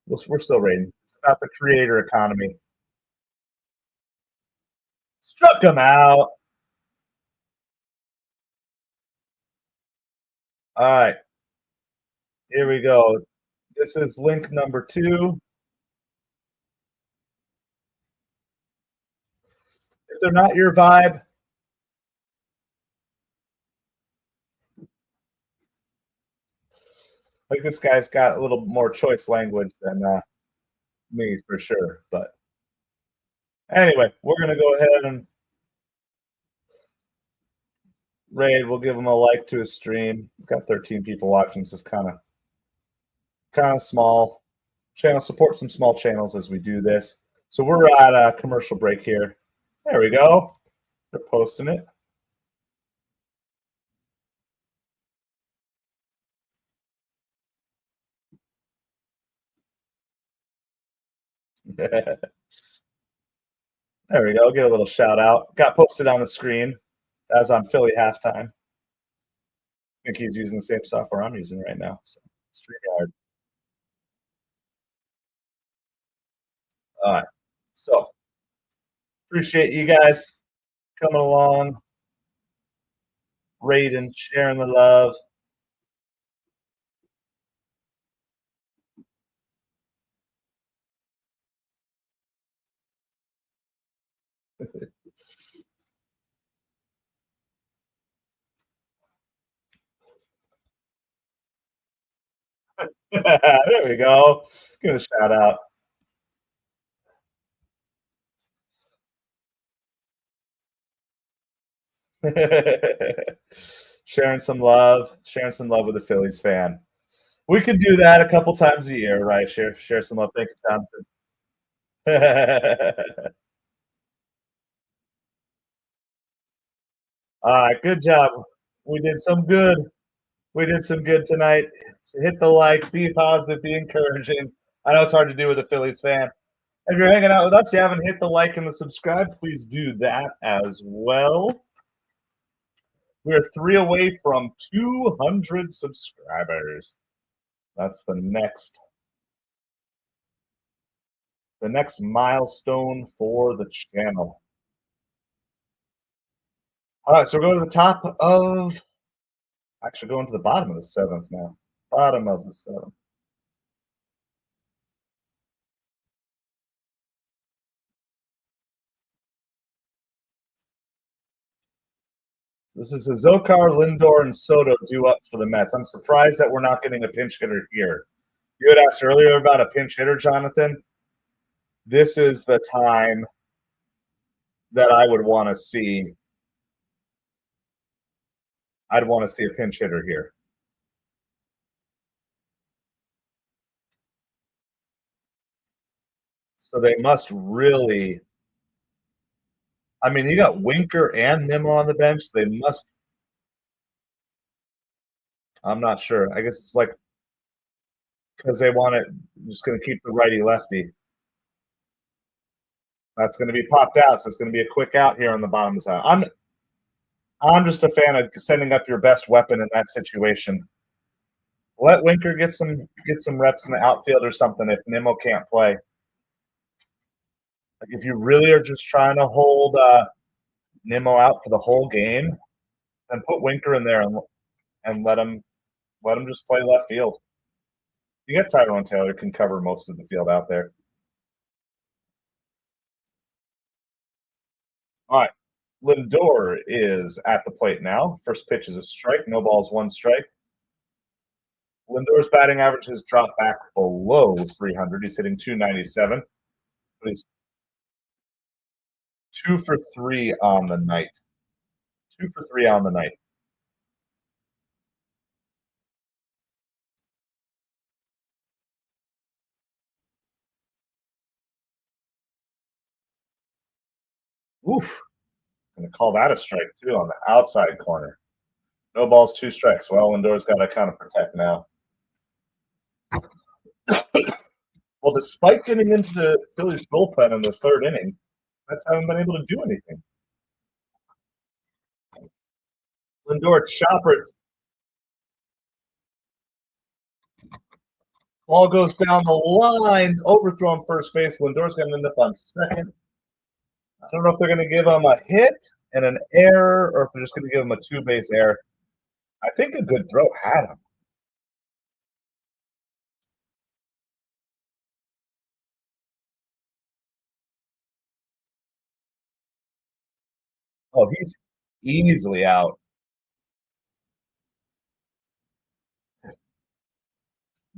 We're still raiding. It's about the creator economy. Struck him out. All right. Here we go. This is link number 2. If they're not your vibe, like this guy's got a little more choice language than me for sure. But anyway, we're going to go ahead and raid. We'll give him a like to his stream. He's got 13 people watching. So it's kind of small channel. Support some small channels as we do this. So we're at a commercial break here. There we go. They're posting it. There we go. Get a little shout out. Got posted on the screen as on Philly halftime. I think he's using the same software I'm using right now. So StreamYard. All right. So appreciate you guys coming along, raiding, sharing the love. There we go. Give a shout out. sharing some love with the Phillies fan. We could do that a couple times a year, right? Share some love. Thank you, Jonathan. All right, good job. We did some good. We did some good tonight. So hit the like, be positive, be encouraging. I know it's hard to do with a Phillies fan. If you're hanging out with us, you haven't hit the like and the subscribe, please do that as well. We're 3 away from 200 subscribers. That's the next milestone for the channel. All right, so we're going to the top of, actually going to the bottom of the 7th now. Bottom of the 7th. This is a Zokar, Lindor, and Soto due up for the Mets. I'm surprised that we're not getting a pinch hitter here. You had asked earlier about a pinch hitter, Jonathan. This is the time that I would want to see. I'd want to see a pinch hitter here. So they must really. I mean, you got Winker and Nimmo on the bench. They must. I'm not sure. I guess it's like because they want it. Just going to keep the righty lefty. That's going to be popped out. So it's going to be a quick out here on the bottom side. I'm just a fan of sending up your best weapon in that situation. Let Winker get some reps in the outfield or something if Nimmo can't play. Like if you really are just trying to hold Nimmo out for the whole game, then put Winker in there and let him just play left field. You got Tyrone Taylor can cover most of the field out there. All right. Lindor is at the plate now. First pitch is a strike. No balls, one strike. Lindor's batting average has dropped back below 300. He's hitting 297. But he's 2 for 3 on the night. 2 for 3 on the night. Oof. Going to call that a strike, too, on the outside corner. No balls, 2 strikes. Well, Lindor's got to kind of protect now. Well, despite getting into the Phillies bullpen in the third inning, Mets haven't been able to do anything. Lindor choppers. Ball goes down the line, overthrown first base. Lindor's going to end up on second. I don't know if they're going to give him a hit and an error or if they're just going to give him a two-base error. I think a good throw had him. Oh, he's easily out.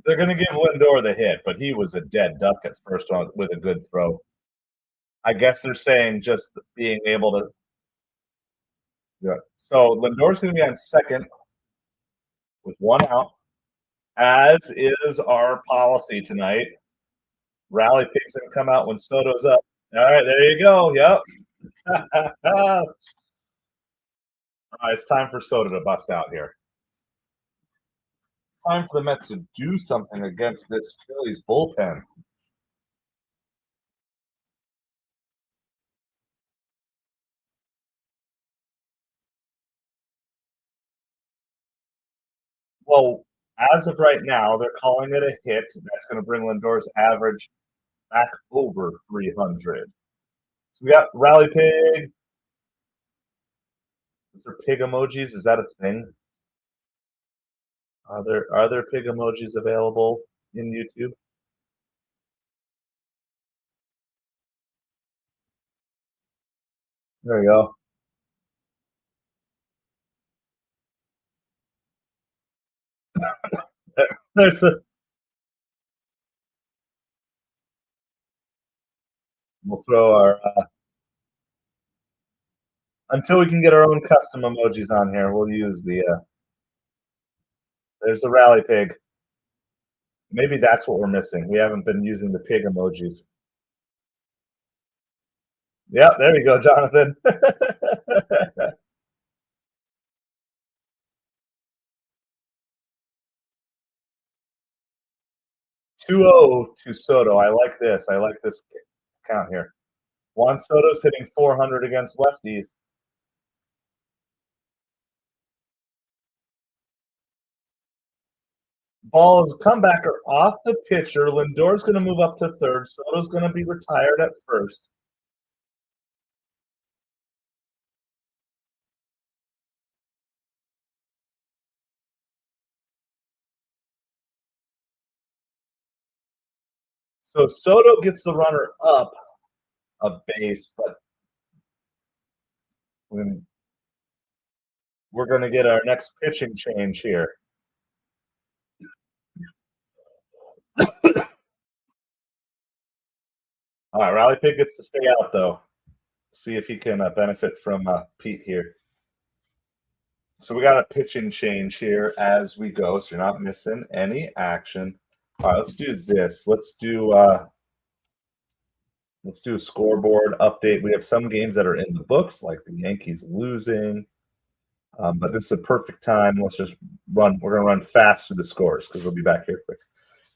They're going to give Lindor the hit, but he was a dead duck at first on with a good throw. I guess they're saying just being able to. Yeah. So Lindor's going to be on second with 1 out, as is our policy tonight. Rally picks going to come out when Soto's up. All right, there you go. Yep. All right, it's time for Soto to bust out here. Time for the Mets to do something against this Phillies bullpen. Well, as of right now, they're calling it a hit. That's going to bring Lindor's average back over 300. So we got Rally Pig. Is there pig emojis? Is that a thing? Are there pig emojis available in YouTube? There you go. There's the. We'll throw our until we can get our own custom emojis on here. We'll use the. There's the rally pig. Maybe that's what we're missing. We haven't been using the pig emojis. Yeah, there you go, Jonathan. 2-0 to Soto. I like this. I like this count here. Juan Soto's hitting 400 against lefties. Ball is comebacker off the pitcher. Lindor's going to move up to third. Soto's going to be retired at first. So Soto gets the runner up a base, but we're going to get our next pitching change here. All right, Rally Pig gets to stay out though. See if he can benefit from Pete here. So we got a pitching change here as we go, so you're not missing any action. All right, let's do this. Let's do a scoreboard update. We have some games that are in the books, like the Yankees losing, but this is a perfect time. Let's just run. We're going to run fast through the scores because we'll be back here quick.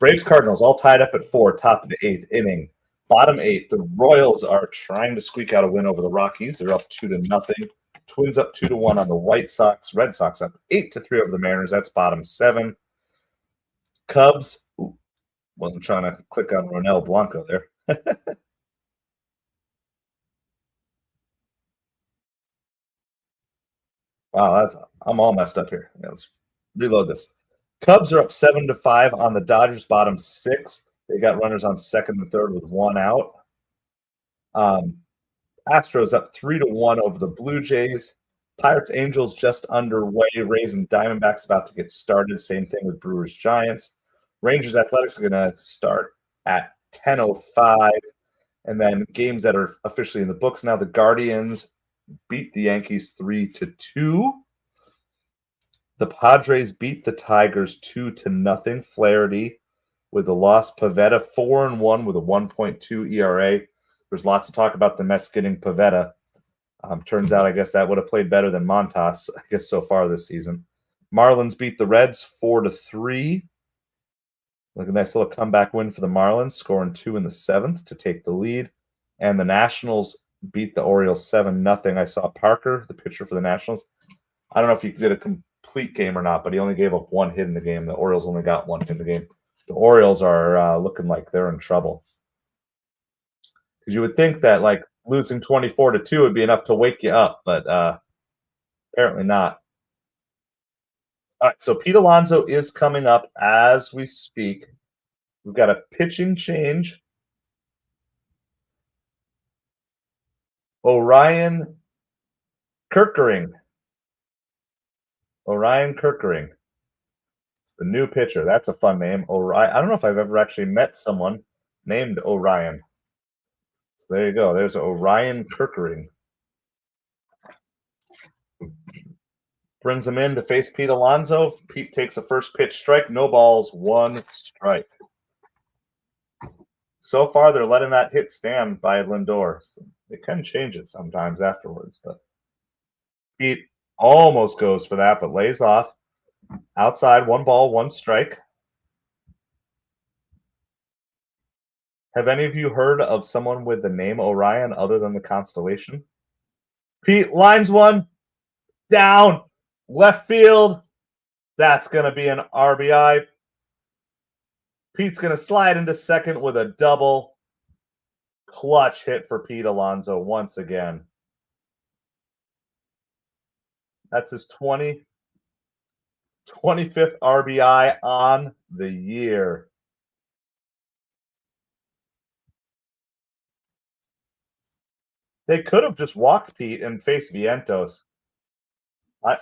Braves Cardinals all tied up at 4, top of the 8th inning. Bottom 8, the Royals are trying to squeak out a win over the Rockies. They're up 2-0. Twins up 2-1 on the White Sox. Red Sox up 8-3 over the Mariners. That's bottom 7. Cubs. Ooh, wasn't trying to click on Ronel Blanco there. Wow, I'm all messed up here. Yeah, let's reload this. Cubs are up 7-5 on the Dodgers, bottom 6. They got runners on second and third with 1 out. Astros up 3-1 over the Blue Jays. Pirates Angels just underway. Rays and Diamondbacks about to get started. Same thing with Brewers Giants. Rangers Athletics are going to start at 10:05. And then games that are officially in the books now. The Guardians beat the Yankees 3-2. The Padres beat the Tigers 2-0. Flaherty with the loss. Pavetta 4-1 with a 1.2 ERA. There's lots of talk about the Mets getting Pavetta. Turns out, I guess that would have played better than Montas, I guess, so far this season. Marlins beat the Reds 4-3. Like a nice little comeback win for the Marlins, scoring 2 in the 7th to take the lead. And the Nationals beat the Orioles 7-0. I saw Parker, the pitcher for the Nationals. I don't know if he did a complete game or not, but he only gave up 1 hit in the game. The Orioles only got 1 hit in the game. The Orioles are looking like they're in trouble. Because you would think that like losing 24-2 would be enough to wake you up, but apparently not. All right, so Pete Alonso is coming up as we speak. We've got a pitching change. Orion Kirkering. Orion Kirkering. The new pitcher. That's a fun name. Orion. I don't know if I've ever actually met someone named Orion. So there you go. There's Orion Kirkering. Brings him in to face Pete Alonso. Pete takes a first pitch strike. No balls, 1 strike. So far, they're letting that hit stand by Lindor. So they can change it sometimes afterwards, but Pete almost goes for that, but lays off. Outside, 1 ball, 1 strike. Have any of you heard of someone with the name Orion other than the constellation? Pete lines one, down, left field. That's going to be an RBI. Pete's going to slide into second with a double. Clutch hit for Pete Alonso once again. That's his 25th RBI on the year. They could have just walked Pete and faced Vientos. I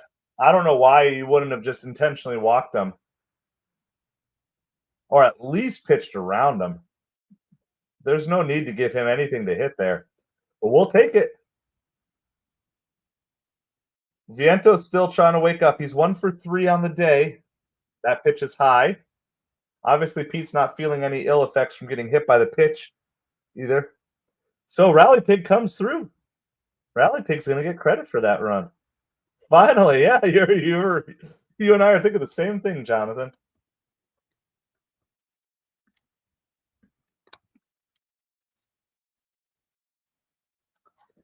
don't know why you wouldn't have just intentionally walked him. Or at least pitched around him. There's no need to give him anything to hit there. But we'll take it. Viento's still trying to wake up. He's 1 for 3 on the day. That pitch is high. Obviously, Pete's not feeling any ill effects from getting hit by the pitch either. So Rally Pig comes through. Rally Pig's going to get credit for that run. Finally, yeah, you and I are thinking the same thing, Jonathan.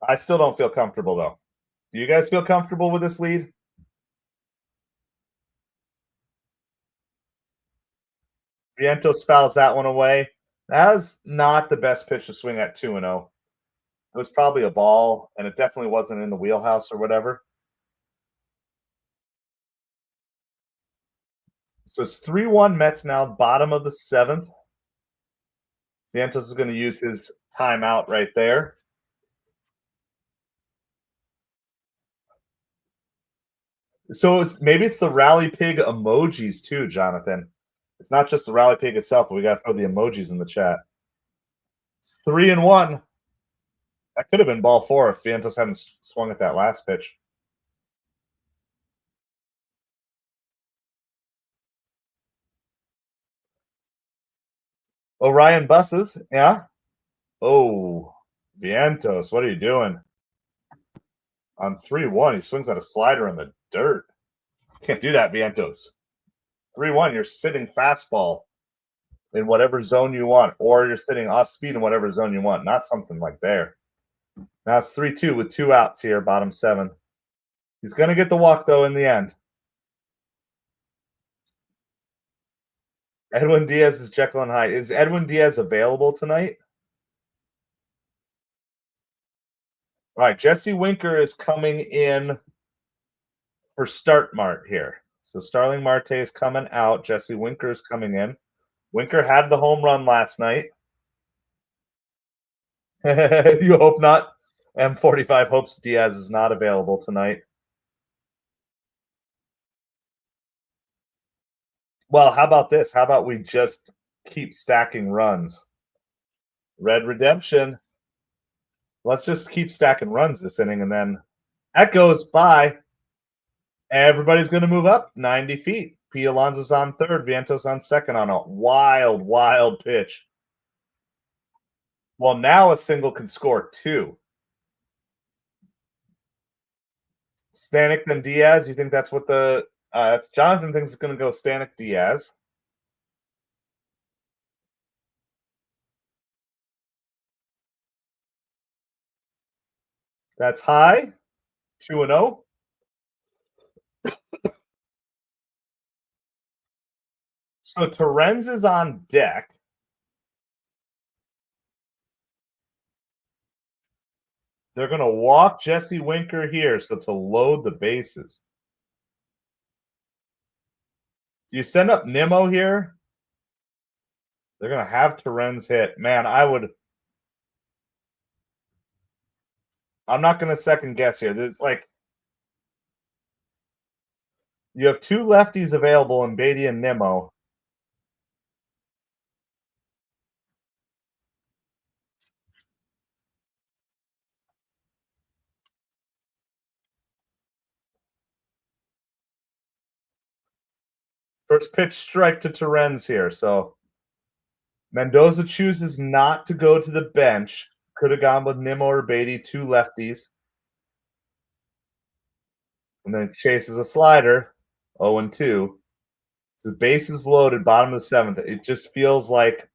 I still don't feel comfortable, though. Do you guys feel comfortable with this lead? Vientos fouls that one away. That was not the best pitch to swing at 2-0. It was probably a ball, and it definitely wasn't in the wheelhouse or whatever. So it's 3-1 Mets now, bottom of the 7th. Vientos is going to use his timeout right there. So maybe it's the Rally Pig emojis too, Jonathan. It's not just the Rally Pig itself, but we got to throw the emojis in the chat. 3-1. That could have been ball 4 if Vientos hadn't swung at that last pitch. Orion buses, yeah. Oh, Vientos, what are you doing? On 3-1, he swings at a slider in the dirt. Can't do that, Vientos. 3-1, you're sitting fastball in whatever zone you want, or you're sitting off speed in whatever zone you want, not something like there. Now it's 3-2 with 2 outs here, bottom 7. He's going to get the walk, though, in the end. Edwin Diaz is Jekyll and Hyde. Is Edwin Diaz available tonight? All right, Jesse Winker is coming in for Start Mart here. So Starling Marte is coming out. Jesse Winker is coming in. Winker had the home run last night. You hope not. M45 hopes Diaz is not available tonight. Well, how about this? How about we just keep stacking runs? Red Redemption. Let's just keep stacking runs this inning, and then that goes by. Everybody's going to move up 90 feet. P. Alonso's on third. Vientos on second on a wild, wild pitch. Well, now a single can score 2. Stanek then Diaz. You think that's what the Jonathan thinks it's going to go Stanek Diaz. That's high. 2-0. So Terens is on deck. They're going to walk Jesse Winker here, so to load the bases. You send up Nimmo here. They're going to have Terens hit. Man, I'm not going to second guess here. It's like you have 2 lefties available in Beatty and Nimmo. First pitch strike to Terens here. So Mendoza chooses not to go to the bench. Could have gone with Nimmo or Beatty, 2 lefties. And then chases a slider, 0-2. The base is loaded, bottom of the 7th. It just feels like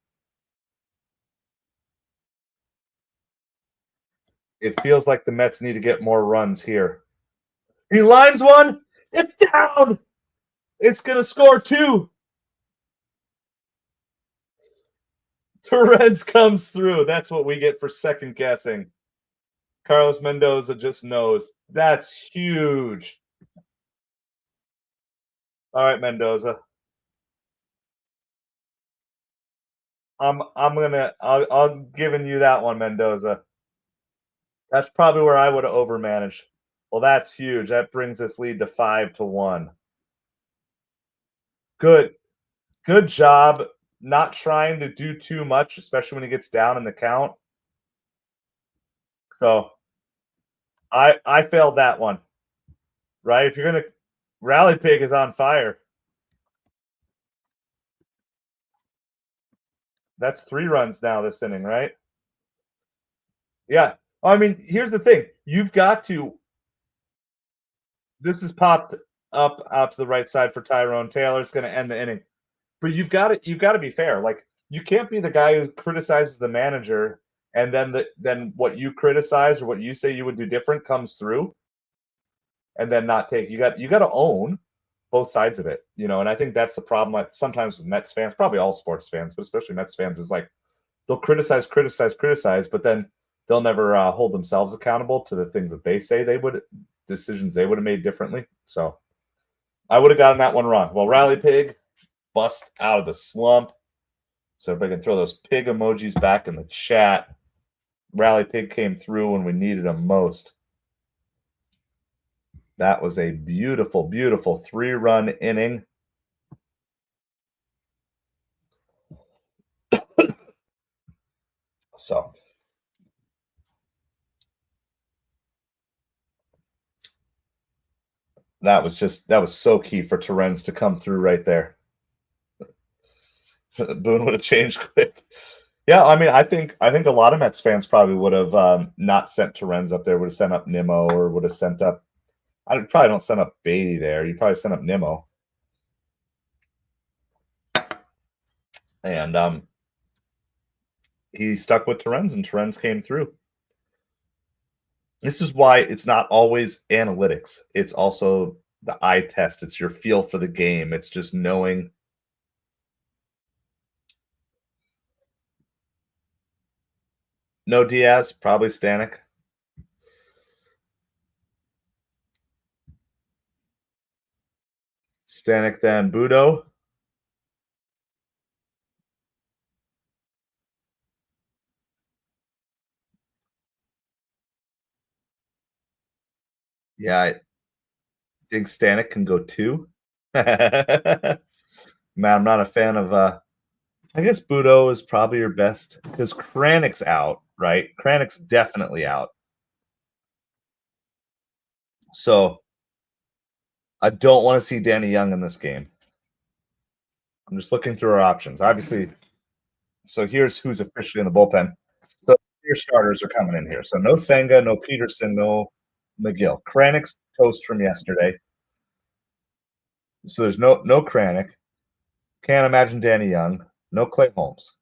the Mets need to get more runs here. He lines one. It's down. It's going to score 2. Terens comes through. That's what we get for second guessing. Carlos Mendoza just knows. That's huge. All right, Mendoza. I'll giving you that one, Mendoza. That's probably where I would have overmanaged. Well, that's huge. That brings this lead to 5-1. Good job not trying to do too much, especially when he gets down in the count. So I failed that one. Right? If you're gonna Rally Pig is on fire. That's 3 runs now this inning, right? Yeah. I mean, here's the thing. You've got to. This is popped up out to the right side for Tyrone Taylor. It's going to end the inning. But you've got to be fair. Like, you can't be the guy who criticizes the manager and then what you criticize or what you say you would do different comes through and then not take. You got to own both sides of it, and I think that's the problem. Like, sometimes with Mets fans, probably all sports fans, but especially Mets fans, is like they'll criticize, but then they'll never hold themselves accountable to the things that they say decisions they would have made differently. So I would have gotten that one wrong. Well, Rally Pig bust out of the slump. So if I can throw those pig emojis back in the chat. Rally Pig came through when we needed him most. That was a beautiful, beautiful 3-run inning. So that was so key for Torrens to come through right there. Boone would have changed quick. Yeah, I mean, I think a lot of Mets fans probably would have not sent Torrens up there. Would have sent up Nimmo, or would have sent up. I probably don't send up Beatty there. You probably send up Nimmo, and he stuck with Torrens, and Torrens came through. This is why it's not always analytics. It's also the eye test. It's your feel for the game. It's just knowing. No Diaz, probably Stanek. Stanek, then Budo. Yeah, I think Stanek can go 2. Man, I'm not a fan of I guess Budo is probably your best because Kranek's out, right? Kranek's definitely out. So I don't want to see Danny Young in this game. I'm just looking through our options. Obviously, so here's who's officially in the bullpen. So your starters are coming in here. So no Senga, no Peterson, no McGill. Kranek's toast from yesterday. So there's no Kranek. Can't imagine Danny Young. No Clay Holmes.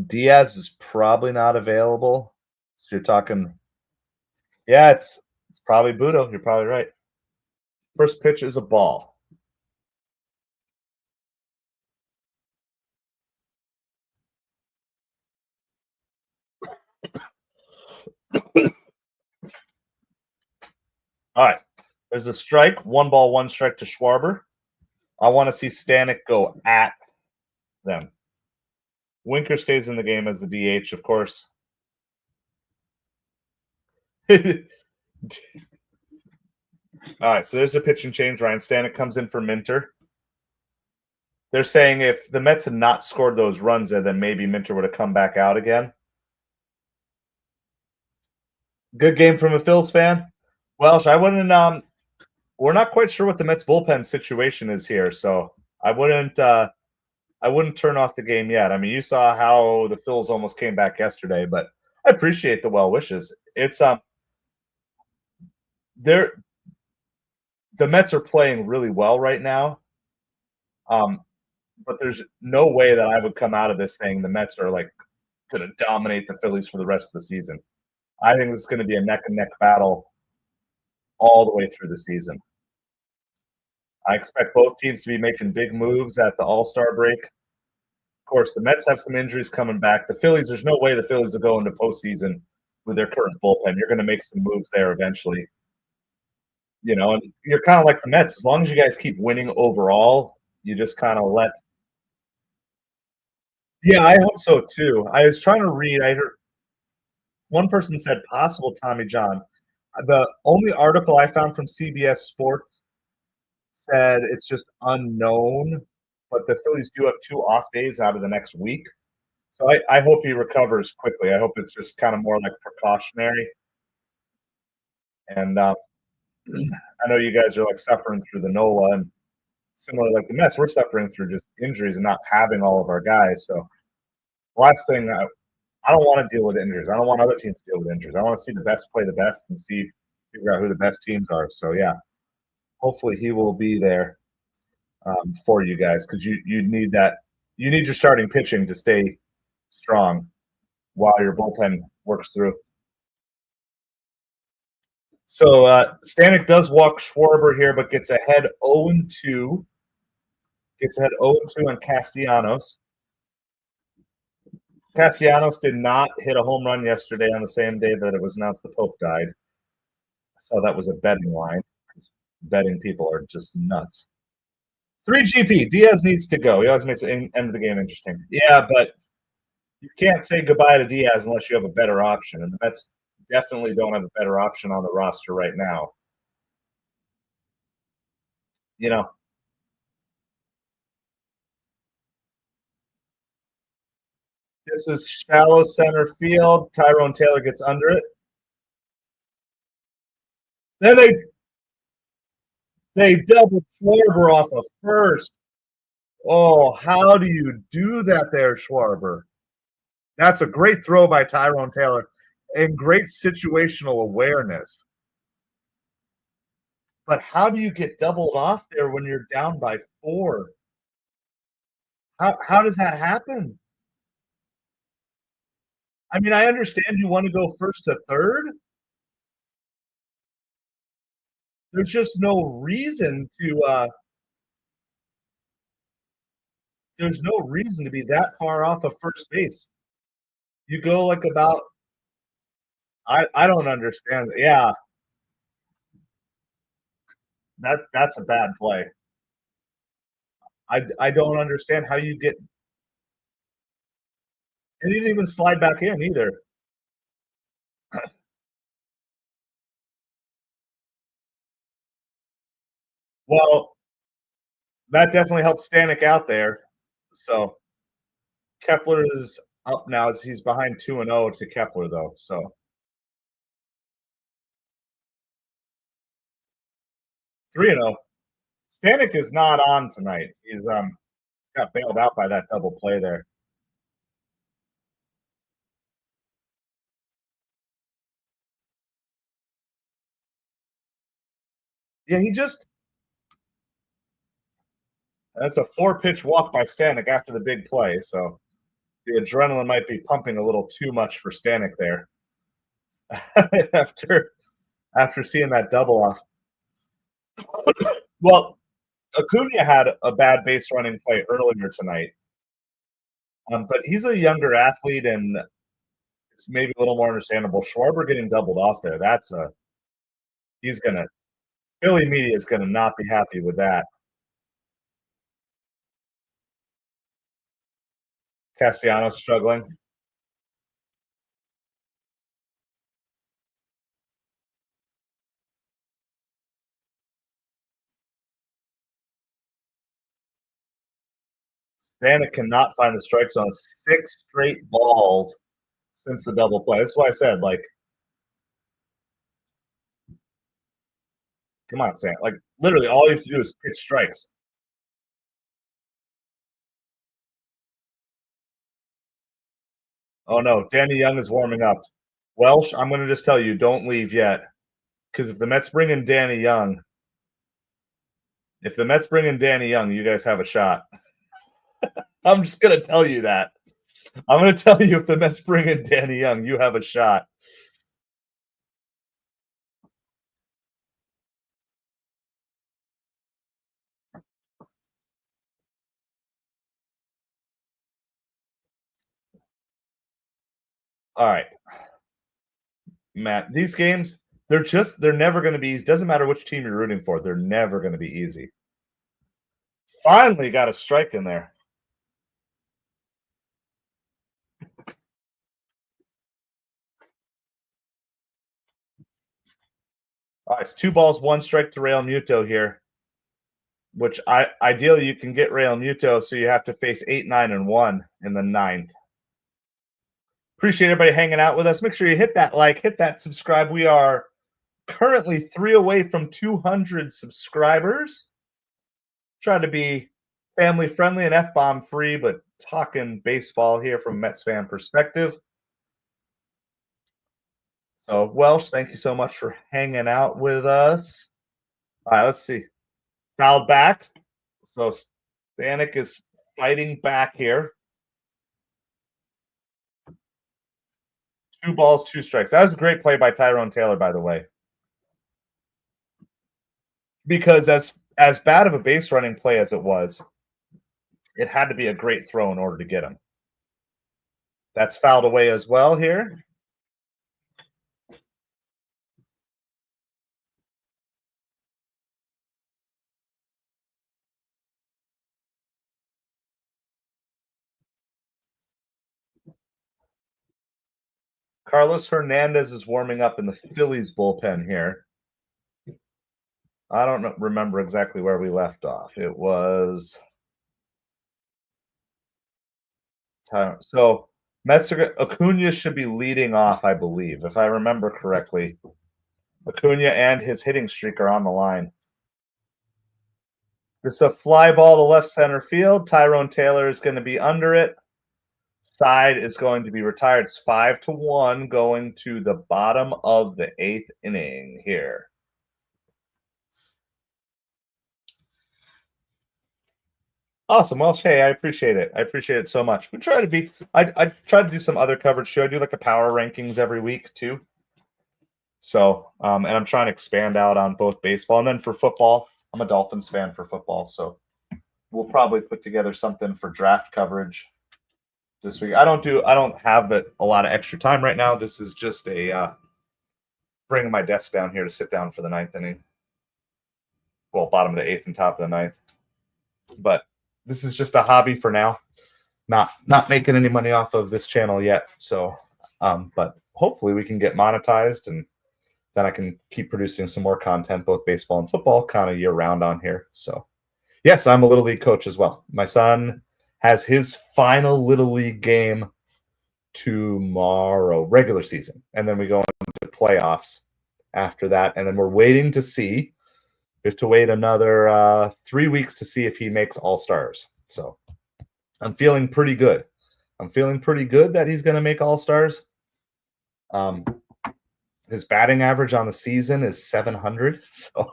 Diaz is probably not available. So you're talking, yeah, it's probably Budo. You're probably right. First pitch is a ball. All right. There's a strike. 1 ball, 1 strike to Schwarber. I want to see Stanek go at them. Winker stays in the game as the DH, of course. All right, so there's a pitch and change. Ryan Stanek comes in for Minter. They're saying if the Mets had not scored those runs there, then maybe Minter would have come back out again. Good game from a Phillies fan. Welsh, I wouldn't. We're not quite sure what the Mets bullpen situation is here, so I wouldn't turn off the game yet. I mean, you saw how the Phillies almost came back yesterday, but I appreciate the well wishes. It's they're the Mets are playing really well right now. But there's no way that I would come out of this saying the Mets are like going to dominate the Phillies for the rest of the season. I think it's going to be a neck and neck battle all the way through the season. I expect both teams to be making big moves at the All-Star break. Of course, the Mets have some injuries coming back. The Phillies, there's no way the Phillies will go into postseason with their current bullpen. You're going to make some moves there eventually. You know, and you're kind of like the Mets. As long as you guys keep winning overall, you just kind of let. Yeah, I hope so too. I was trying to read. I heard one person said possible Tommy John. The only article I found from CBS Sports said it's just unknown, but the Phillies do have 2 off days out of the next week. So I hope he recovers quickly. I hope it's just kind of more like precautionary. And I know you guys are like suffering through the NOLA, and similar like the Mets, we're suffering through just injuries and not having all of our guys. So last thing, I don't want to deal with injuries. I don't want other teams to deal with injuries. I want to see the best play the best and figure out who the best teams are. So yeah, hopefully he will be there for you guys because you need that. You need your starting pitching to stay strong while your bullpen works through. So Stanek does walk Schwarber here, but gets ahead 0-2. Gets ahead 0-2 on Castellanos. Castellanos did not hit a home run yesterday on the same day that it was announced the Pope died. So that was a betting line. Betting people are just nuts. 3GP. Diaz needs to go. He always makes the end of the game interesting. Yeah, but you can't say goodbye to Diaz unless you have a better option. And the Mets definitely don't have a better option on the roster right now. You know, This is shallow center field. Tyrone Taylor gets under it. Then they double Schwarber off of first. Oh, how do you do that there, Schwarber? That's a great throw by Tyrone Taylor and great situational awareness. But how do you get doubled off there when you're down by 4? How does that happen? I mean, I understand you want to go first to third. There's just no reason to there's no reason to be that far off of first base. You go like about I don't understand. Yeah, that's a bad play. I don't understand how you get and he didn't even slide back in either. Well, that definitely helps Stanek out there. So Kepler is up now as he's behind 2-0 to Kepler though. So 3-0. Stanek is not on tonight. He's got bailed out by that double play there. Yeah, he just that's a 4-pitch walk by Stanek after the big play. So the adrenaline might be pumping a little too much for Stanek there after seeing that double off. Well, Acuna had a bad base running play earlier tonight, but he's a younger athlete and it's maybe a little more understandable. Schwarber getting doubled off there. That's a he's gonna Philly media is gonna not be happy with that. Castellanos struggling. Stanek cannot find the strike zone. 6 straight balls since the double play. That's why I said, like, come on, Stanek. Like, literally, all you have to do is pitch strikes. Oh no, Danny Young is warming up. Welsh, I'm going to just tell you, don't leave yet, because if the Mets bring in Danny Young, you guys have a shot. I'm just going to tell you that. I'm going to tell you if the Mets bring in Danny Young, you have a shot. All right, Matt. These games, they're never going to be easy. Doesn't matter which team you're rooting for, they're never going to be easy. Finally got a strike in there. All right, it's 2 balls, 1 strike to Real Muto here. Which ideally you can get Real Muto, so you have to face 8, 9, and 1 in the 9th. Appreciate everybody hanging out with us. Make sure you hit that like, hit that subscribe. We are currently 3 away from 200 subscribers. Trying to be family friendly and F-bomb free, but talking baseball here from Mets fan perspective. So Welsh, thank you so much for hanging out with us. All right, let's see. Fouled back. So Stanek is fighting back here. 2 balls, 2 strikes. That was a great play by Tyrone Taylor, by the way. Because as bad of a base running play as it was, it had to be a great throw in order to get him. That's fouled away as well here. Carlos Hernandez is warming up in the Phillies bullpen here. I don't remember exactly where we left off. It was so Acuna should be leading off, I believe, if I remember correctly. Acuna and his hitting streak are on the line. This is a fly ball to left center field. Tyrone Taylor is going to be under it. Side is going to be retired. It's 5-1 going to the bottom of the 8th inning here. Awesome. Well, Shay, I appreciate it. I appreciate it so much. We try to be. I try to do some other coverage too. I do like a power rankings every week too. So, and I'm trying to expand out on both baseball and then for football. I'm a Dolphins fan for football, so we'll probably put together something for draft coverage this week. I don't have a lot of extra time right now. This is just a bringing my desk down here to sit down for the 9th inning. Well, bottom of the 8th and top of the 9th. But this is just a hobby for now. Not making any money off of this channel yet. So, but hopefully we can get monetized, and then I can keep producing some more content, both baseball and football, kind of year round on here. So, yes, I'm a Little League coach as well. My son has his final Little League game tomorrow, regular season. And then we go into playoffs after that. And then we're waiting to see. We have to wait another 3 weeks to see if he makes All-Stars. So I'm feeling pretty good. I'm feeling pretty good that he's going to make All-Stars. His batting average on the season is 700. So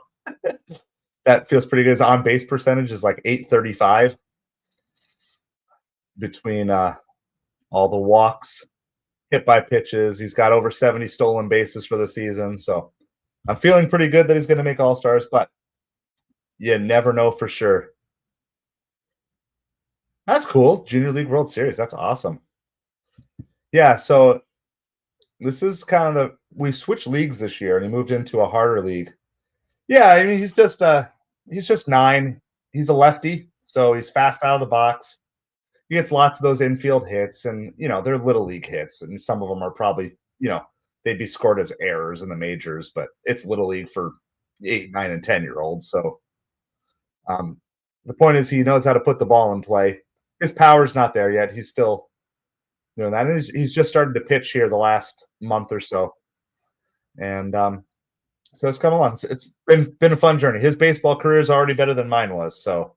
that feels pretty good. His on-base percentage is like 835 between all the walks, hit by pitches. He's got over 70 stolen bases for the season. So I'm feeling pretty good that he's going to make All-Stars, but you never know for sure. That's cool. Junior League World Series. That's awesome. Yeah, so this is kind of we switched leagues this year, and he moved into a harder league. Yeah, I mean he's just 9. He's a lefty, so he's fast out of the box. He gets lots of those infield hits, and they're little league hits, and some of them are probably they'd be scored as errors in the majors, but it's little league for 8, 9, and 10-year-olds. So the point is he knows how to put the ball in play. His power's not there yet. He's still doing that. He's just started to pitch here the last month or so, and so it's come along. It's been a fun journey. His baseball career is already better than mine was, so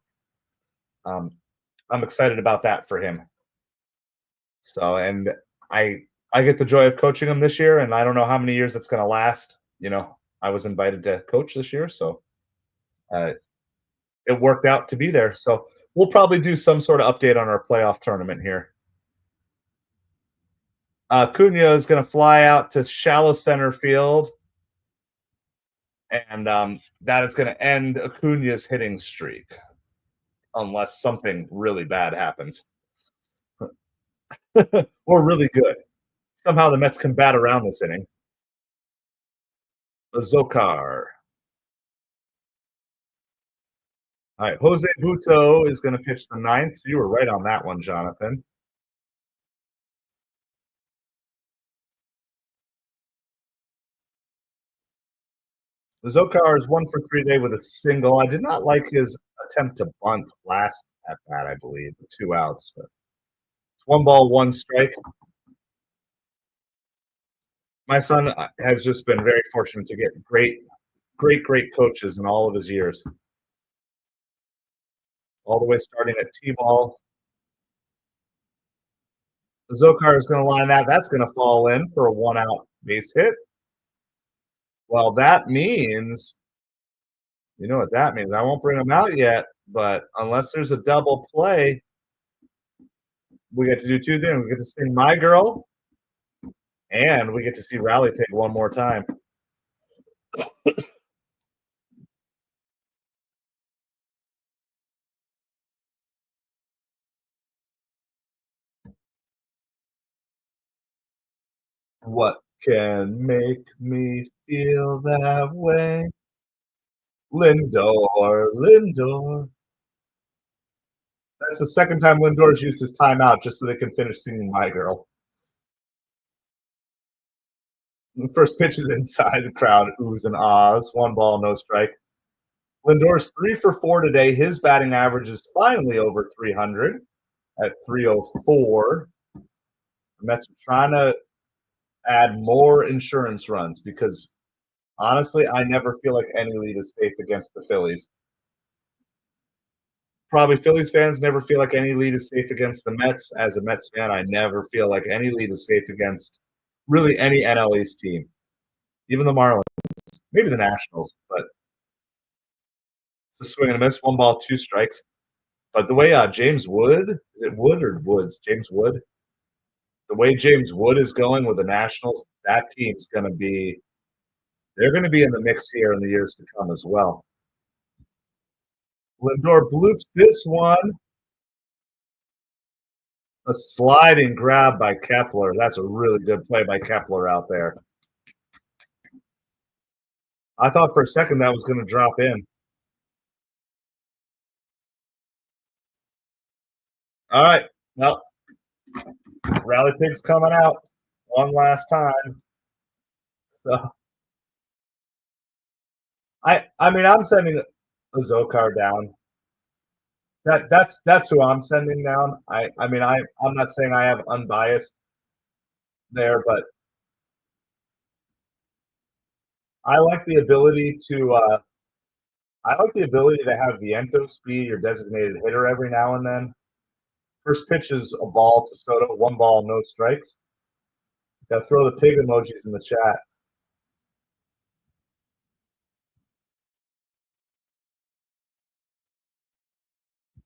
I'm excited about that for him. So, and I get the joy of coaching him this year, and I don't know how many years it's going to last. I was invited to coach this year, so it worked out to be there. So we'll probably do some sort of update on our playoff tournament here. Cunha is going to fly out to shallow center field, and that is going to end Acuna's hitting streak, unless something really bad happens. Or really good. Somehow the Mets can bat around this inning. Zokar. All right, Jose Buto is going to pitch the 9th. You were right on that one, Jonathan. Zokar is 1 for 3 today with a single. I did not like his attempt to bunt last at bat, I believe, 2 outs. But it's 1 ball, 1 strike. My son has just been very fortunate to get great coaches in all of his years. All the way starting at T-ball. Zokar is going to line that. That's going to fall in for a 1-out base hit. Well, that means, you know what that means. I won't bring him out yet, but unless there's a double play, we get to do 2 things. We get to sing My Girl, and we get to see Rally Pig one more time. What can make me feel that way? Lindor. That's the second time Lindor's used his timeout just so they can finish singing My Girl. The first pitch is inside. The crowd oohs and ahs. 1 ball, no strike. Lindor's 3 for 4 today. His batting average is finally over 300 at 304. The Mets are trying to add more insurance runs because honestly, I never feel like any lead is safe against the Phillies. Probably Phillies fans never feel like any lead is safe against the Mets. As a Mets fan, I never feel like any lead is safe against really any NL East team, even the Marlins, maybe the Nationals. But it's a swing and a miss, 1 ball, 2 strikes. But the way James Wood, is it Wood or Woods? James Wood. The way James Wood is going with the Nationals, that team's going to be. They're going to be in the mix here in the years to come as well. Lindor bloops this one. A sliding grab by Kepler. That's a really good play by Kepler out there. I thought for a second that was going to drop in. All right. Well, Rally Pig's coming out one last time. So I mean I'm sending a Zokar down. That's who I'm sending down. I mean I'm not saying I have unbiased there, but I like the ability to have Vientos be your designated hitter every now and then. First pitch is a ball to Soto, 1 ball, no strikes. Gotta throw the pig emojis in the chat.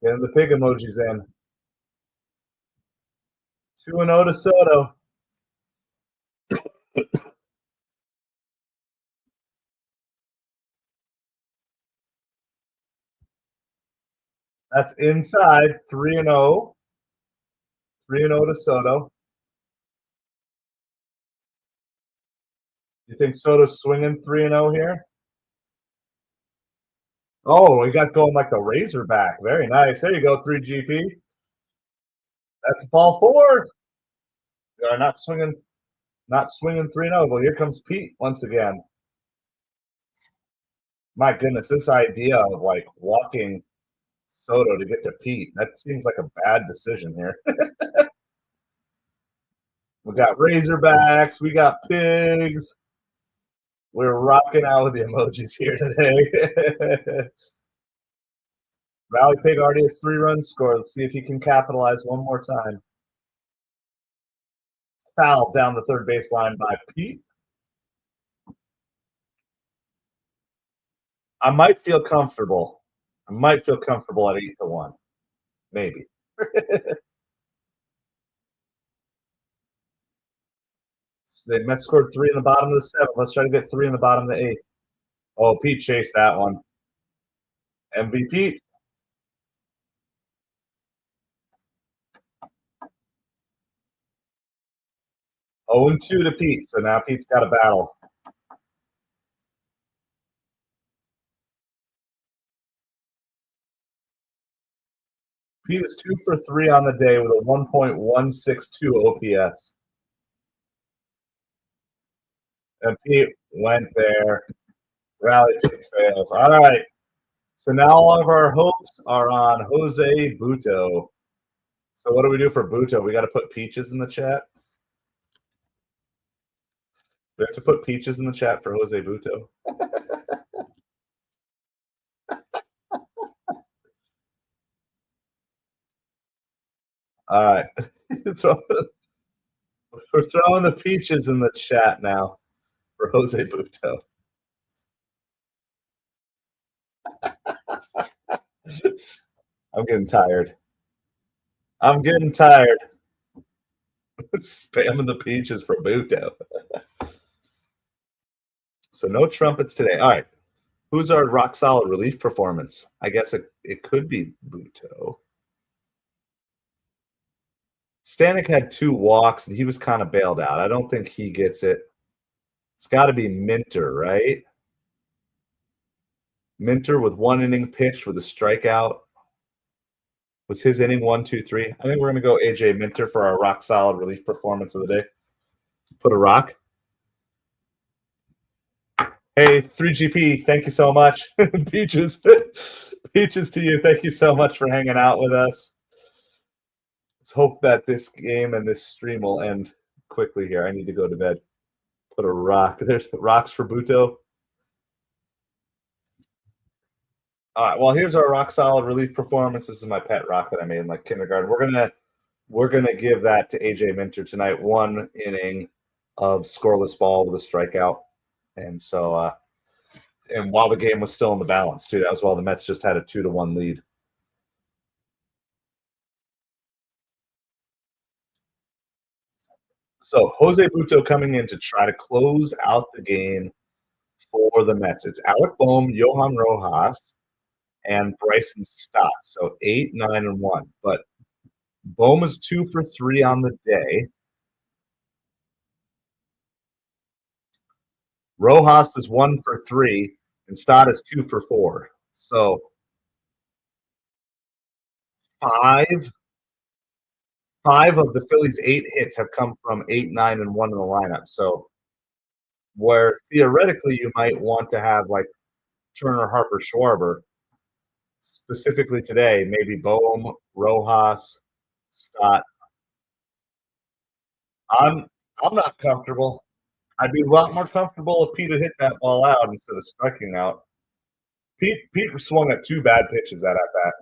Getting the pig emojis in. 2-0 to Soto. That's inside. 3-0. 3-0 to Soto. You think Soto's swinging 3-0 here? Oh, he got going like the Razorback. Very nice. There you go, 3GP. That's ball 4. Not swinging 3-0. Well, here comes Pete once again. My goodness, this idea of like walking Soto to get to Pete, that seems like a bad decision here. We got Razorbacks, we got pigs. We're rocking out with the emojis here today. Rally Pig already has 3 runs scored. Let's see if he can capitalize one more time. Foul down the third baseline by Pete. I might feel comfortable. at 8-1. Maybe. The Mets scored 3 in the bottom of the 7th. Let's try to get 3 in the bottom of the 8th. Oh, Pete chased that one. MVP. Oh, and 2 to Pete. So now Pete's got a battle. Pete is 2 for 3 on the day with a 1.162 OPS. And Pete went there. Rally Pig fails. All right. So now all of our hopes are on Jose Butto. So what do we do for Butto? We got to put peaches in the chat. We have to put peaches in the chat for Jose Butto. All right. We're throwing the peaches in the chat now for Jose Butto. I'm getting tired. Spamming the peaches for Butto. So no trumpets today. All right. Who's our rock solid relief performance? I guess it could be Butto. Stanek had 2 walks, and he was kind of bailed out. I don't think he gets it. It's got to be Minter, right? Minter with 1 inning pitch with a strikeout. Was his inning 1, 2, 3? I think we're going to go AJ Minter for our rock solid relief performance of the day. Put a rock. Hey, 3GP, thank you so much. Peaches to you. Thank you so much for hanging out with us. Let's hope that this game and this stream will end quickly here. I need to go to bed. Put a rock. There's rocks for Buto. All right. Well, here's our rock solid relief performance. This is my pet rock that I made in like kindergarten. We're gonna give that to AJ Minter tonight. 1 inning of scoreless ball with a strikeout, and so and while the game was still in the balance too. That was while the Mets just had a 2-1 lead. So Jose Buto coming in to try to close out the game for the Mets. It's Alec Bohm, Johan Rojas, and Bryson Stott. So 8, 9, and 1. But Bohm is 2 for 3 on the day. Rojas is 1 for 3, and Stott is 2 for 4. So five of the Phillies' 8 hits have come from 8, 9, and 1 in the lineup. So where theoretically you might want to have like Turner, Harper, Schwarber, specifically today, maybe Bohm, Rojas, Stott. I'm not comfortable. I'd be a lot more comfortable if Pete had hit that ball out instead of striking out. Pete swung at 2 bad pitches at bat.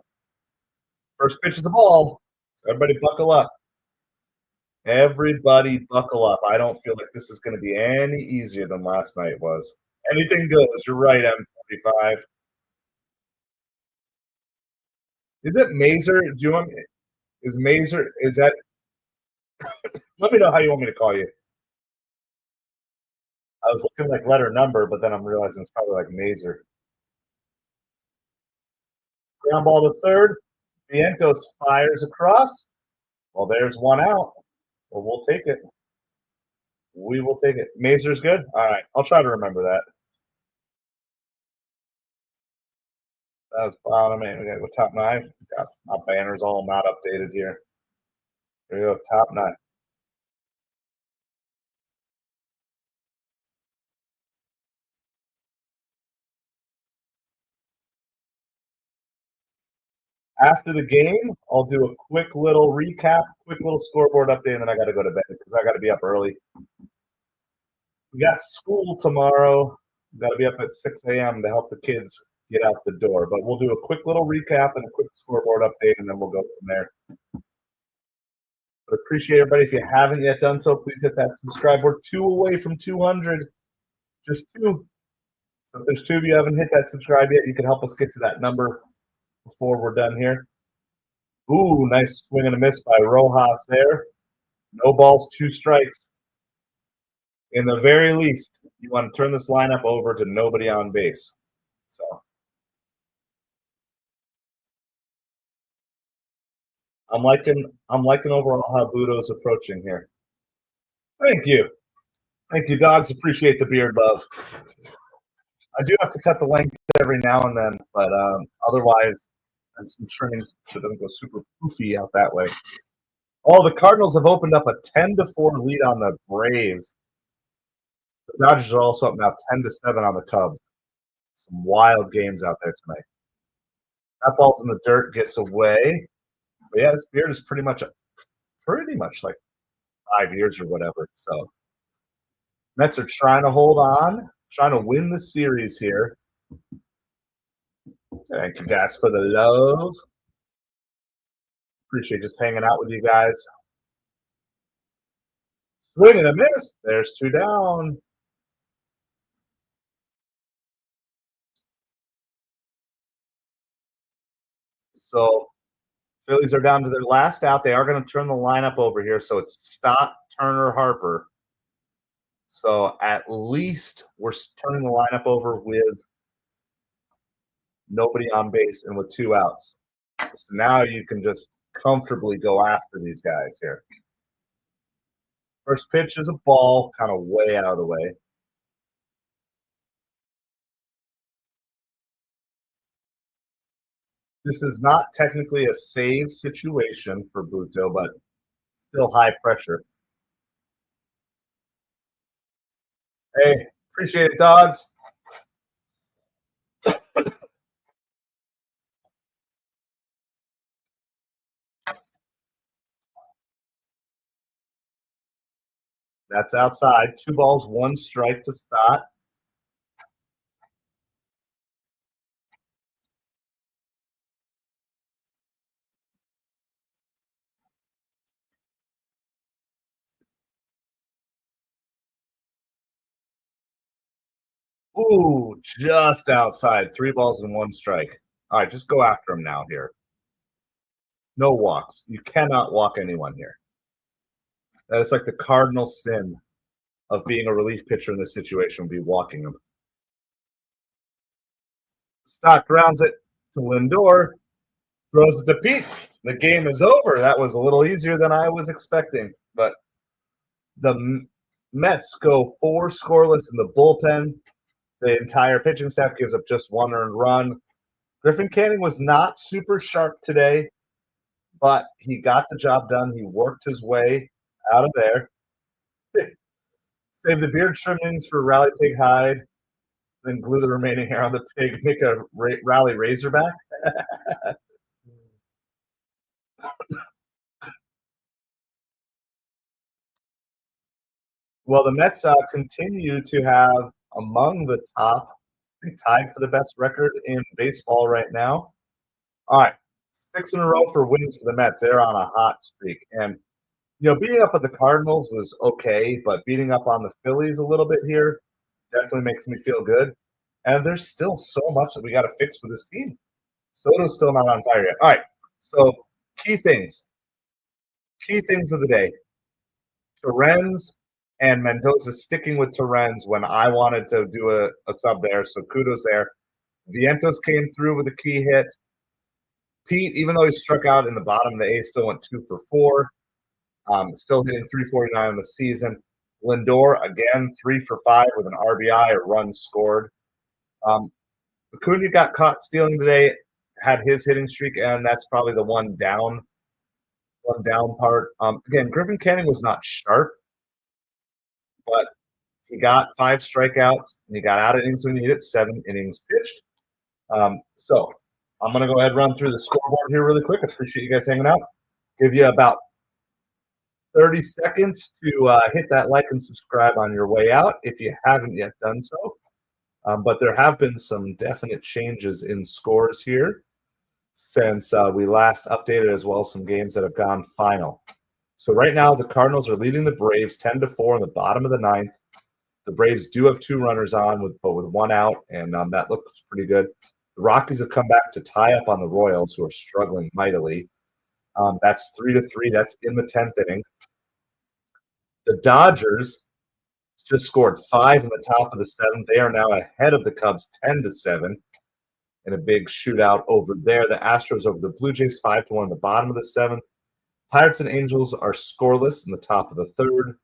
First pitch is a ball. So everybody buckle up. Everybody buckle up. I don't feel like this is going to be any easier than last night was. Anything goes. You're right, M45. Is it Mazer? Do you want me? Is Mazer? Is that? Let me know how you want me to call you. I was looking like letter number, but then I'm realizing it's probably like Mazer. Ground ball to third. Vientos fires across. Well, there's 1 out. Well, we'll take it. We will take it. Mazer's good? All right. I'll try to remember that. That was bottom 8. We got to go top 9. Got my banners all not updated here. Here we go. Top 9. After the game, I'll do a quick little recap, quick little scoreboard update, and then I got to go to bed because I got to be up early. We got school tomorrow. Got to be up at 6 a.m. to help the kids get out the door. But we'll do a quick little recap and a quick scoreboard update, and then we'll go from there. But appreciate everybody. If you haven't yet done so, please hit that subscribe. We're 2 away from 200. Just 2. So if there's 2 of you who haven't hit that subscribe yet, you can help us get to that number before we're done here. Ooh, nice swing and a miss by Rojas there. No balls, 2 strikes. In the very least, you want to turn this lineup over to nobody on base. So I'm liking overall how Buto's approaching here. Thank you. Thank you, dogs. Appreciate the beard love. I do have to cut the length every now and then, but otherwise, and some trimmings so it doesn't go super poofy out that way. Oh, the Cardinals have opened up a 10-4 lead on the Braves. The Dodgers are also up now 10-7 on the Cubs. Some wild games out there tonight. That ball's in the dirt, gets away. But yeah, this beard is pretty much like 5 years or whatever. So Mets are trying to hold on, trying to win the series here. Thank you guys for the love. Appreciate just hanging out with you guys. Swing and a miss. There's 2 down. So Phillies are down to their last out. They are going to turn the lineup over here. So it's Stott, Turner, Harper. So at least we're turning the lineup over with nobody on base and with 2 outs. So now you can just comfortably go after these guys here. First pitch is a ball, kind of way out of the way. This is not technically a save situation for Buto, but still high pressure. Hey, appreciate it, dogs. That's outside. 2 balls, 1 strike to start. Ooh, just outside. 3 balls and 1 strike. All right, just go after him now here. No walks. You cannot walk anyone here. That is like the cardinal sin of being a relief pitcher in this situation would be walking him. Stock grounds it to Lindor. Throws it to Pete. The game is over. That was a little easier than I was expecting. But the Mets go 4 scoreless in the bullpen. The entire pitching staff gives up just 1 earned run. Griffin Canning was not super sharp today, but he got the job done. He worked his way out of there. Save the beard trimmings for Rally Pig Hide, then glue the remaining hair on the pig, make a Rally Razorback. Well, the Mets continue to have among the top, tied for the best record in baseball right now. All right, 6 in a row for wins for the Mets. They're on a hot streak. And, beating up on the Cardinals was okay, but beating up on the Phillies a little bit here definitely makes me feel good. And there's still so much that we got to fix with this team. Soto's still not on fire yet. All right, so key things. Key things of the day. Torrens and Mendoza sticking with Torrens when I wanted to do a sub there, so kudos there. Vientos came through with a key hit. Pete, even though he struck out in the bottom of the eighth, still went 2 for 4. Still hitting 349 on the season. Lindor, again, 3 for 5 with an RBI, a run scored. Acuna got caught stealing today, had his hitting streak, and that's probably the one down part. Again, Griffin Canning was not sharp, but he got 5 strikeouts, and he got out of innings when he needed 7 innings pitched. So I'm going to go ahead and run through the scoreboard here really quick. I appreciate you guys hanging out. Give you about 30 seconds to hit that like and subscribe on your way out if you haven't yet done so. But there have been some definite changes in scores here since we last updated, as well as some games that have gone final. So right now, the Cardinals are leading the Braves 10-4 in the bottom of the 9th. The Braves do have 2 runners on, but with 1 out, and that looks pretty good. The Rockies have come back to tie up on the Royals, who are struggling mightily. That's 3-3. That's in the 10th inning. The Dodgers just scored 5 in the top of the 7th. They are now ahead of the Cubs 10-7 in a big shootout over there. The Astros over the Blue Jays 5-1 in the bottom of the 7th. Pirates and Angels are scoreless in the top of the 3rd.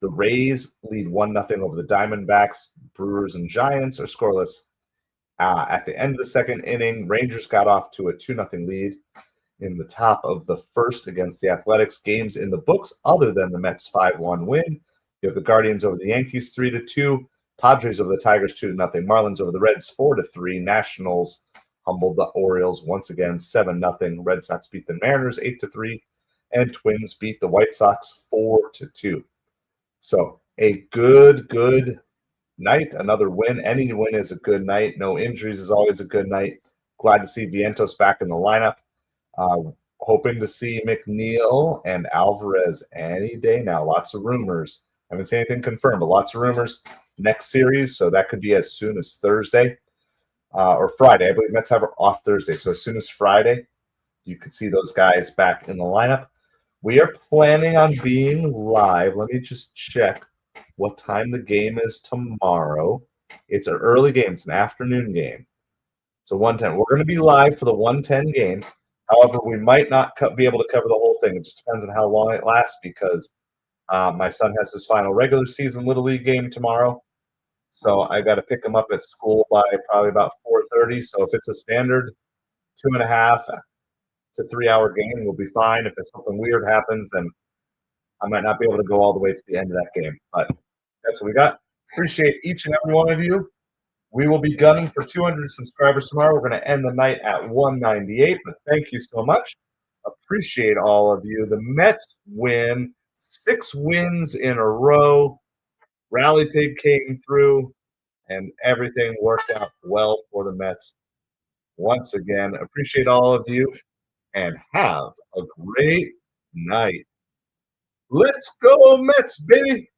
The Rays lead 1-0 over the Diamondbacks. Brewers and Giants are scoreless. At the end of the 2nd inning, Rangers got off to a 2-0 lead in the top of the 1st against the Athletics. Games in the books other than the Mets 5-1 win. You have the Guardians over the Yankees 3-2. Padres over the Tigers 2-0. Marlins over the Reds 4-3. Nationals humbled the Orioles once again 7-0. Red Sox beat the Mariners 8-3. And Twins beat the White Sox 4-2. So a good night. Another win. Any win is a good night. No injuries is always a good night. Glad to see Vientos back in the lineup. Hoping to see McNeil and Alvarez any day now. Lots of rumors. I haven't seen anything confirmed, but lots of rumors. Next series, so that could be as soon as Thursday or Friday. I believe Mets have off Thursday, so as soon as Friday, you could see those guys back in the lineup. We are planning on being live. Let me just check what time the game is tomorrow. It's an early game. It's an afternoon game. So 1:10. We're going to be live for the 1:10 game. However, we might not be able to cover the whole thing. It just depends on how long it lasts because my son has his final regular season Little League game tomorrow. So I got to pick him up at school by probably about 4:30. So if it's a standard 2.5 to 3 hour game, we'll be fine. If it's something weird happens, then I might not be able to go all the way to the end of that game. But that's what we got. Appreciate each and every one of you. We will be gunning for 200 subscribers tomorrow. We're going to end the night at 198. But thank you so much. Appreciate all of you. The Mets win. 6 wins in a row. Rally Pig came through, and everything worked out well for the Mets. Once again, appreciate all of you, and have a great night. Let's go, Mets, baby!